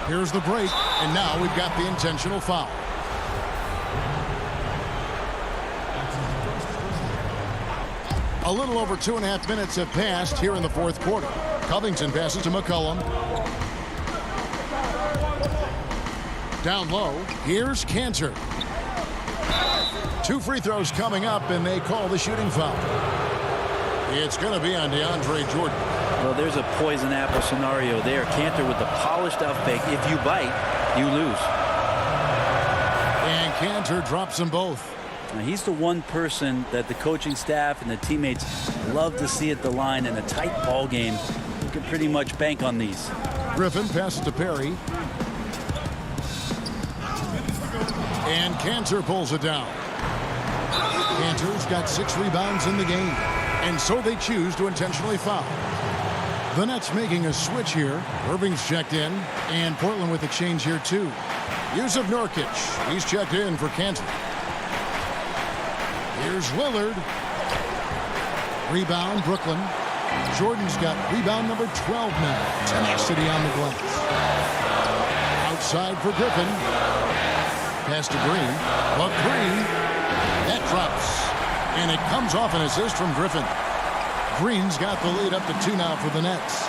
Here's the break. And now we've got the intentional foul. A little over 2.5 minutes have passed here in the fourth quarter. Covington passes to McCollum. Down low. Here's Cantor. 2 free throws coming up, and they call the shooting foul. It's going to be on DeAndre Jordan. Well, there's a poison apple scenario there. Cantor with the polished up fake. If you bite, you lose. And Cantor drops them both. Now, he's the one person that the coaching staff and the teammates love to see at the line in a tight ball game. You can pretty much bank on these. Griffin passes to Perry. And Cantor pulls it down. Cantor's got 6 rebounds in the game, and so they choose to intentionally foul. The Nets making a switch here. Irving's checked in, and Portland with a change here too. Use of Nurkic. He's checked in for Cantor. Here's Lillard. Rebound, Brooklyn. Jordan's got rebound number 12 now. Tenacity on the glass. Outside for Griffin. Pass to Green. But Green, that drops. And it comes off an assist from Griffin. Green's got the lead up to 2 now for the Nets.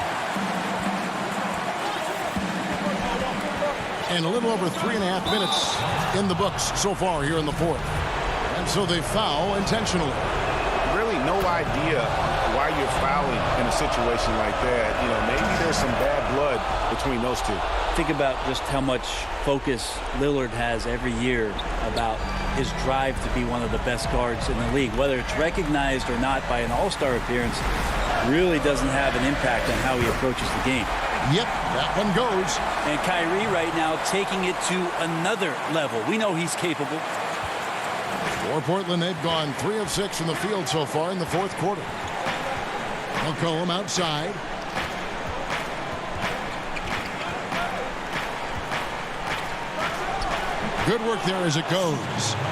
And a little over 3.5 minutes in the books so far here in the fourth. And so they foul intentionally. Really no idea why you're fouling in a situation like that. You know, maybe there's some bad blood between those two. Think about just how much focus Lillard has every year about his drive to be one of the best guards in the league. Whether it's recognized or not by an all-star appearance really doesn't have an impact on how he approaches the game. Yep, that one goes. And Kyrie right now taking it to another level. We know he's capable. For Portland, they've gone 3 of 6 from the field so far in the fourth quarter. McCollum outside. Good work there as it goes.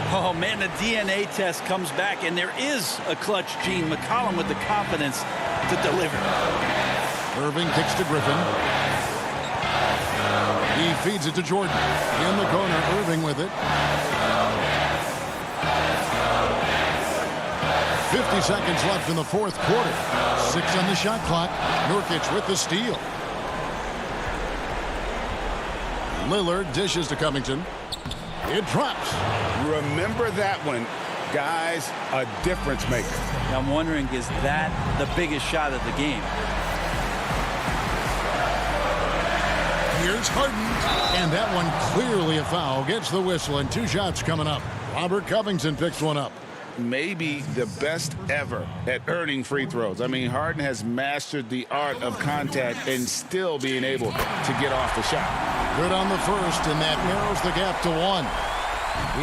Oh, man, the DNA test comes back, and there is a clutch gene. McCollum with the confidence to deliver. Irving kicks to Griffin. He feeds it to Jordan. In the corner, Irving with it. 50 seconds left in the fourth quarter. 6 on the shot clock. Nurkic with the steal. Lillard dishes to Covington. It drops. Remember that one. Guys, a difference maker. I'm wondering, is that the biggest shot of the game? Here's Harden. And that one clearly a foul. Gets the whistle, and 2 shots coming up. Robert Covington picks one up. Maybe the best ever at earning free throws. I mean, Harden has mastered the art of contact and still being able to get off the shot. Good on the first, and that narrows the gap to 1.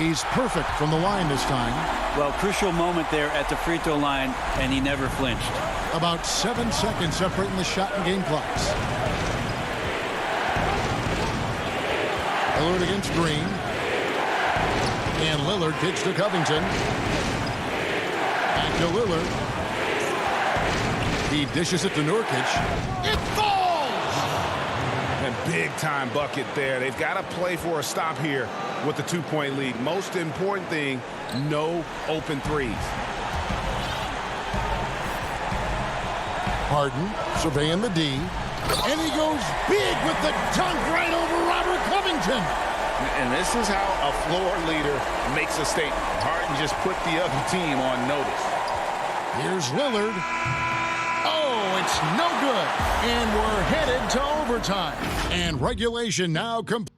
He's perfect from the line this time. Well, crucial moment there at the free throw line, and he never flinched. About 7 seconds separating the shot and game clocks. Lillard against Green. And Lillard kicks to Covington. Back to Lillard. He dishes it to Nurkic. It falls! A big-time bucket there. They've got to play for a stop here with the 2-point lead. Most important thing, no open threes. Harden surveying the D. And he goes big with the dunk right over Robert Covington. And this is how a floor leader makes a statement. Harden just put the other team on notice. Here's Lillard. Oh, it's no good. And we're headed to overtime. And regulation now complete.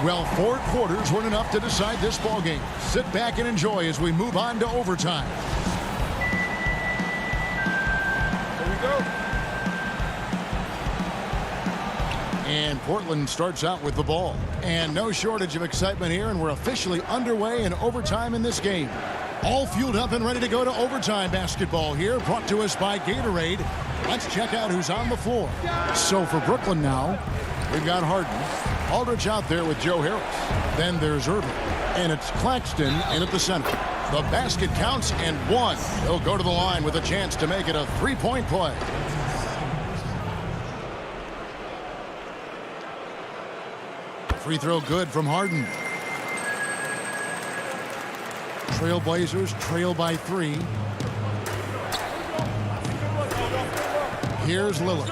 Well, 4 quarters weren't enough to decide this ballgame. Sit back and enjoy as we move on to overtime. Here we go. And Portland starts out with the ball. And no shortage of excitement here, and we're officially underway in overtime in this game. All fueled up and ready to go to overtime basketball here, brought to us by Gatorade. Let's check out who's on the floor. So for Brooklyn now, we've got Harden. Aldridge out there with Joe Harris. Then there's Irving. And it's Claxton in at the center. The basket counts and 1. He'll go to the line with a chance to make it a 3-point play. Free throw good from Harden. Trailblazers trail by 3. Here's Lillard.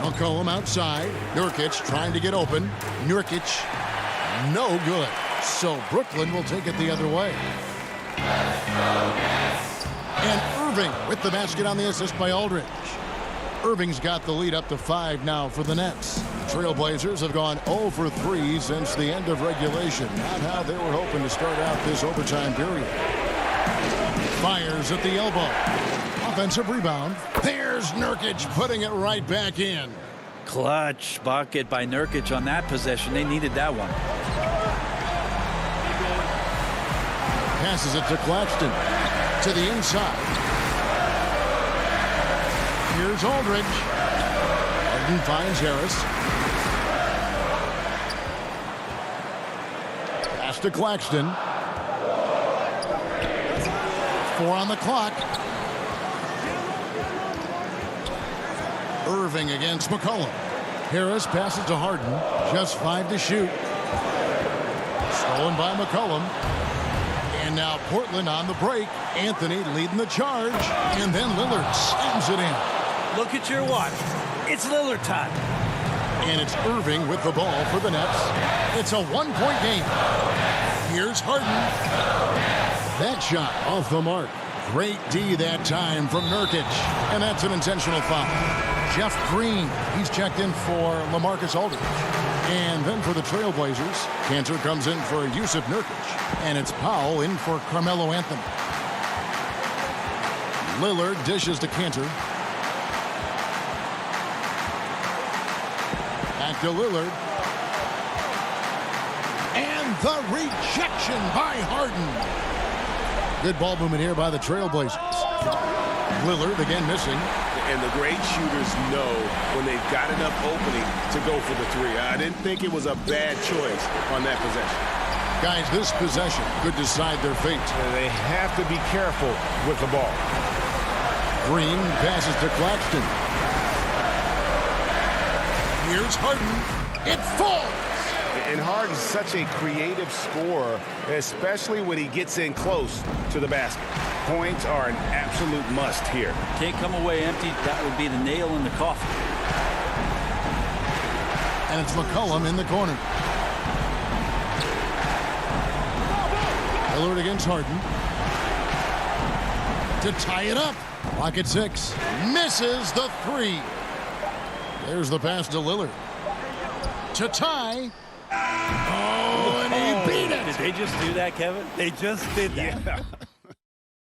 McCollum outside. Nurkic trying to get open. Nurkic, no good. So Brooklyn will take it the other way. And Irving with the basket on the assist by Aldridge. Irving's got the lead up to 5 now for the Nets. Trailblazers have gone 0 for 3 since the end of regulation. Not how they were hoping to start out this overtime period. Fires at the elbow. Offensive rebound. There's Nurkic putting it right back in. Clutch bucket by Nurkic on that possession. They needed that one. Passes it to Claxton. To the inside. Here's Aldridge. Harden finds Harris. Pass to Claxton. 4 on the clock. Irving against McCollum. Harris passes to Harden. Just 5 to shoot. Stolen by McCollum. And now Portland on the break. Anthony leading the charge. And then Lillard slams it in. Look at your watch. It's Lillard time. And it's Irving with the ball for the Nets. It's a 1-point game. Here's Harden. That shot off the mark. Great D that time from Nurkic. And that's an intentional foul. Jeff Green, he's checked in for LaMarcus Aldridge. And then for the Trailblazers, Cantor comes in for Yusuf Nurkic. And it's Powell in for Carmelo Anthony. Lillard dishes to Cantor. Back to Lillard. And the rejection by Harden. Good ball movement here by the Trailblazers. Lillard again missing. And the great shooters know when they've got enough opening to go for the three. I didn't think it was a bad choice on that possession. Guys, this possession could decide their fate. And they have to be careful with the ball. Green passes to Claxton. Here's Harden. It falls. And Harden's such a creative scorer, especially when he gets in close to the basket. Points are an absolute must here. Can't come away empty. That would be the nail in the coffin. And it's McCollum in the corner. Lillard against Harden. To tie it up. Clock at 6. Misses the 3. There's the pass to Lillard. To tie. Oh, and he beat it. Did they just do that, Kevin? They just did that. Yeah.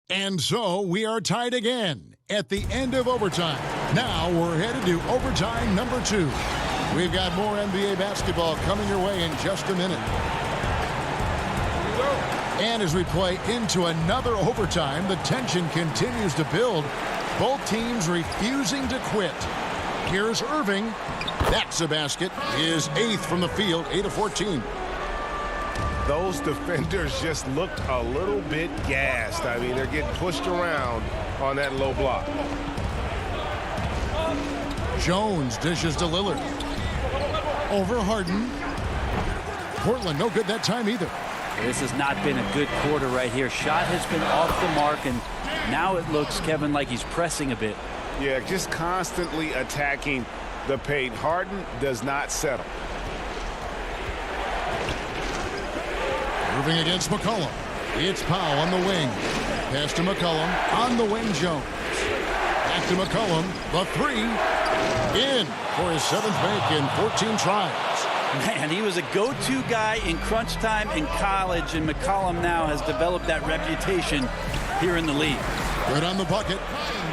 And so we are tied again at the end of overtime. Now we're headed to overtime number 2. We've got more NBA basketball coming your way in just a minute. And as we play into another overtime, the tension continues to build. Both teams refusing to quit. Here's Irving. That's a basket. His 8th from the field, 8 of 14. Those defenders just looked a little bit gassed. I mean, they're getting pushed around on that low block. Jones dishes to Lillard. Over Harden. Portland, no good that time either. This has not been a good quarter right here. Shot has been off the mark, and now it looks, Kevin, like he's pressing a bit. Yeah, just constantly attacking the paint. Harden does not settle. Irving against McCollum. It's Powell on the wing. Pass to McCollum. On the wing, Jones. Back to McCollum. The 3. In for his 7th make in 14 tries. Man, he was a go-to guy in crunch time in college, and McCollum now has developed that reputation here in the league. Good on the bucket.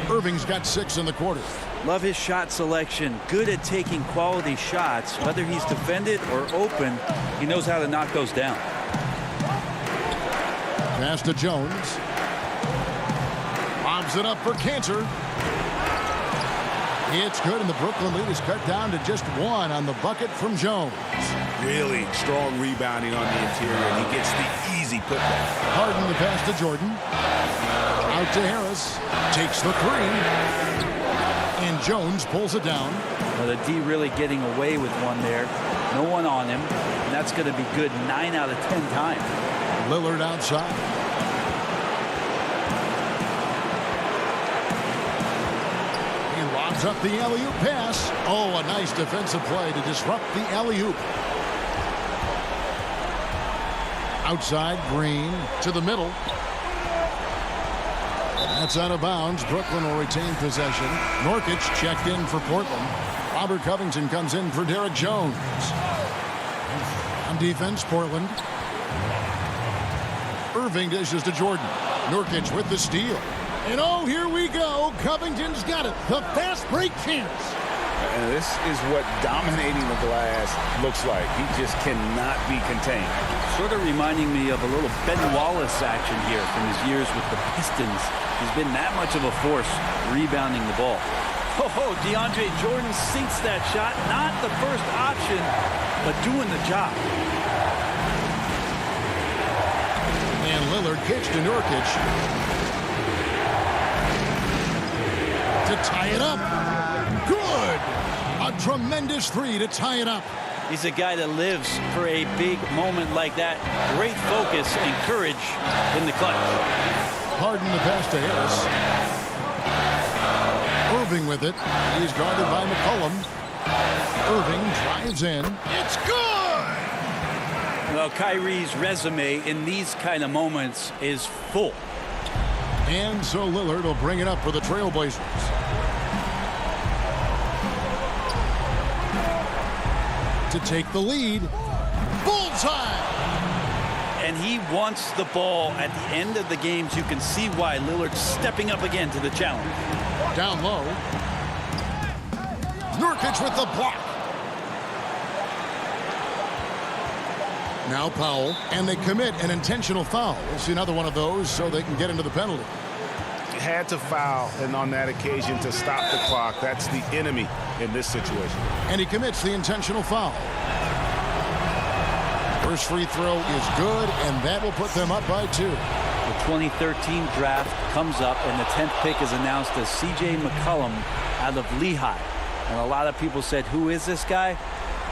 Irving's got 6 in the quarter. Love his shot selection. Good at taking quality shots. Whether he's defended or open, he knows how to knock those down. Pass to Jones. Lobs it up for Cantor. It's good, and the Brooklyn lead is cut down to just 1 on the bucket from Jones. Really strong rebounding on the interior, and he gets the easy putback. Harden the pass to Jordan. Out to Harris. Takes the 3. And Jones pulls it down. Well, the D really getting away with one there. No one on him. And that's going to be good 9 out of 10 times. Lillard outside. Up the alley-oop pass. Oh, a nice defensive play to disrupt the alley-oop. Outside, Green to the middle. That's out of bounds. Brooklyn will retain possession. Nurkic checked in for Portland. Robert Covington comes in for Derek Jones. On defense, Portland. Irving dishes to Jordan. Nurkic with the steal. And oh, here we go. Covington's got it. The fast break chance. And this is what dominating the glass looks like. He just cannot be contained. Sort of reminding me of a little Ben Wallace action here from his years with the Pistons. He's been that much of a force rebounding the ball. Oh, DeAndre Jordan sinks that shot. Not the first option, but doing the job. And Lillard kicks to Nurkic to tie it up. Good. A tremendous three to tie it up. He's a guy that lives for a big moment like that. Great focus and courage in the clutch. Harden the pass to Harris. Irving with it. He's guarded by McCollum. Irving drives in. It's good! Well, Kyrie's resume in these kind of moments is full. And so Lillard will bring it up for the Trailblazers. To take the lead. Bullseye! And he wants the ball at the end of the games. You can see why Lillard's stepping up again to the challenge. Down low. Nurkic with the block. Now Powell, and they commit an intentional foul. We'll see another one of those so they can get into the penalty. Had to foul, and on that occasion to stop the clock. That's the enemy in this situation. And he commits the intentional foul. First free throw is good, and that will put them up by 2. The 2013 draft comes up, and the 10th pick is announced as C.J. McCollum out of Lehigh. And a lot of people said, who is this guy?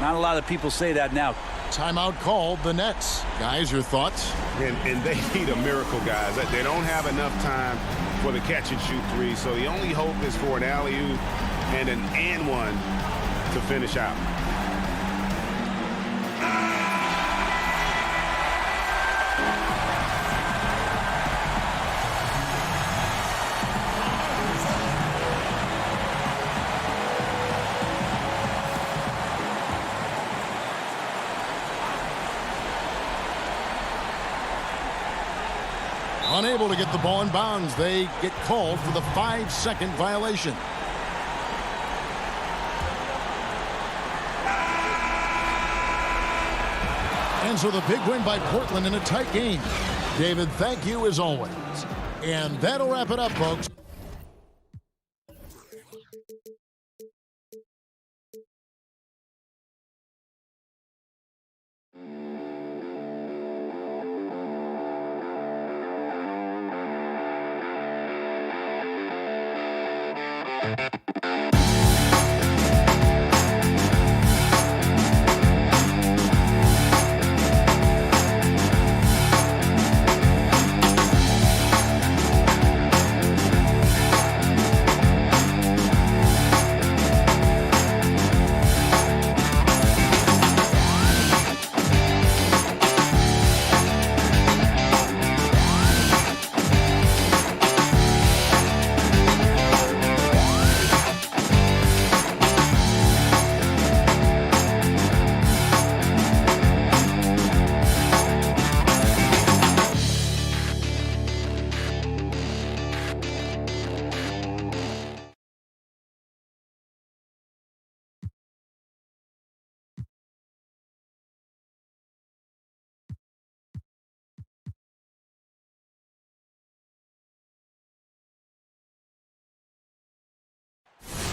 Not a lot of people say that now. Timeout called the Nets. Guys, your thoughts? And they need a miracle, guys. They don't have enough time for the catch-and-shoot three, so the only hope is for an alley-oop and an and-one to finish out. Unable to get the ball in bounds. They get called for the 5-second violation. And so the big win by Portland in a tight game. David, thank you as always. And that'll wrap it up, folks.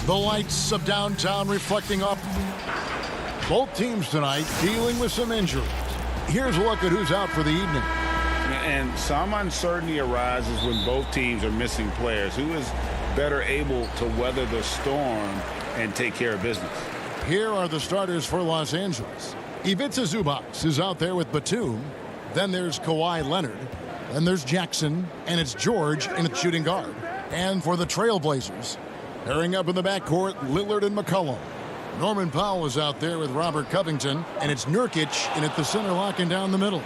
The lights of downtown reflecting off both teams tonight dealing with some injuries. Here's a look at who's out for the evening. And some uncertainty arises when both teams are missing players. Who is better able to weather the storm and take care of business? Here are the starters for Los Angeles. Ivica Zubac is out there with Batum. Then there's Kawhi Leonard. Then there's Jackson, and it's George in at shooting guard. And for the Trailblazers, pairing up in the backcourt, Lillard and McCollum. Norman Powell is out there with Robert Covington, and it's Nurkic in at the center, locking down the middle.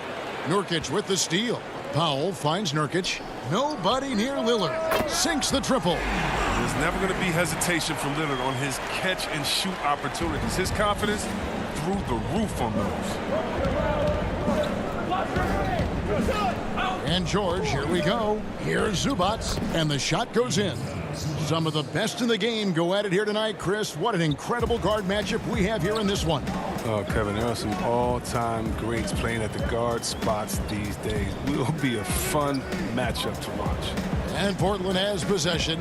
Nurkic with the steal. Powell finds Nurkic. Nobody near Lillard. Sinks the triple. There's never going to be hesitation from Lillard on his catch-and-shoot opportunities. His confidence through the roof on those. And George, here we go. Here's Zubats, and the shot goes in. Some of the best in the game go at it here tonight, Chris. What an incredible guard matchup we have here in this one. Oh, Kevin, there are some all-time greats playing at the guard spots these days. Will be a fun matchup to watch. And Portland has possession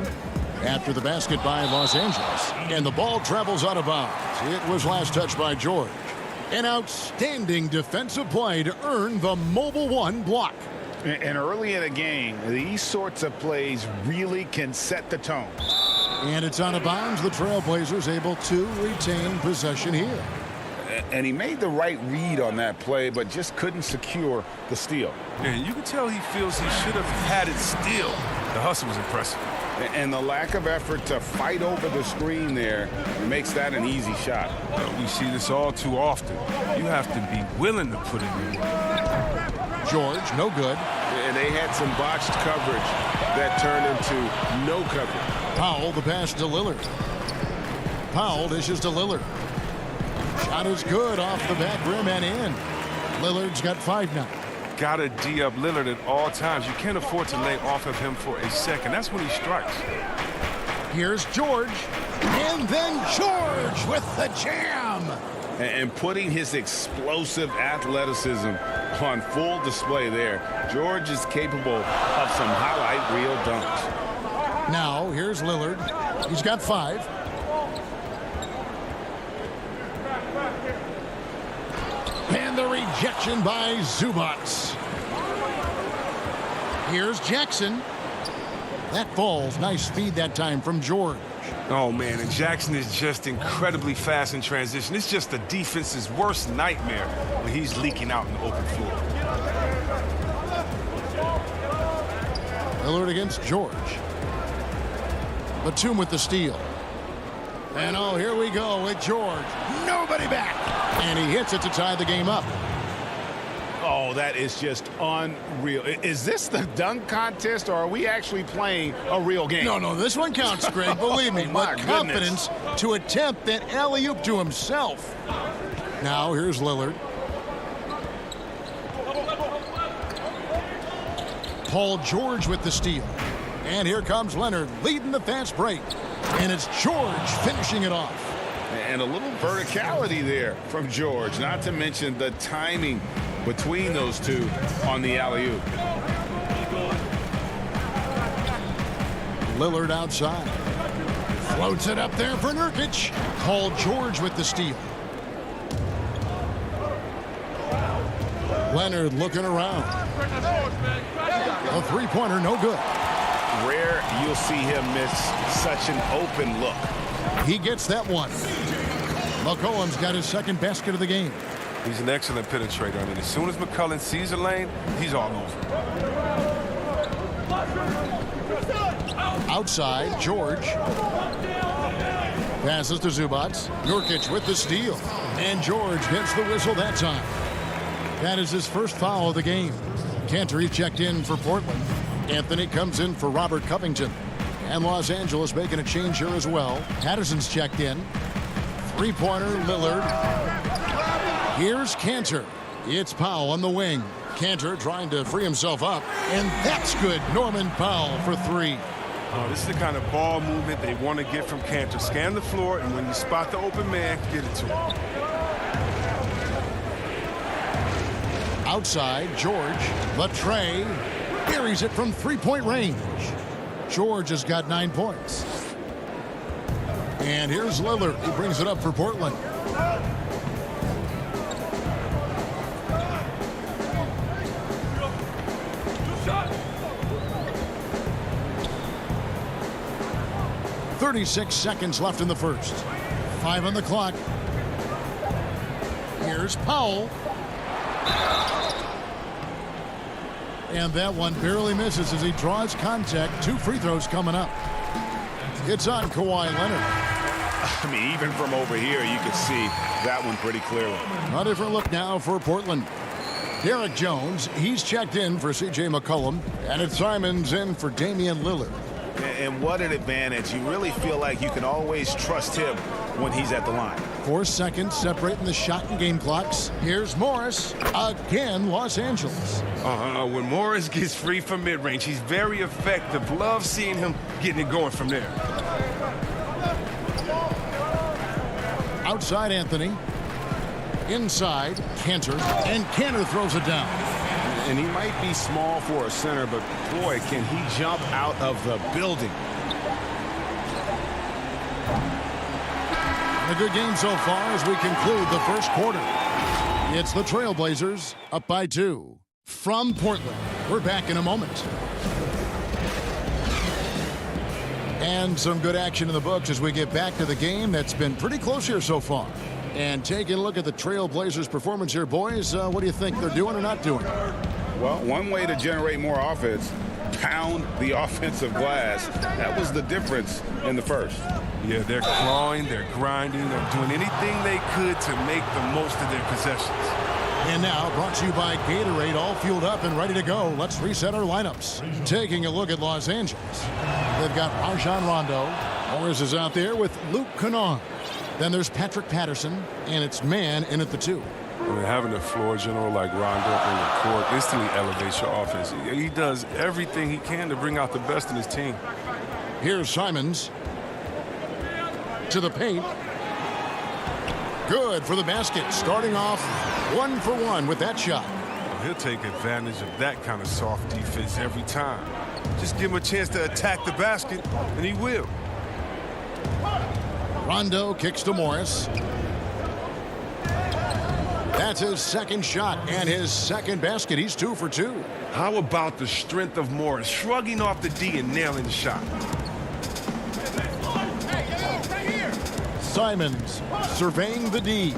after the basket by Los Angeles. And the ball travels out of bounds. It was last touched by George. An outstanding defensive play to earn the mobile one block. And early in a game, these sorts of plays really can set the tone. And it's out of bounds. The Trailblazers able to retain possession here. And he made the right read on that play, but just couldn't secure the steal. Yeah, you can tell he feels he should have had it still. The hustle was impressive. And the lack of effort to fight over the screen there makes that an easy shot. We see this all too often. You have to be willing to put it in. George, no good. And they had some botched coverage that turned into no coverage. Powell, the pass to Lillard. Powell dishes to Lillard. Shot is good off the back rim and in. Lillard's got 5 now. Gotta D up Lillard at all times. You can't afford to lay off of him for a second. That's when he strikes. Here's George. And then George with the jam. And putting his explosive athleticism on full display there. George is capable of some highlight reel dunks. Now, here's Lillard. He's got 5. And the rejection by Zubats. Here's Jackson. That falls. Nice speed that time from George. Oh, man, and Jackson is just incredibly fast in transition. It's just the defense's worst nightmare when he's leaking out in the open floor. Lillard against George. Batum with the steal. And oh, here we go with George. Nobody back. And he hits it to tie the game up. Oh, that is just unreal. Is this the dunk contest, or are we actually playing a real game? No, this one counts, Greg. Believe me. My With confidence to attempt that alley-oop to himself. Now, here's Lillard. Paul George with the steal. And here comes Leonard leading the fast break. And it's George finishing it off. And a little verticality there from George, not to mention the timing between those two on the alley-oop. Lillard outside. Floats it up there for Nurkic. Paul George with the steal. Leonard looking around. A three-pointer, no good. Rare you'll see him miss such an open look. He gets that one. McCollum's got his second basket of the game. He's an excellent penetrator. I mean, as soon as McCollum sees a lane, he's all over. Outside, George. Passes to Zubats. Nurkic with the steal. And George gets the whistle that time. That is his first foul of the game. Cantor checked in for Portland. Anthony comes in for Robert Covington. And Los Angeles making a change here as well. Patterson's checked in. Three-pointer, Lillard. Here's Cantor. It's Powell on the wing. Cantor trying to free himself up. And that's good. Norman Powell for 3. Oh, this is the kind of ball movement they want to get from Cantor. Scan the floor, and when you spot the open man, get it to him. Outside, George. Latre buries it from three-point range. George has got 9 points. And here's Lillard. He brings it up for Portland. .36 seconds left in the first. 5 on the clock. Here's Powell. And that one barely misses as he draws contact. 2 free throws coming up. It's on Kawhi Leonard. I mean, even from over here, you can see that one pretty clearly. A different look now for Portland. Derek Jones, he's checked in for C.J. McCollum. And it's Simons in for Damian Lillard. And what an advantage. You really feel like you can always trust him when he's at the line. 4 seconds separating the shot and game clocks. Here's Morris. Again, Los Angeles. When Morris gets free from mid-range, he's very effective. Love seeing him getting it going from there. Outside Anthony. Inside Cantor. And Cantor throws it down. And he might be small for a center, but boy, can he jump out of the building. A good game so far as we conclude the first quarter. It's the Trailblazers up by 2. From Portland, we're back in a moment. And some good action in the books as we get back to the game that's been pretty close here so far. And taking a look at the Trailblazers' performance here, boys, what do you think they're doing or not doing? Well, one way to generate more offense, pound the offensive glass. That was the difference in the first. Yeah, they're clawing, they're grinding, they're doing anything they could to make the most of their possessions. And now, brought to you by Gatorade, all fueled up and ready to go. Let's reset our lineups. Taking a look at Los Angeles. They've got Rajon Rondo. Morris is out there with Luke Kennard. Then there's Patrick Patterson, and it's man in at the 2. Having a floor general like Rondo on the court instantly elevates your offense. He does everything he can to bring out the best in his team. Here's Simons. To the paint. Good for the basket. Starting off 1 for 1 with that shot. He'll take advantage of that kind of soft defense every time. Just give him a chance to attack the basket, and he will. Rondo kicks to Morris. That's his second shot and his second basket. He's 2 for 2. How about the strength of Morris, shrugging off the D and nailing the shot? Simons surveying the D.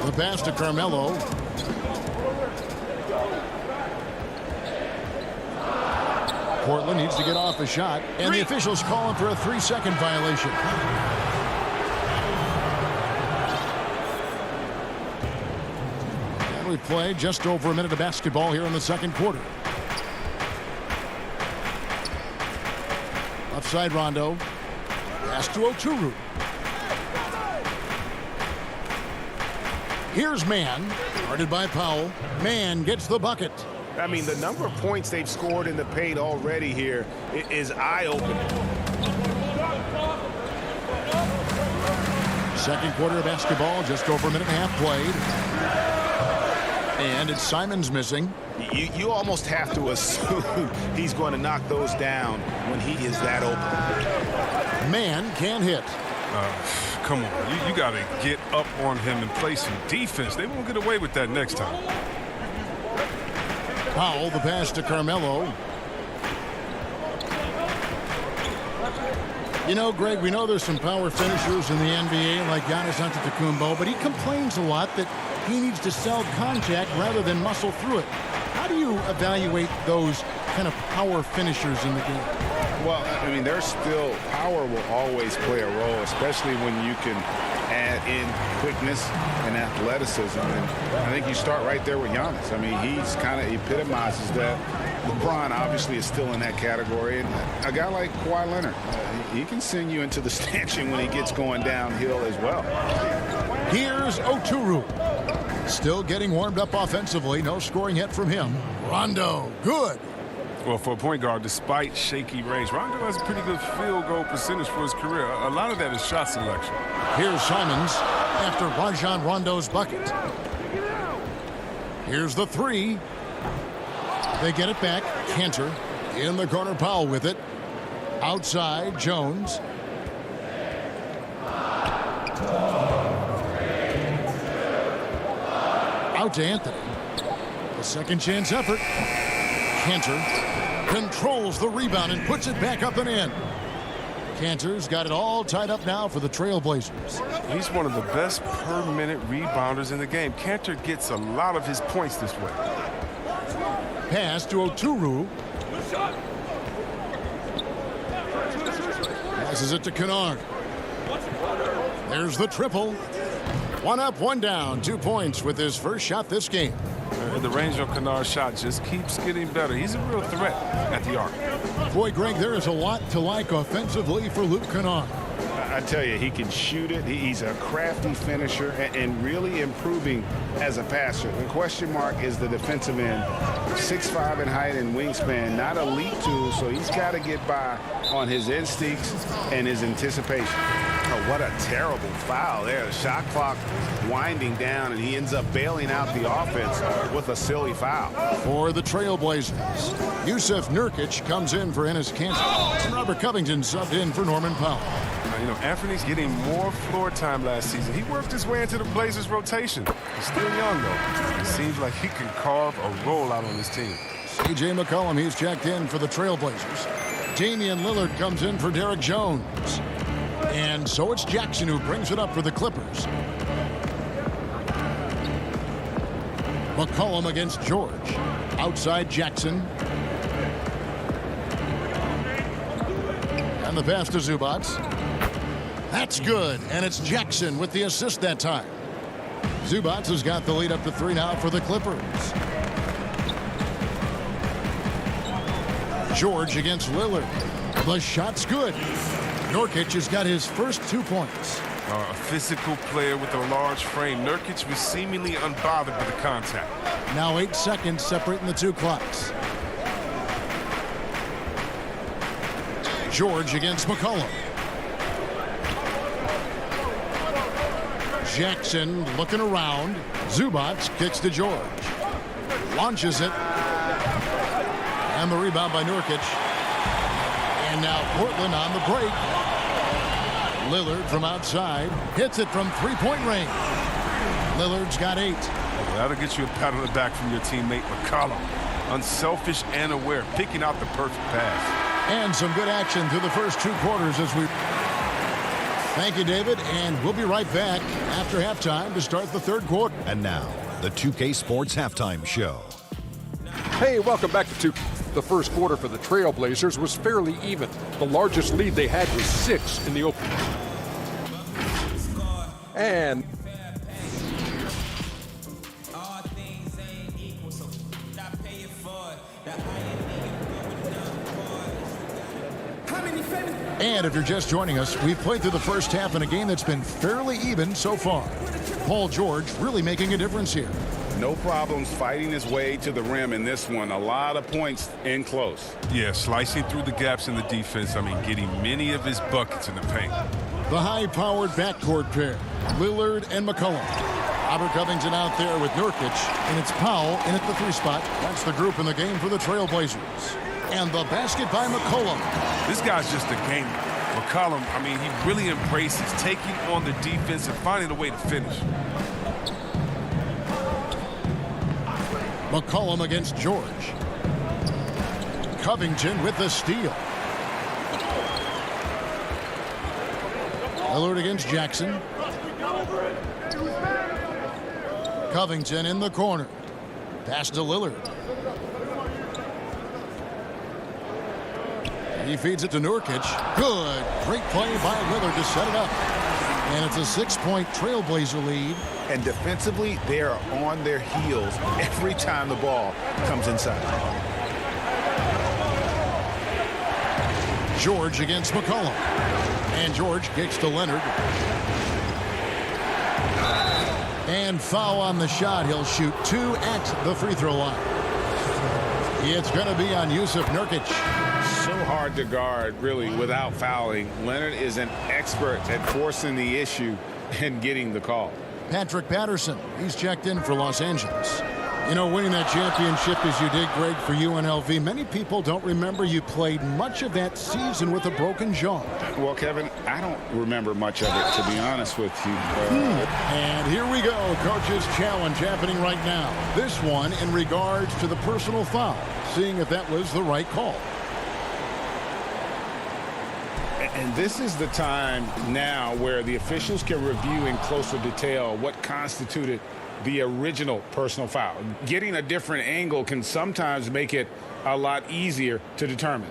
The pass to Carmelo. Portland needs to get off a shot, and the officials calling for a 3-second violation. And we play just over a minute of basketball here in the second quarter. Outside Rondo. Pass to Oturu. Here's Mann. Guarded by Powell. Mann gets the bucket. I mean, the number of points they've scored in the paint already here is eye-opening. Second quarter of basketball, just over a minute and a half played. And it's Simons missing. You almost have to assume he's going to knock those down when he is that open. Mann can't hit. Come on, you got to get up on him and play some defense. They won't get away with that next time. Powell, the pass to Carmelo. You know, Greg, we know there's some power finishers in the NBA like Giannis Antetokounmpo, but he complains a lot that he needs to sell contact rather than muscle through it. How do you evaluate those kind of power finishers in the game? Well, I mean, there's still power will always play a role, especially when you can add in quickness and athleticism. And I think you start right there with Giannis. I mean, he's kind of epitomizes that. LeBron obviously is still in that category. And a guy like Kawhi Leonard, he can send you into the stanchion when he gets going downhill as well. Here's Oturu. Still getting warmed up offensively. No scoring yet from him. Rondo, good. Well, for a point guard, despite shaky range, Rondo has a pretty good field goal percentage for his career. A lot of that is shot selection. Here's Simons after Rajon Rondo's bucket. Here's the 3. They get it back. Cantor in the corner. Powell with it. Outside, Jones. Out to Anthony. The second chance effort. Cantor controls the rebound and puts it back up and in. Cantor's got it all tied up now for the Trailblazers. He's one of the best per-minute rebounders in the game. Cantor gets a lot of his points this way. Pass to Oturu. Passes it to Kennard. There's the triple. 1 up, 1 down. 2 points with his first shot this game. The range on Kennard's shot just keeps getting better. He's a real threat at the arc. Boy, Greg, there is a lot to like offensively for Luke Kennard. I tell you, he can shoot it. He's a crafty finisher and really improving as a passer. The question mark is the defensive end. 6'5" in height and wingspan, not elite too, so he's got to get by on his instincts and his anticipation. Oh, what a terrible foul there. The shot clock winding down, and he ends up bailing out the offense with a silly foul. For the Trailblazers, Yusuf Nurkic comes in for Enes Kanter. Robert Covington subbed in for Norman Powell. You know, Anthony's getting more floor time last season. He worked his way into the Blazers' rotation. He's still young, though. It seems like he can carve a rollout on this team. C.J. McCollum, he's checked in for the Trailblazers. Damian Lillard comes in for Derek Jones. And so it's Jackson who brings it up for the Clippers. McCollum against George. Outside Jackson. And the pass to Zubac. That's good, and it's Jackson with the assist that time. Zubac has got the lead up to 3 now for the Clippers. George against Lillard. The shot's good. Nurkic has got his first 2 points. A physical player with a large frame. Nurkic was seemingly unbothered by the contact. Now 8 seconds separating the 2 clocks. George against McCollum. Jackson looking around. Zubac kicks to George. Launches it. And the rebound by Nurkic. And now Portland on the break. Lillard from outside. Hits it from 3-point range. Lillard's got 8. That'll get you a pat on the back from your teammate McCollum. Unselfish and aware, picking out the perfect pass. And some good action through the first 2 quarters as we... Thank you, David, and we'll be right back after halftime to start the 3rd quarter. And now, the 2K Sports Halftime Show. Hey, welcome back to 2K. The first quarter for the Trailblazers was fairly even. The largest lead they had was 6 in the opening. And And if you're just joining us, we've played through the first half in a game that's been fairly even so far. Paul George really making a difference here. No problems fighting his way to the rim in this one. A lot of points in close. Yeah, slicing through the gaps in the defense. I mean, getting many of his buckets in the paint. The high-powered backcourt pair, Lillard and McCollum. Robert Covington out there with Nurkic, and it's Powell in at the 3 spot. That's the group in the game for the Trailblazers. And the basket by McCollum. This guy's just a gamer. McCollum, I mean, he really embraces taking on the defense and finding a way to finish. McCollum against George. Covington with the steal. Lillard against Jackson. Covington in the corner. Pass to Lillard. He feeds it to Nurkic. Good. Great play by Lillard to set it up. And it's a 6-point Trailblazer lead. And defensively, they are on their heels every time the ball comes inside. George against McCollum. And George kicks to Leonard. And foul on the shot. He'll shoot 2 at the free throw line. It's going to be on Yusuf Nurkic. So hard to guard, really, without fouling. Leonard is an expert at forcing the issue and getting the call. Patrick Patterson, he's checked in for Los Angeles. You know, winning that championship as you did, Greg, for UNLV, many people don't remember you played much of that season with a broken jaw. Well, Kevin, I don't remember much of it, to be honest with you. And here we go, Coach's Challenge happening right now. This one in regards to the personal foul, seeing if that was the right call. And this is the time now where the officials can review in closer detail what constituted the original personal foul. Getting a different angle can sometimes make it a lot easier to determine.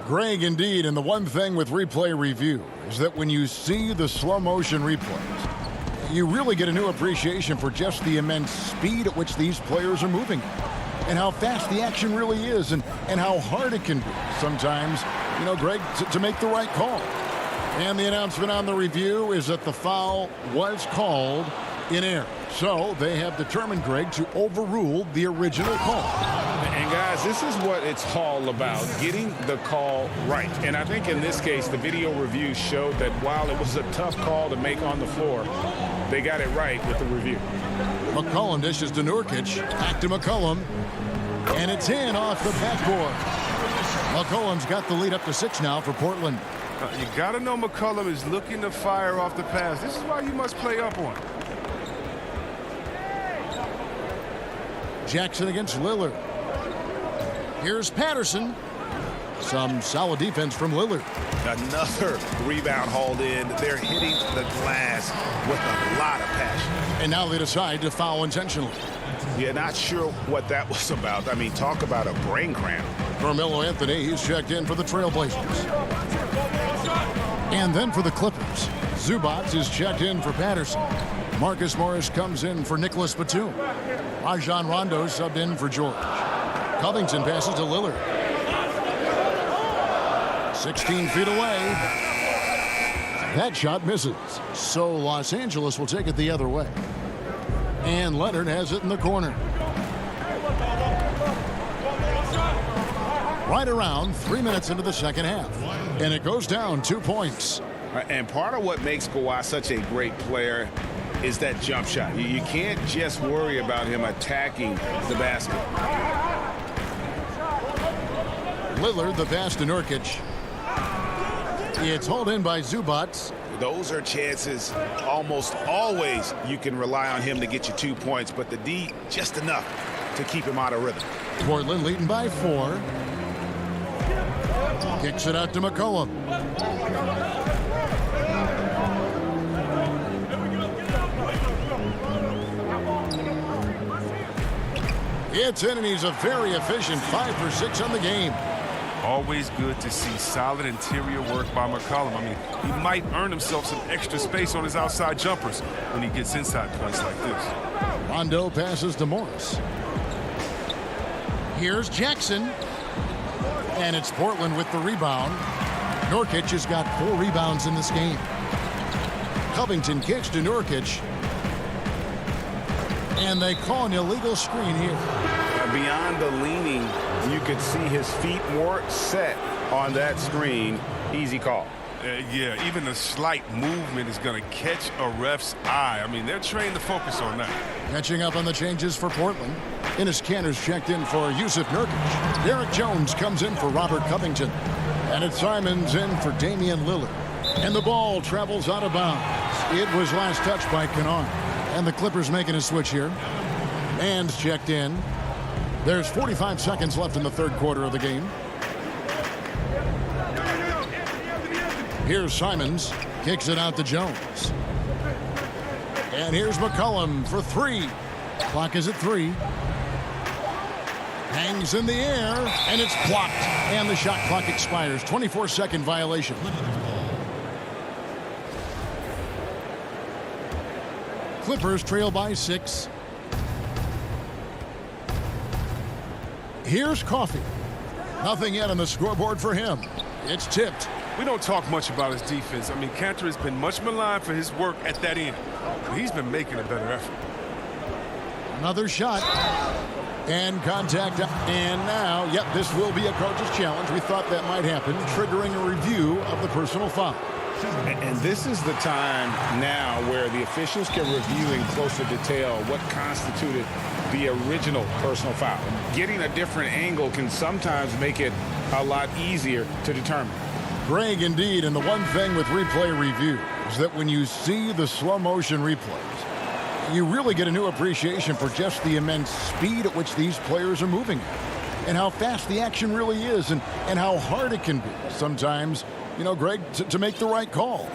Greg, indeed, and the one thing with replay review is that when you see the slow motion replays, You really get a new appreciation for just the immense speed at which these players are moving and how fast the action really is and how hard it can be sometimes, Greg, to make the right call. And the announcement on the review is that the foul was called in air. So they have determined, Greg, to overrule the original call. And guys, this is what it's all about, getting the call right. And I think in this case, the video review showed that while it was a tough call to make on the floor, they got it right with the review. McCollum dishes to Nurkic, back to McCollum, and it's in off the backboard. McCollum's got the lead up to 6 now for Portland. You got to know McCollum is looking to fire off the pass. This is why you must play up on him. Jackson against Lillard. Here's Patterson. Some solid defense from Lillard. Another rebound hauled in. They're hitting the glass with a lot of passion. And now they decide to foul intentionally. Yeah, not sure what that was about. I mean, talk about a brain cramp. Carmelo Anthony, he's checked in for the Trailblazers. And then for the Clippers, Zubac is checked in for Patterson. Marcus Morris comes in for Nicholas Batum. Rajon Rondo subbed in for George. Covington passes to Lillard. 16 feet away. That shot misses. So Los Angeles will take it the other way. And Leonard has it in the corner. Right around 3 minutes into the second half. And it goes down 2 points. And part of what makes Kawhi such a great player is that jump shot. You can't just worry about him attacking the basket. Lillard, the pass to Nurkic. It's hauled in by Zubac. Those are chances almost always you can rely on him to get you 2 points, but the D just enough to keep him out of rhythm. Portland leading by 4. Kicks it out to McCollum. It's in, and he's a very efficient 5 for 6 on the game. Always good to see solid interior work by McCollum. I mean, he might earn himself some extra space on his outside jumpers when he gets inside points like this. Rondo passes to Morris. Here's Jackson. And it's Portland with the rebound. Nurkic has got 4 rebounds in this game. Covington kicks to Nurkic. And they call an illegal screen here. Beyond the leaning, you could see his feet more set on that screen. Easy call. Yeah, even a slight movement is going to catch a ref's eye. I mean, they're trained to focus on that. Catching up on the changes for Portland. Enes Kanter's checked in for Yusuf Nurkic. Derek Jones comes in for Robert Covington. And it's Simons in for Damian Lillard. And the ball travels out of bounds. It was last touched by Kennard. And the Clippers making a switch here. Man's checked in. There's 45 seconds left in the third quarter of the game. Here's Simons. Kicks it out to Jones. And here's McCollum for 3. Clock is at 3. Hangs in the air, and it's blocked. And the shot clock expires. 24-second violation. Clippers trail by 6. Here's Coffey. Nothing yet on the scoreboard for him. It's tipped. We don't talk much about his defense. I mean, Kanter has been much maligned for his work at that end. But he's been making a better effort. Another shot. And contact. And now, yep, this will be a coach's challenge. We thought that might happen, triggering a review of the personal foul. And this is the time now where the officials can review in closer detail what constituted the original personal foul. Getting a different angle can sometimes make it a lot easier to determine. Greg, indeed, and the one thing with replay review is that when you see the slow motion replays, you really get a new appreciation for just the immense speed at which these players are moving and how fast the action really is and how hard it can be sometimes, Greg, to make the right call.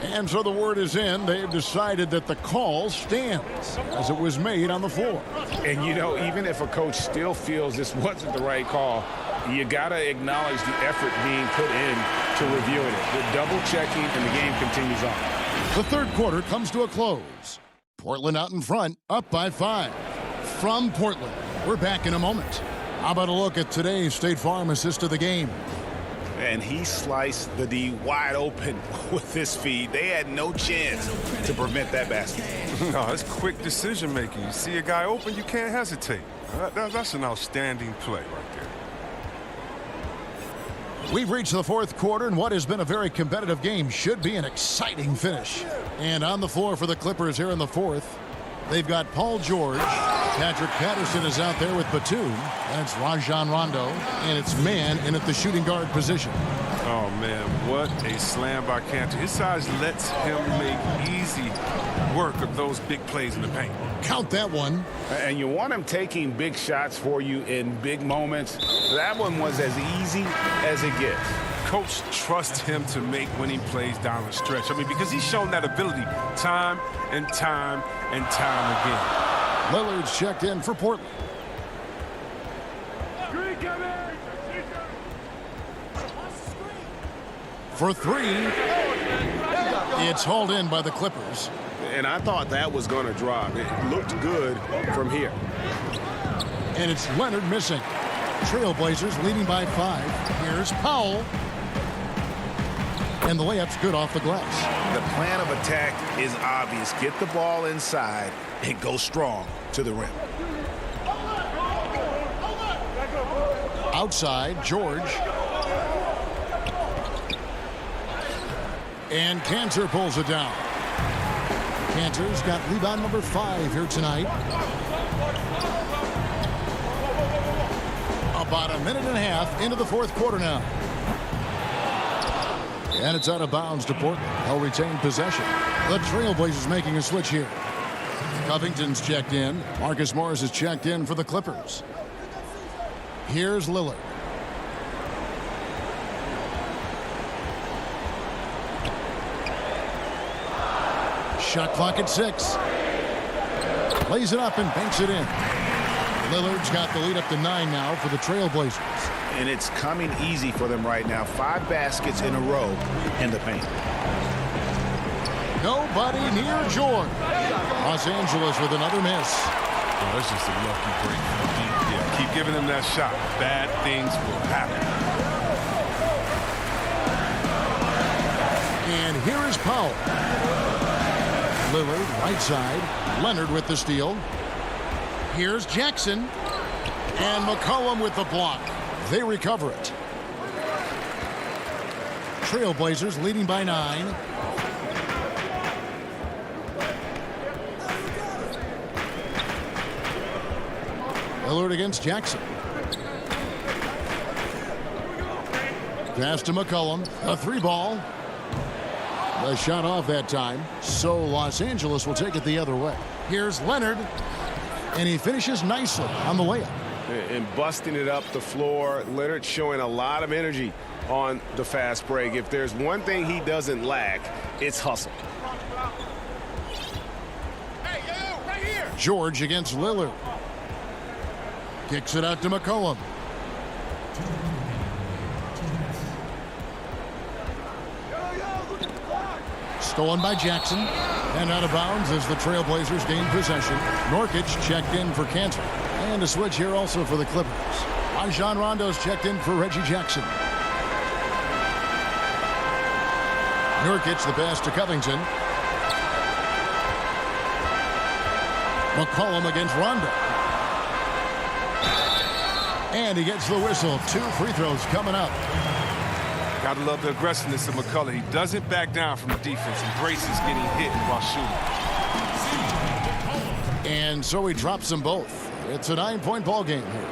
And so the word is in. They've decided that the call stands as it was made on the floor. And, even if a coach still feels this wasn't the right call, you got to acknowledge the effort being put in to reviewing it. The double checking, and the game continues on. The third quarter comes to a close. Portland out in front, up by 5. From Portland, we're back in a moment. How about a look at today's State Farm assist of the game? And he sliced the D wide open with his feed. They had no chance to prevent that basket. No, it's quick decision making. You see a guy open, you can't hesitate. That's an outstanding play right there. We've reached the fourth quarter, and what has been a very competitive game should be an exciting finish. And on the floor for the Clippers here in the fourth, they've got Paul George. Patrick Patterson is out there with Batum. And it's Rajon Rondo. And it's man in at the shooting guard position. Oh, man, what a slam by Cantor. His size lets him make easy work of those big plays in the paint. Count that one. And you want him taking big shots for you in big moments. That one was as easy as it gets. Coach trusts him to make winning plays down the stretch. I mean, because he's shown that ability time and time and time again. Lillard's checked in for Portland. For 3. It's hauled in by the Clippers. And I thought that was going to drop. It looked good from here. And it's Leonard missing. Trailblazers leading by 5. Here's Powell. And the layup's good off the glass. The plan of attack is obvious. Get the ball inside and go strong to the rim. Outside, George. And Cantor pulls it down. Cantor's got rebound number 5 here tonight. About a minute and a half into the fourth quarter now. And it's out of bounds to Portland. They'll retain possession. The Trailblazers making a switch here. Covington's checked in. Marcus Morris is checked in for the Clippers. Here's Lillard. Shot clock at 6. Lays it up and banks it in. Lillard's got the lead up to 9 now for the Trailblazers. And it's coming easy for them right now. 5 baskets in a row in the paint. Nobody near George. Los Angeles with another miss. Oh, that's just a lucky break. Yeah, keep giving them that shot. Bad things will happen. And here is Powell. Lillard, right side. Leonard with the steal. Here's Jackson. And McCollum with the block. They recover it. Trailblazers leading by 9. Lillard against Jackson. Pass to McCollum. A 3-ball. The shot off that time. So Los Angeles will take it the other way. Here's Leonard. And he finishes nicely on the layup. And busting it up the floor. Leonard showing a lot of energy on the fast break. If there's one thing he doesn't lack, it's hustle. Hey, yo, right here. George against Lillard. Kicks it out to McCollum. Stolen by Jackson. And out of bounds as the Trailblazers gain possession. Nurkic checked in for Cantor. And a switch here also for the Clippers. Rajon Rondo's checked in for Reggie Jackson. Nurkic the pass to Covington. McCollum against Rondo. And he gets the whistle. 2 free throws coming up. Gotta love the aggressiveness of McCullough. He doesn't back down from the defense. Embraces getting hit while shooting. And so he drops them both. It's a 9-point ball game here.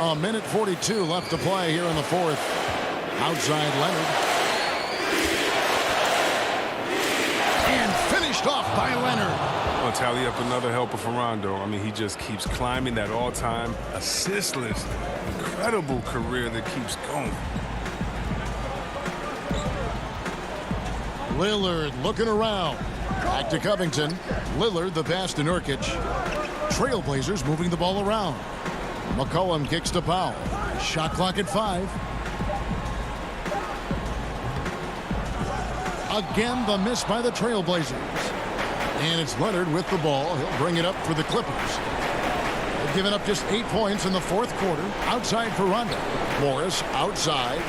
A minute 42 left to play here in the fourth. Outside Leonard. And finished off by Leonard. Well, tally up another helper for Rondo. I mean, he just keeps climbing that all-time assist list. Incredible career that keeps going. Lillard looking around. Back to Covington. Lillard the pass to Nurkic. Trailblazers moving the ball around. McCollum kicks to Powell. Shot clock at 5. Again, the miss by the Trailblazers. And it's Leonard with the ball. He'll bring it up for the Clippers. They've given up just 8 points in the fourth quarter. Outside for Rondo. Morris outside.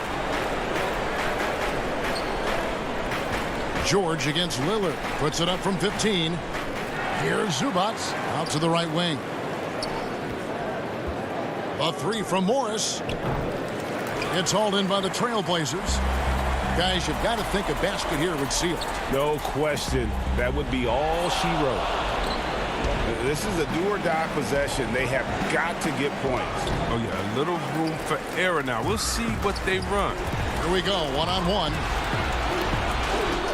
George against Lillard. Puts it up from 15. Here's Zubac out to the right wing. A three from Morris. It's hauled in by the Trailblazers. Guys, you've got to think a basket here would seal it. No question. That would be all she wrote. This is a do-or-die possession. They have got to get points. Oh, yeah, a little room for error now. We'll see what they run. Here we go, one-on-one.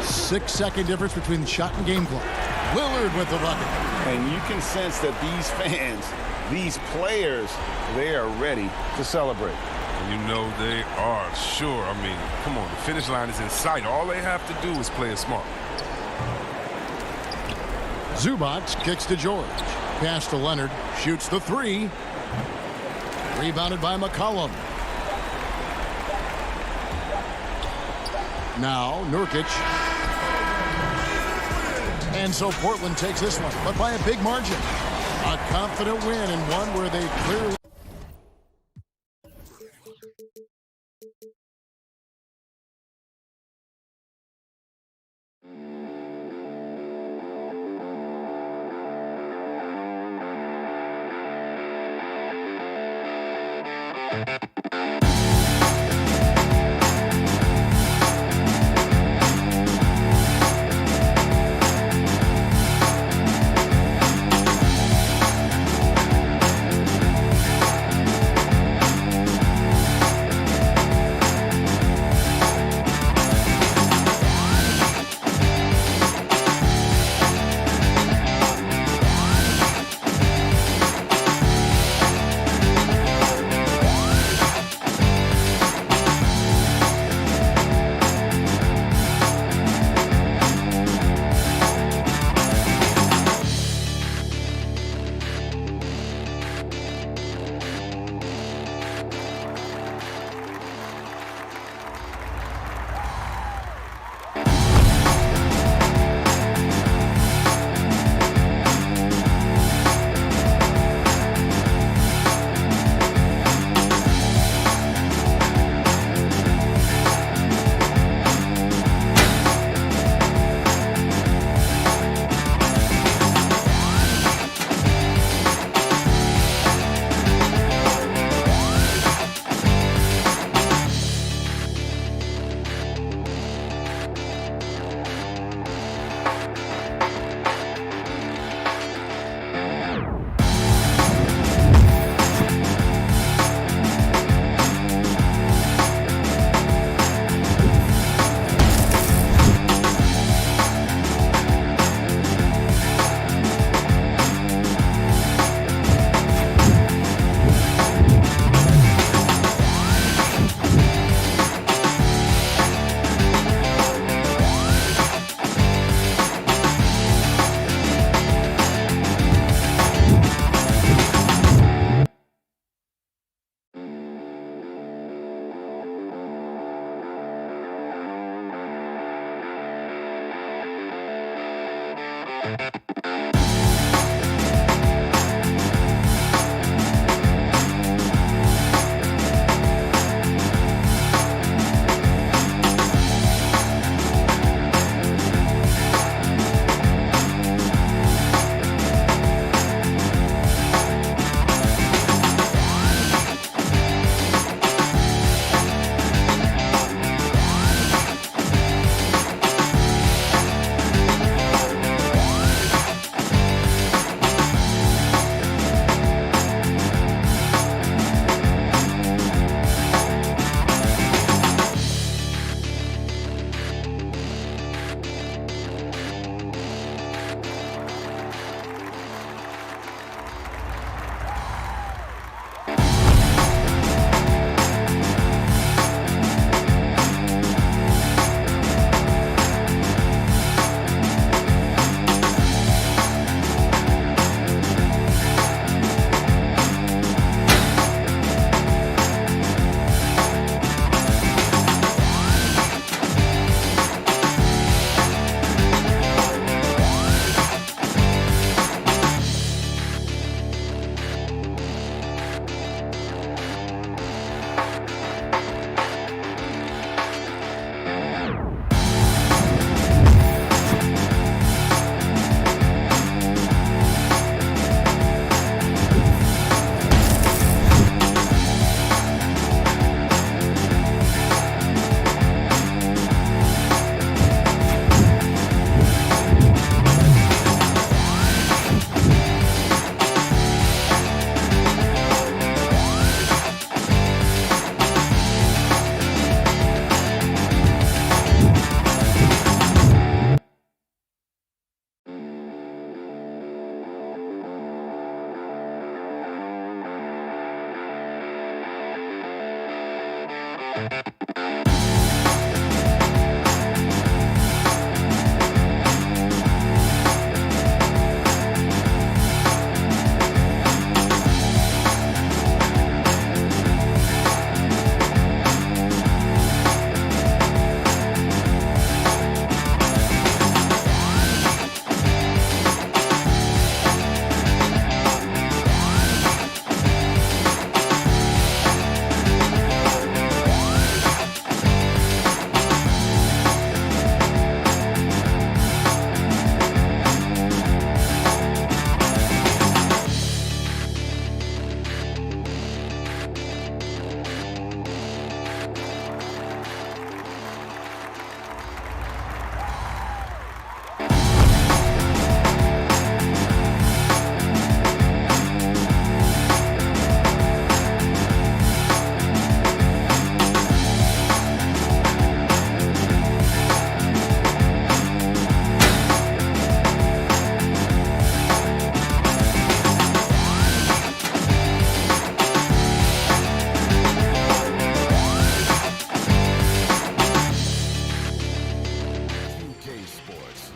6-second difference between the shot and game clock. Lillard with the bucket. And you can sense that these fans, these players, they are ready to celebrate. And you know they are, sure. I mean, come on, the finish line is in sight. All they have to do is play it smart. Zubac kicks to George. Pass to Leonard. Shoots the three. Rebounded by McCollum. Now Nurkic. And so Portland takes this one, but by a big margin. A confident win and one where they clearly...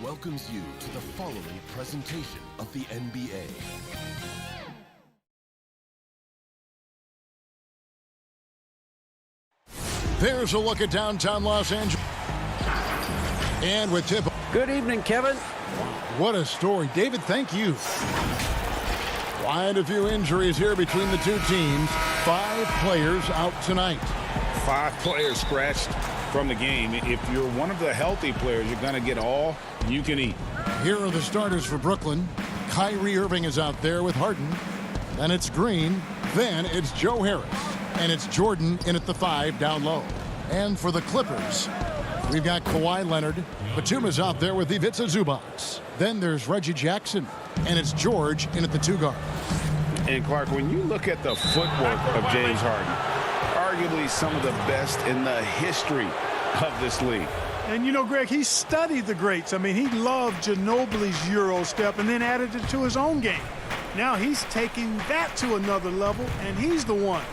welcomes you to the following presentation of the NBA. There's a look at downtown Los Angeles. And with tip. Good evening, Kevin. What a story. David, thank you. Quite a few injuries here between the two teams. 5 players out tonight. 5 players scratched from the game. If you're one of the healthy players, you're going to get all you can eat. Here are the starters for Brooklyn. Kyrie Irving is out there with Harden. Then it's Green. Then it's Joe Harris. And it's Jordan in at the 5 down low. And for the Clippers, we've got Kawhi Leonard. Batum is out there with Ivica Zubac. Then there's Reggie Jackson. And it's George in at the 2 guard. And Clark, when you look at the footwork of James Harden, arguably some of the best in the history of this league. And you know, Greg, he studied the greats. I mean, he loved Ginobili's Euro step and then added it to his own game. Now he's taking that to another level, and he's the one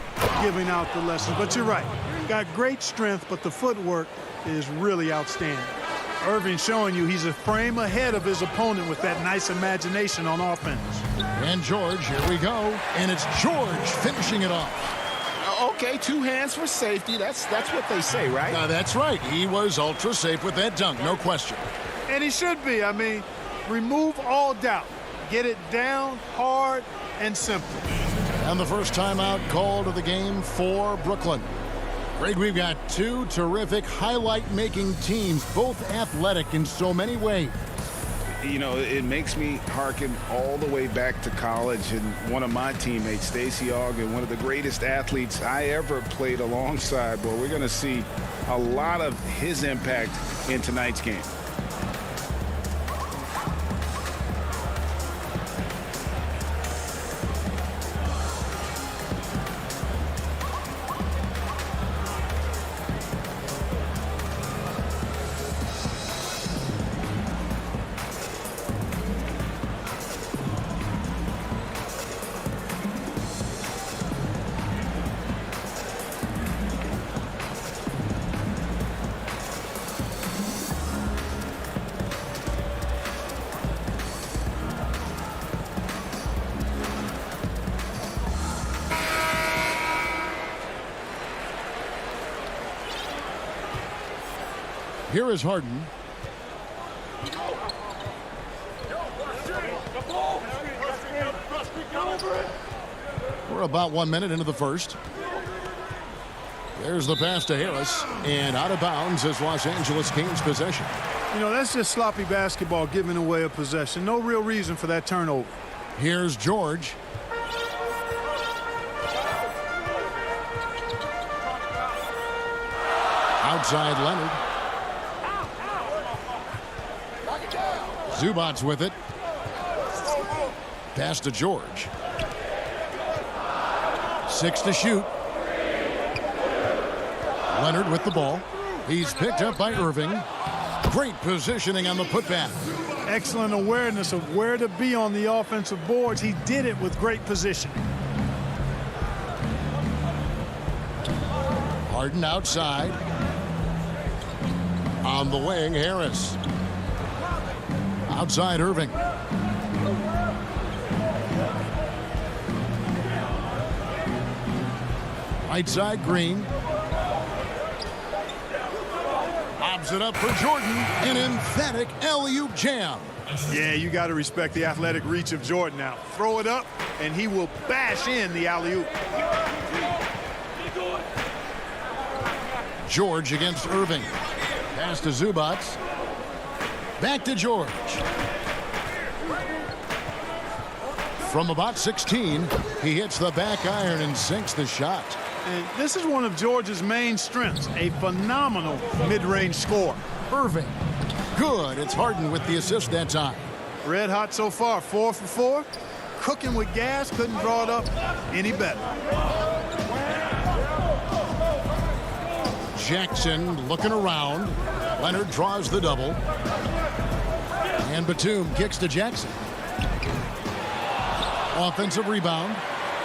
giving out the lessons. But you're right. Got great strength, but the footwork is really outstanding. Irving showing you he's a frame ahead of his opponent with that nice imagination on offense. And George, here we go. And it's George finishing it off. Okay, 2 hands for safety. That's what they say, right? That's right. He was ultra safe with that dunk, no question. And he should be. I mean, remove all doubt. Get it down, hard, and simple. And the first timeout called of the game for Brooklyn. Greg, we've got 2 terrific highlight-making teams, both athletic in so many ways. You know, it makes me hearken all the way back to college, and one of my teammates, Stacey Ogden, one of the greatest athletes I ever played alongside. Well, we're going to see a lot of his impact in tonight's game. Here is Harden. We're about 1 minute into the first. There's the pass to Harris, and out of bounds as Los Angeles gains possession. You know, that's just sloppy basketball, giving away a possession. No real reason for that turnover. Here's George. Outside Leonard. Zubac with it. Pass to George. 6 to shoot. Leonard with the ball. He's picked up by Irving. Great positioning on the putback. Excellent awareness of where to be on the offensive boards. He did it with great positioning. Harden outside. On the wing, Harris. Outside Irving. Right side Green. Lobs it up for Jordan. An emphatic alley-oop jam. Yeah, you got to respect the athletic reach of Jordan now. Throw it up, and he will bash in the alley-oop. George against Irving. Pass to Zubac. Back to George. From about 16, he hits the back iron and sinks the shot. And this is one of George's main strengths, a phenomenal mid-range scorer. Irving. Good. It's Harden with the assist that time. Red hot so far, 4 for 4. Cooking with gas, couldn't draw it up any better. Jackson looking around. Leonard draws the double. And Batum kicks to Jackson. Offensive rebound.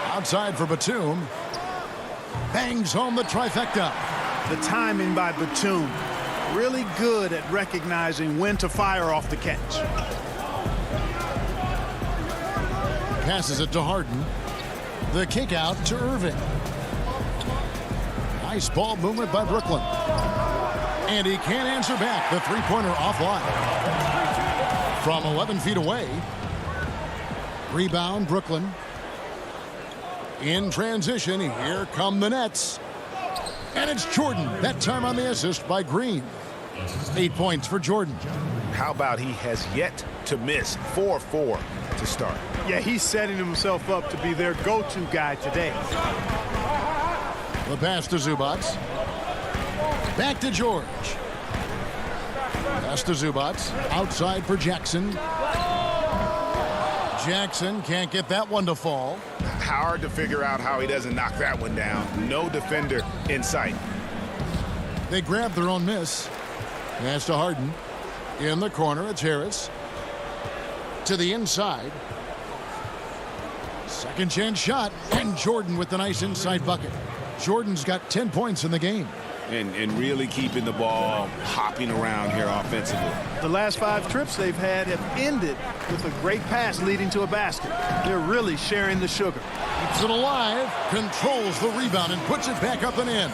Outside for Batum. Bangs home the trifecta. The timing by Batum. really good at recognizing when to fire off the catch. Passes it to Harden. The kick out to Irving. Nice ball movement by Brooklyn. And he can't answer back. The three-pointer offline. From 11 feet away. Rebound, Brooklyn. In transition, here come the Nets. And it's Jordan, that time on the assist by Green. 8 points for Jordan. How about he has yet to miss 4-4 to start? Yeah, he's setting himself up to be their go-to guy today. The pass to Zubac. Back to George. Pass to Zubac. Outside for Jackson. Jackson can't get that one to fall. Hard to figure out how he doesn't knock that one down. No defender in sight. They grab their own miss. Pass to Harden. In the corner, it's Harris. To the inside. Second chance shot. And Jordan with the nice inside bucket. Jordan's got 10 points in the game. And really keeping the ball hopping around here offensively. The last 5 trips they've had have ended with a great pass leading to a basket. They're really sharing the sugar. Keeps it alive, controls the rebound, and puts it back up and in.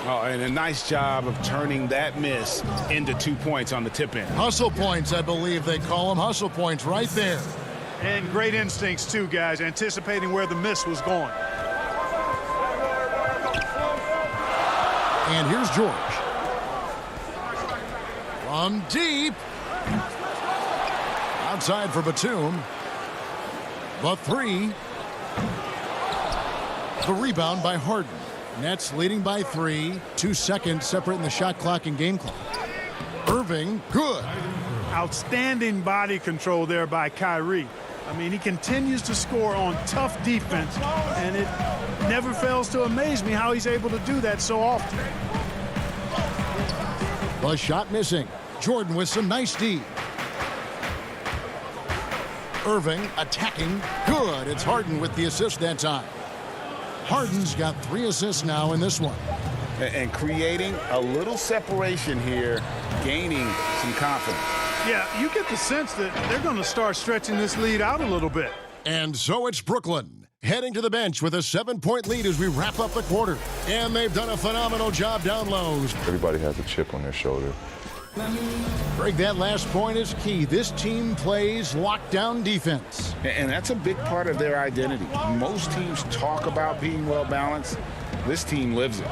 Oh, and a nice job of turning that miss into 2 points on the tip in. Hustle points, I believe they call them. Hustle points right there. And great instincts, too, guys, anticipating where the miss was going. And here's George. From deep. Outside for Batum. The three. The rebound by Harden. Nets leading by 3. 2 seconds separating the shot clock and game clock. Irving, good. Outstanding body control there by Kyrie. I mean, he continues to score on tough defense, and it never fails to amaze me how he's able to do that so often. The shot missing. Jordan with some nice D. Irving attacking. Good. It's Harden with the assist that time. Harden's got 3 assists now in this one. And creating a little separation here, gaining some confidence. Yeah, you get the sense that they're going to start stretching this lead out a little bit. And so it's Brooklyn heading to the bench with a 7-point lead as we wrap up the quarter. And they've done a phenomenal job down low. Everybody has a chip on their shoulder. Greg, that last point is key. This team plays lockdown defense. And that's a big part of their identity. Most teams talk about being well-balanced. This team lives it.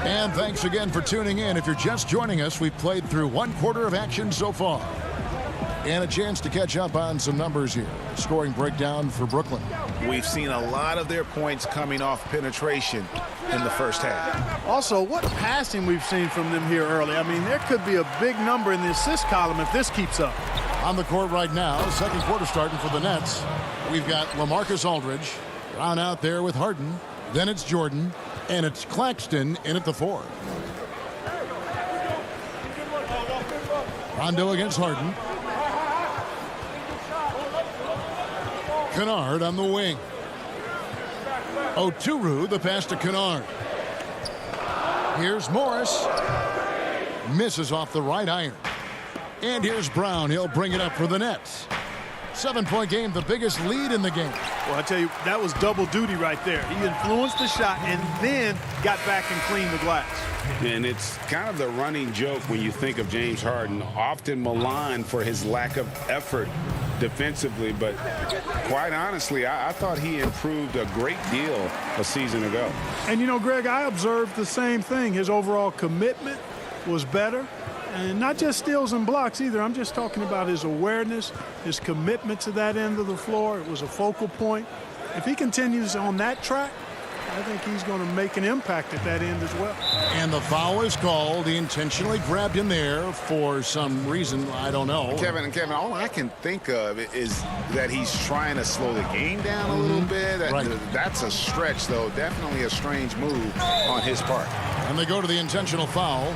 And thanks again for tuning in. If you're just joining us, we've played through 1 quarter of action so far. And a chance to catch up on some numbers here. Scoring breakdown for Brooklyn. We've seen a lot of their points coming off penetration in the first half. Also, what passing we've seen from them here early. I mean, there could be a big number in the assist column if this keeps up. On the court right now, second quarter starting for the Nets. We've got LaMarcus Aldridge. Brown out there with Harden. Then it's Jordan. And it's Claxton in at the 4. Rondo against Harden. Kennard on the wing. Oturu, the pass to Kennard. Here's Morris. Misses off the right iron. And here's Brown. He'll bring it up for the Nets. 7-point game, the biggest lead in the game. Well, I tell you, that was double duty right there. He influenced the shot and then got back and cleaned the glass. And it's kind of the running joke when you think of James Harden, often maligned for his lack of effort defensively. But quite honestly, I thought he improved a great deal a season ago. And, you know, Greg, I observed the same thing. His overall commitment was better. And not just steals and blocks either. I'm just talking about his awareness, his commitment to that end of the floor. It was a focal point. If he continues on that track, I think he's going to make an impact at that end as well. And the foul is called. He intentionally grabbed him there for some reason. I don't know. Kevin, all I can think of is that he's trying to slow the game down a little bit. That's a stretch, though. Definitely a strange move on his part. And they go to the intentional foul.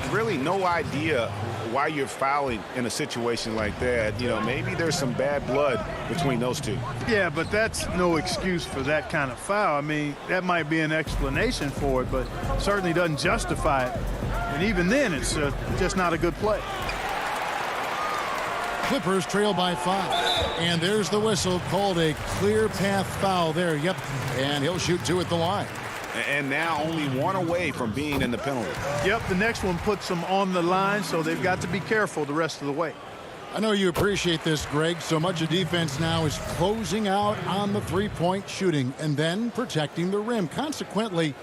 really no idea why you're fouling in a situation like that. You know, maybe there's some bad blood between those two. Yeah, but that's no excuse for that kind of foul. I mean, that might be an explanation for it, but certainly doesn't justify it. And even then, it's just not a good play. Clippers trail by 5. And there's the whistle, called a clear path foul there. Yep, and he'll shoot 2 at the line. And now only 1 away from being in the penalty. Yep, the next one puts them on the line, so they've got to be careful the rest of the way. I know you appreciate this, Greg. So much of defense now is closing out on the three-point shooting and then protecting the rim. Consequently,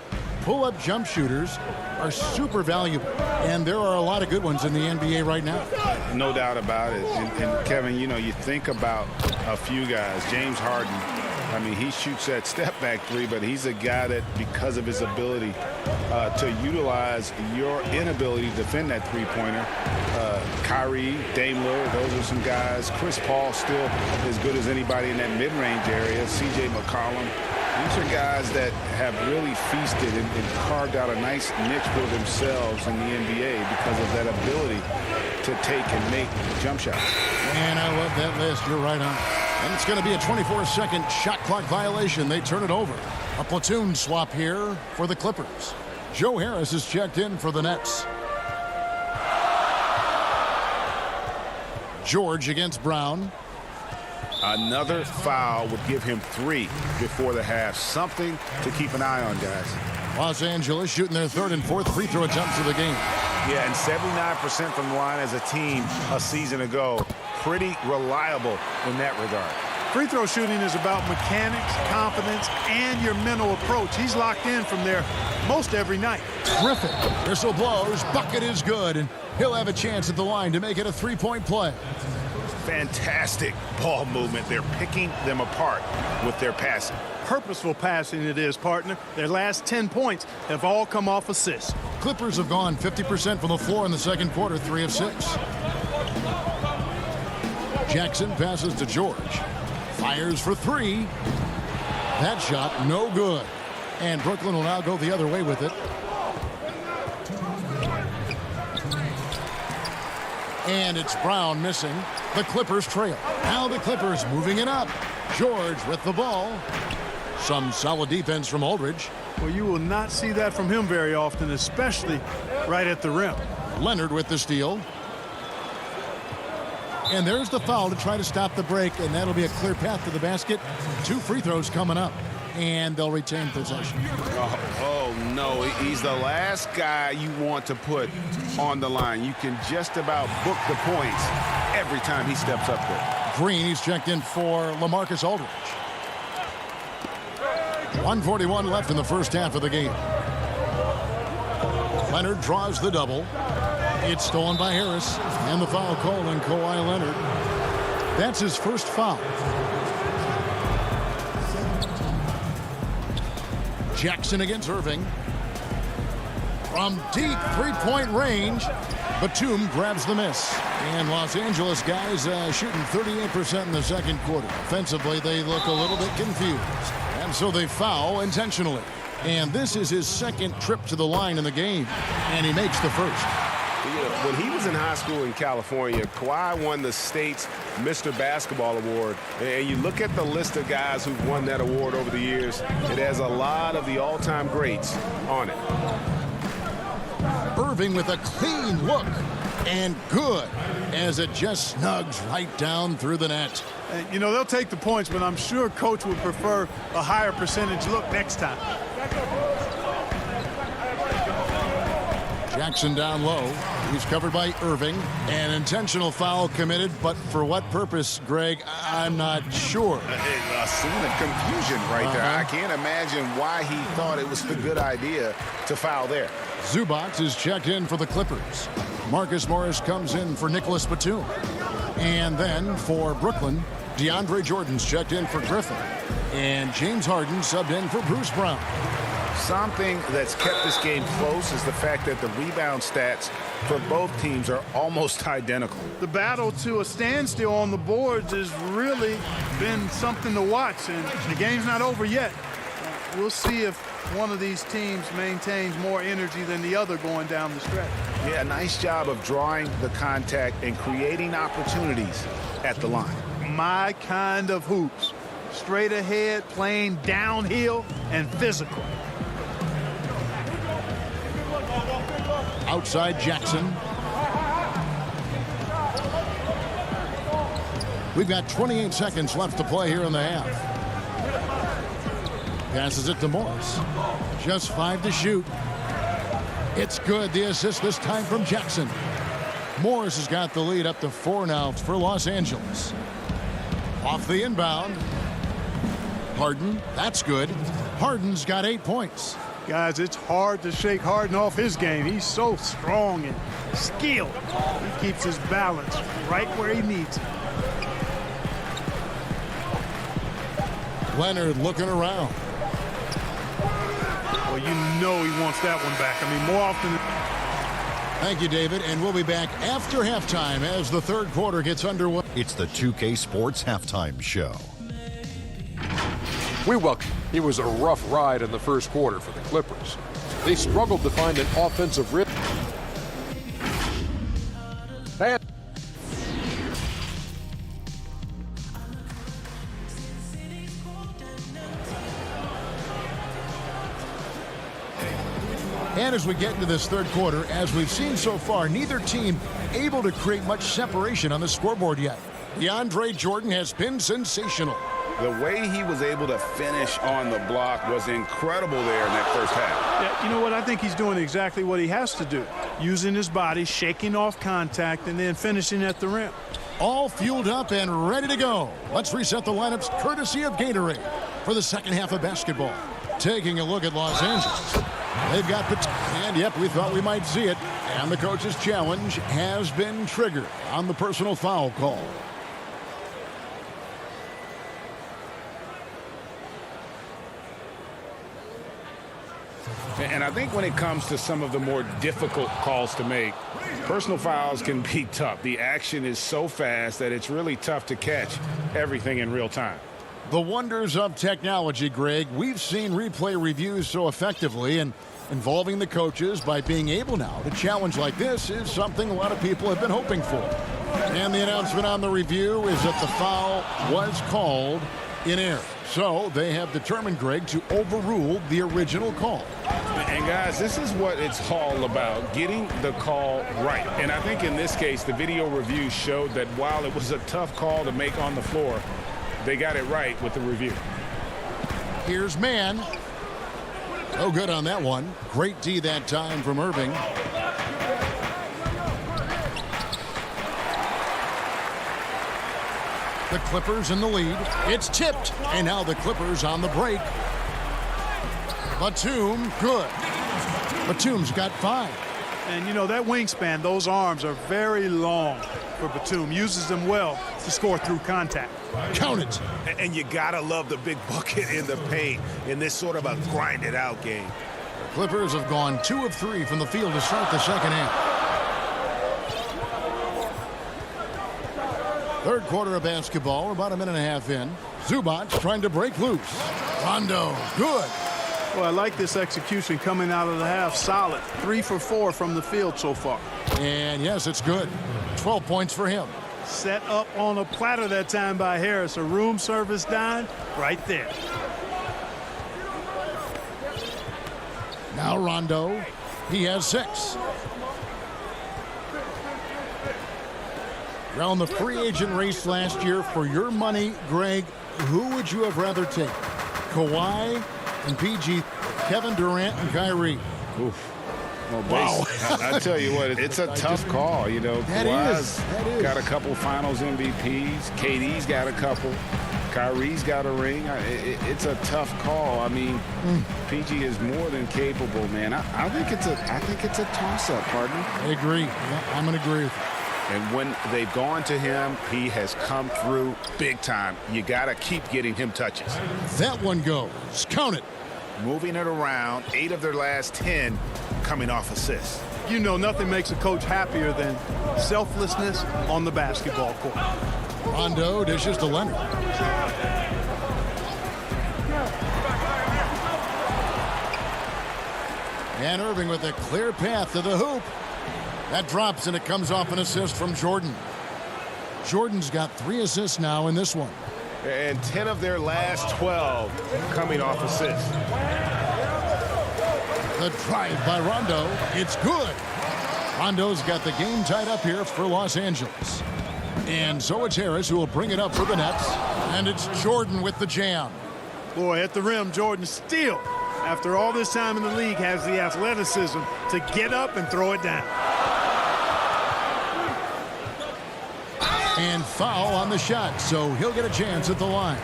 pull-up jump shooters are super valuable, and there are a lot of good ones in the NBA right now. No doubt about it. And Kevin, you know, you think about a few guys. James Harden, I mean, he shoots that step-back 3, but he's a guy that, because of his ability to utilize your inability to defend that three-pointer, Kyrie, Dame Lillard, those are some guys. Chris Paul still as good as anybody in that mid-range area. C.J. McCollum. These are guys that have really feasted and carved out a nice niche for themselves in the NBA because of that ability to take and make jump shots. And I love that list. You're right on. And it's going to be a 24-second shot clock violation. They turn it over. A platoon swap here for the Clippers. Joe Harris is checked in for the Nets. George against Brown. Another foul would give him 3 before the half. Something to keep an eye on, guys. Los Angeles shooting their 3rd and 4th free throw attempts of the game. Yeah, and 79% from the line as a team a season ago. Pretty reliable in that regard. Free throw shooting is about mechanics, confidence, and your mental approach. He's locked in from there most every night. Griffin, whistle blows, bucket is good, and he'll have a chance at the line to make it a 3-point play. Fantastic ball movement. They're picking them apart with their passing. Purposeful passing it is, partner. Their last 10 points have all come off assists. Clippers have gone 50% from the floor in the second quarter, 3 of 6. Jackson passes to George. Fires for 3. That shot, no good. And Brooklyn will now go the other way with it. And it's Brown missing. The Clippers trail. Now the Clippers moving it up. George with the ball. Some solid defense from Aldridge. Well, you will not see that from him very often, especially right at the rim. Leonard with the steal. And there's the foul to try to stop the break, and that'll be a clear path to the basket. 2 free throws coming up, and they'll retain possession. Oh, no. He's the last guy you want to put on the line. You can just about book the points every time he steps up there. Green, he's checked in for LaMarcus Aldridge. 1:41 left in the first half of the game. Leonard draws the double. It's stolen by Harris, and the foul called on Kawhi Leonard. That's his first foul. Jackson against Irving. From deep three-point range, Batum grabs the miss. And Los Angeles guys shooting 38% in the second quarter. Offensively, they look a little bit confused. And so they foul intentionally. And this is his second trip to the line in the game, and he makes the first. You know, when he was in high school in California, Kawhi won the state's Mr. Basketball Award. And you look at the list of guys who've won that award over the years, it has a lot of the all-time greats on it. Irving with a clean look, and good, as it just snugs right down through the net. You know, they'll take the points, but I'm sure Coach would prefer a higher percentage look next time. Jackson down low. He's covered by Irving. An intentional foul committed, but for what purpose, Greg, I'm not sure. A scene of confusion right there. I can't imagine why he thought it was the good idea to foul there. Zubac is checked in for the Clippers. Marcus Morris comes in for Nicholas Batum. And then for Brooklyn, DeAndre Jordan's checked in for Griffin. And James Harden subbed in for Bruce Brown. Something that's kept this game close is the fact that the rebound stats for both teams are almost identical. The battle to a standstill on the boards has really been something to watch, and the game's not over yet. We'll see if one of these teams maintains more energy than the other going down the stretch. Yeah, nice job of drawing the contact and creating opportunities at the line. My kind of hoops. Straight ahead, playing downhill, and physical. Outside Jackson. We've got 28 seconds left to play here in the half. Passes it to Morris. Just 5 to shoot. It's good. The assist this time from Jackson. Morris has got the lead up to 4 now for Los Angeles. Off the inbound. Harden. That's good. Harden's got 8 points. Guys, it's hard to shake Harden off his game. He's so strong and skilled. He keeps his balance right where he needs it. Leonard looking around. Well, you know he wants that one back. I mean, more often. Thank you, David. And we'll be back after halftime as the third quarter gets underway. It's the 2K Sports Halftime Show. We welcome. It was a rough ride in the first quarter for the Clippers. They struggled to find an offensive rhythm. And as we get into this third quarter, as we've seen so far, neither team able to create much separation on the scoreboard yet. DeAndre Jordan has been sensational. The way he was able to finish on the block was incredible there in that first half. Yeah, you know what? I think he's doing exactly what he has to do. Using his body, shaking off contact, and then finishing at the rim. All fueled up and ready to go. Let's reset the lineups courtesy of Gatorade for the second half of basketball. Taking a look at Los Angeles. They've got and yep, we thought we might see it. And the coach's challenge has been triggered on the personal foul call. And I think when it comes to some of the more difficult calls to make, personal fouls can be tough. The action is so fast that it's really tough to catch everything in real time. The wonders of technology, Greg. We've seen replay reviews so effectively, and involving the coaches by being able now to challenge like this is something a lot of people have been hoping for. And the announcement on the review is that the foul was called in error. So they have determined, Greg, to overrule the original call. And guys, this is what it's all about, getting the call right. And I think in this case, the video review showed that while it was a tough call to make on the floor, they got it right with the review. Here's Mann. Oh, good on that one. Great D that time from Irving. The Clippers in the lead. It's tipped. And now the Clippers on the break. Batum, good. Batum's got 5. And, you know, that wingspan, those arms are very long for Batum. Uses them well to score through contact. Count it. And you got to love the big bucket in the paint in this sort of a grind-it-out game. The Clippers have gone 2 of 3 from the field to start the second half. Third quarter of basketball. We're about a minute and a half in. Zubac trying to break loose. Rondo, good. Well, I like this execution coming out of the half. Solid. 3 for 4 from the field so far. And yes, it's good. 12 points for him. Set up on a platter that time by Harris. A room service dime right there. Now Rondo. He has 6. Around the free agent race last year, for your money, Greg, who would you have rather taken? Kawhi and PG, Kevin Durant and Kyrie. Oof. Well, wow. I tell you what, it's a tough call. You know, Kawhi's got a couple finals MVPs. KD's got a couple. Kyrie's got a ring. It's a tough call. I mean, PG is more than capable, man. I think it's a toss-up, partner. I agree. I'm going to agree with you. And when they've gone to him, he has come through big time. You got to keep getting him touches. That one goes. Count it. Moving it around, 8 of their last 10 coming off assists. You know, nothing makes a coach happier than selflessness on the basketball court. Rondo dishes to Leonard. And Irving with a clear path to the hoop. That drops, and it comes off an assist from Jordan. Jordan's got 3 assists now in this one. And 10 of their last 12 coming off assists. The drive by Rondo. It's good. Rondo's got the game tied up here for Los Angeles. And so it's Harris who will bring it up for the Nets. And it's Jordan with the jam. Boy, at the rim, Jordan still, after all this time in the league, has the athleticism to get up and throw it down. And foul on the shot, so he'll get a chance at the line.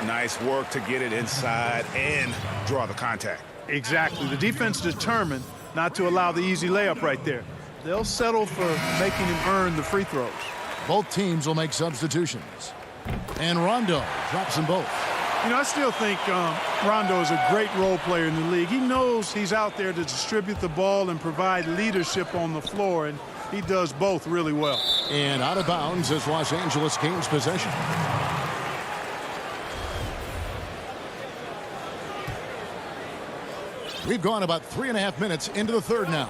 Nice work to get it inside and draw the contact. Exactly. The defense determined not to allow the easy layup right there. They'll settle for making him earn the free throws. Both teams will make substitutions. And Rondo drops them both. You know, I still think Rondo is a great role player in the league. He knows he's out there to distribute the ball and provide leadership on the floor, and he does both really well. And out of bounds as Los Angeles gains possession. We've gone about 3.5 minutes into the third now.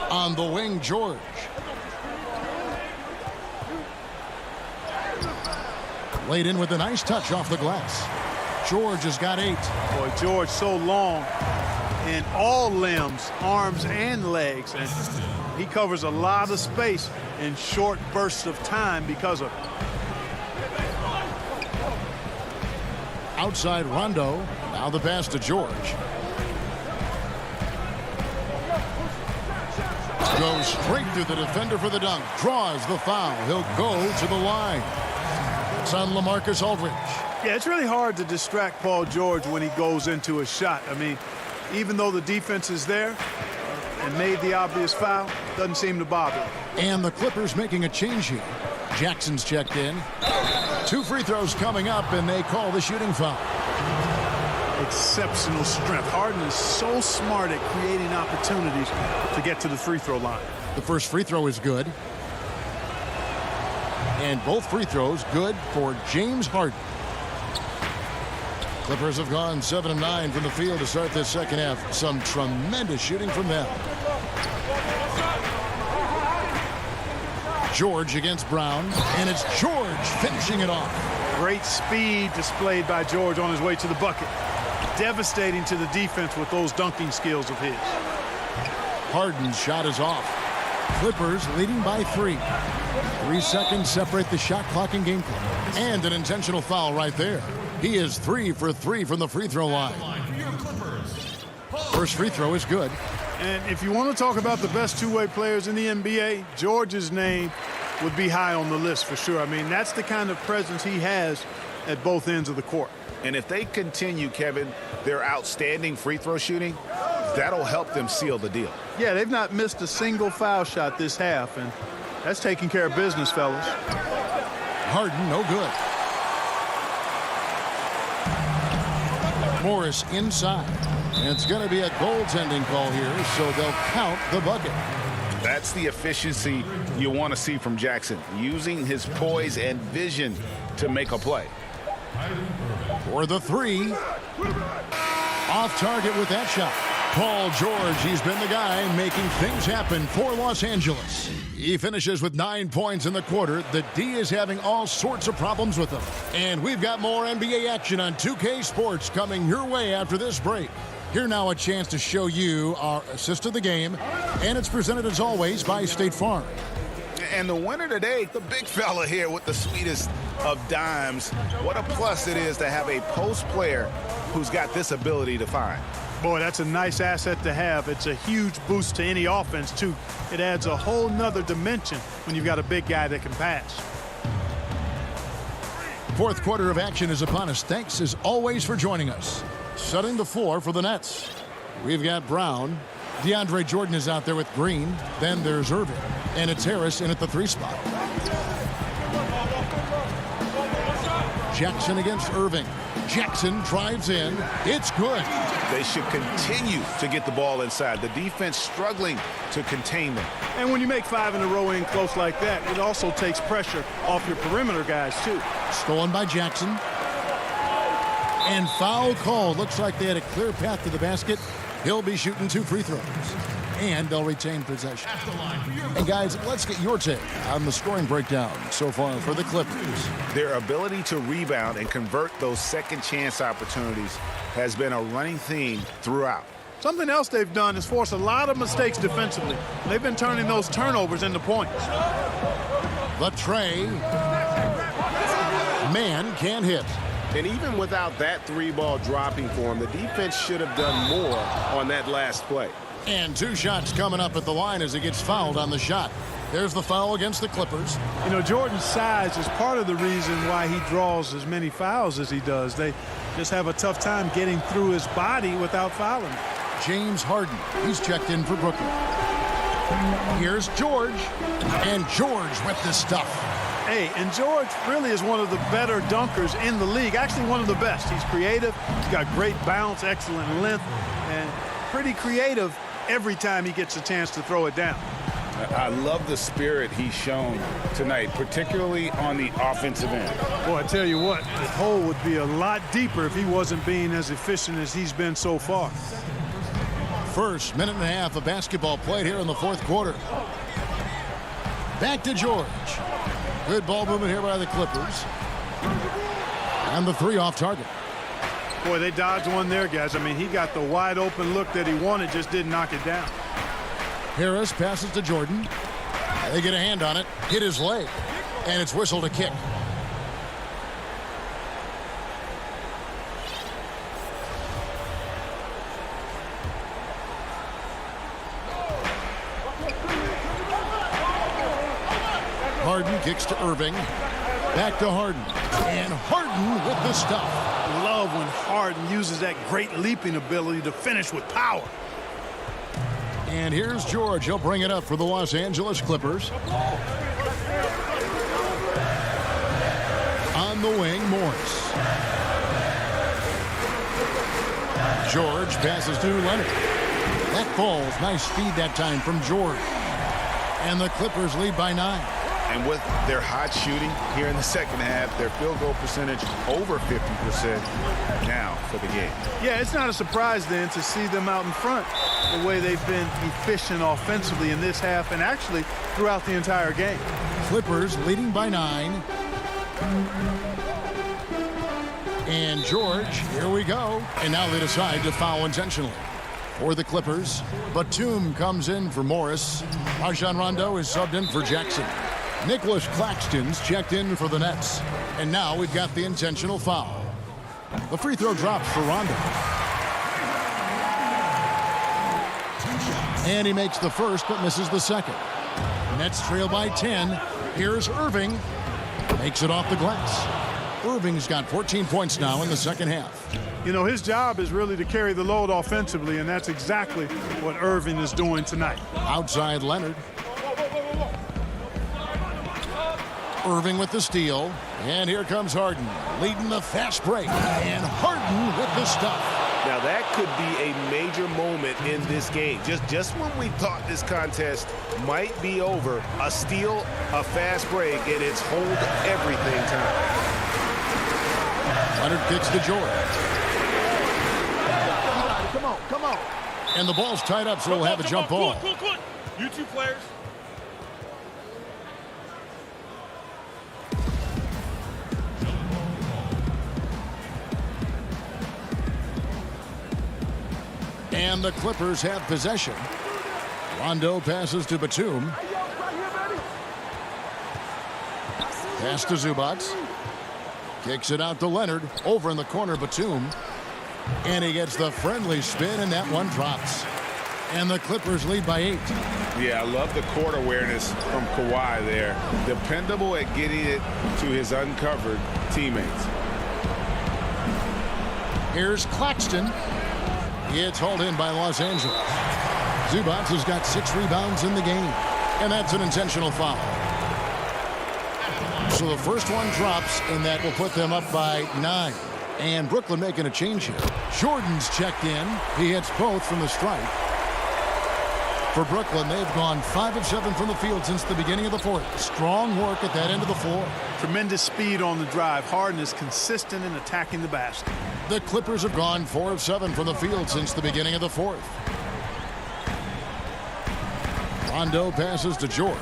On the wing, George. Laid in with a nice touch off the glass. George has got 8. Boy, George so long in all limbs, arms and legs, and he covers a lot of space in short bursts of time because of it. Outside Rondo. Now the pass to George. Goes straight through the defender for the dunk. Draws the foul. He'll go to the line. It's on LaMarcus Aldridge. Yeah, it's really hard to distract Paul George when he goes into a shot. I mean, even though the defense is there and made the obvious foul, doesn't seem to bother. And the Clippers making a change here. Jackson's checked in. 2 free throws coming up, and they call the shooting foul. Exceptional strength. Harden is so smart at creating opportunities to get to the free throw line. The first free throw is good. And both free throws good for James Harden. Clippers have gone 7 of 9 from the field to start this second half. Some tremendous shooting from them. George against Brown, and it's George finishing it off. Great speed displayed by George on his way to the bucket. Devastating to the defense with those dunking skills of his. Harden's shot is off. Clippers leading by 3. 3 seconds separate the shot clock and game clock. And an intentional foul right there. He is 3 for 3 from the free throw line. First free throw is good. And if you want to talk about the best two-way players in the NBA, George's name would be high on the list for sure. I mean, that's the kind of presence he has at both ends of the court. And if they continue, Kevin, their outstanding free throw shooting, that'll help them seal the deal. Yeah, they've not missed a single foul shot this half, and that's taking care of business, fellas. Harden, no good. Morris inside. And it's going to be a goaltending call here, so they'll count the bucket. That's the efficiency you want to see from Jackson, using his poise and vision to make a play. For the 3. Off target with that shot. Paul George, he's been the guy making things happen for Los Angeles. He finishes with 9 points in the quarter. The D is having all sorts of problems with him. And we've got more NBA action on 2K Sports coming your way after this break. Here now a chance to show you our assist of the game. And it's presented as always by State Farm. And the winner today, the big fella here with the sweetest of dimes. What a plus it is to have a post player who's got this ability to find. Boy, that's a nice asset to have. It's a huge boost to any offense, too. It adds a whole nother dimension when you've got a big guy that can pass. Fourth quarter of action is upon us. Thanks, as always, for joining us. Setting the floor for the Nets. We've got Brown. DeAndre Jordan is out there with Green. Then there's Irving. And it's Harris in at the 3 spot. Jackson against Irving. Jackson drives in. It's good. They should continue to get the ball inside. The defense struggling to contain them. And when you make 5 in a row in close like that, it also takes pressure off your perimeter guys, too. Stolen by Jackson. And foul called. Looks like they had a clear path to the basket. He'll be shooting 2 free throws. And they'll retain possession. And guys, let's get your take on the scoring breakdown so far for the Clippers. Their ability to rebound and convert those second chance opportunities has been a running theme throughout. Something else they've done is force a lot of mistakes defensively. They've been turning those turnovers into points. The tray. Man can't hit. And even without that 3-ball dropping for him, the defense should have done more on that last play. And 2 shots coming up at the line as he gets fouled on the shot. There's the foul against the Clippers. You know, Jordan's size is part of the reason why he draws as many fouls as he does. They just have a tough time getting through his body without fouling. James Harden, he's checked in for Brooklyn. Here's George, and George with the stuff. Hey, and George really is one of the better dunkers in the league, actually one of the best. He's creative, he's got great bounce, excellent length, and pretty creative every time he gets a chance to throw it down. I love the spirit he's shown tonight, particularly on the offensive end. Boy, I tell you what, the hole would be a lot deeper if he wasn't being as efficient as he's been so far. First minute and a half of basketball played here in the 4th quarter. Back to George. Good ball movement here by the Clippers. And the 3 off target. Boy, they dodged one there, guys. I mean, he got the wide open look that he wanted, just didn't knock it down. Harris passes to Jordan. They get a hand on it, hit his leg, and it's whistled a kick. Harden kicks to Irving. Back to Harden. And Harden with the stuff. Love when Harden uses that great leaping ability to finish with power. And here's George. He'll bring it up for the Los Angeles Clippers. On the wing, Morris. George passes to Leonard. That falls. Nice feed that time from George. And the Clippers lead by 9. And with their hot shooting here in the second half, their field goal percentage over 50% now for the game. Yeah, it's not a surprise then to see them out in front the way they've been efficient offensively in this half and actually throughout the entire game. Clippers leading by 9. And George, here we go. And now they decide to foul intentionally. For the Clippers, Batum comes in for Morris. Rajon Rondo is subbed in for Jackson. Nicholas Claxton's checked in for the Nets. And now we've got the intentional foul. The free throw drops for Rondo. And he makes the first but misses the second. Nets trail by 10. Here's Irving. Makes it off the glass. Irving's got 14 points now in the second half. You know, his job is really to carry the load offensively, and that's exactly what Irving is doing tonight. Outside Leonard. Irving with the steal. And here comes Harden, leading the fast break. And Harden with the stuff. Now that could be a major moment in this game. Just when we thought this contest might be over, a steal, a fast break, and it's hold everything time. Leonard kicks to George. Come on. And the ball's tied up, so we'll have a jump ball. Cool. You two players. And the Clippers have possession. Rondo passes to Batum. Pass to Zubac. Kicks it out to Leonard. Over in the corner, Batum. And he gets the friendly spin, and that one drops. And the Clippers lead by 8. Yeah, I love the court awareness from Kawhi there. Dependable at getting it to his uncovered teammates. Here's Claxton. It's hauled in by Los Angeles. Zubac has got 6 rebounds in the game. And that's an intentional foul. So the first one drops, and that will put them up by 9. And Brooklyn making a change here. Jordan's checked in. He hits both from the stripe. For Brooklyn, they've gone 5 of 7 from the field since the beginning of the fourth. Strong work at that end of the floor. Tremendous speed on the drive. Harden is consistent in attacking the basket. The Clippers have gone 4 of 7 from the field since the beginning of the fourth. Rondo passes to George.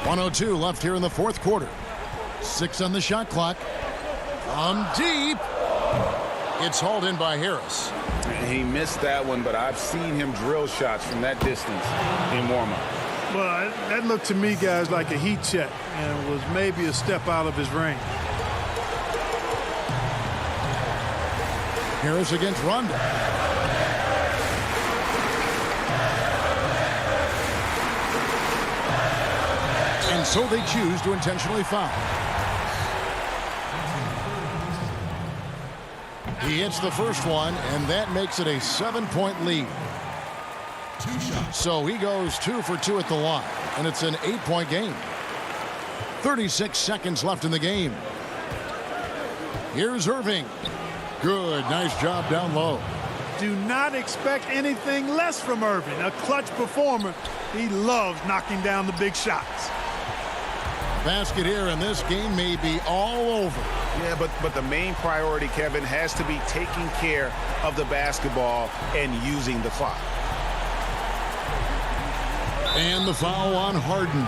1:02 left here in the fourth quarter. 6 on the shot clock. From deep. It's hauled in by Harris. He missed that one, but I've seen him drill shots from that distance in warm-up. Well, that looked to me, guys, like a heat check and was maybe a step out of his range. Harris against Rondo. And so they choose to intentionally foul. He hits the first one, and that makes it a 7-point lead. So he goes 2 for 2 at the line, and it's an 8-point game. 36 seconds left in the game. Here's Irving. Good, nice job down low. Do not expect anything less from Irving. A clutch performer. He loves knocking down the big shots. Basket here, and this game may be all over. Yeah, but the main priority, Kevin, has to be taking care of the basketball and using the clock. And the foul on Harden.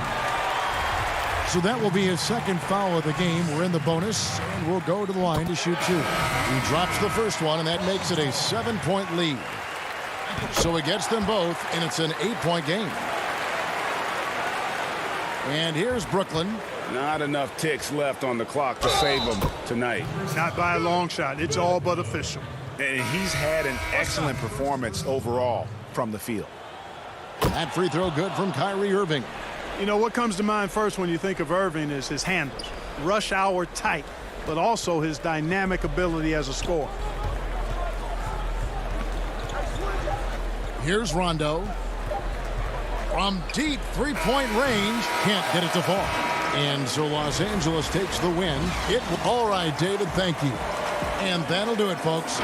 So that will be his second foul of the game. We're in the bonus, and we'll go to the line to shoot 2. He drops the first one, and that makes it a 7-point lead. So it gets them both, and it's an 8-point game. And here's Brooklyn. Not enough ticks left on the clock to save them tonight. Not by a long shot. It's all but official. And he's had an excellent performance overall from the field. That free throw good from Kyrie Irving. You know, what comes to mind first when you think of Irving is his handles. Rush hour tight, but also his dynamic ability as a scorer. Here's Rondo. From deep three-point range, can't get it to fall. And so Los Angeles takes the win. All right, David, thank you. And that'll do it, folks.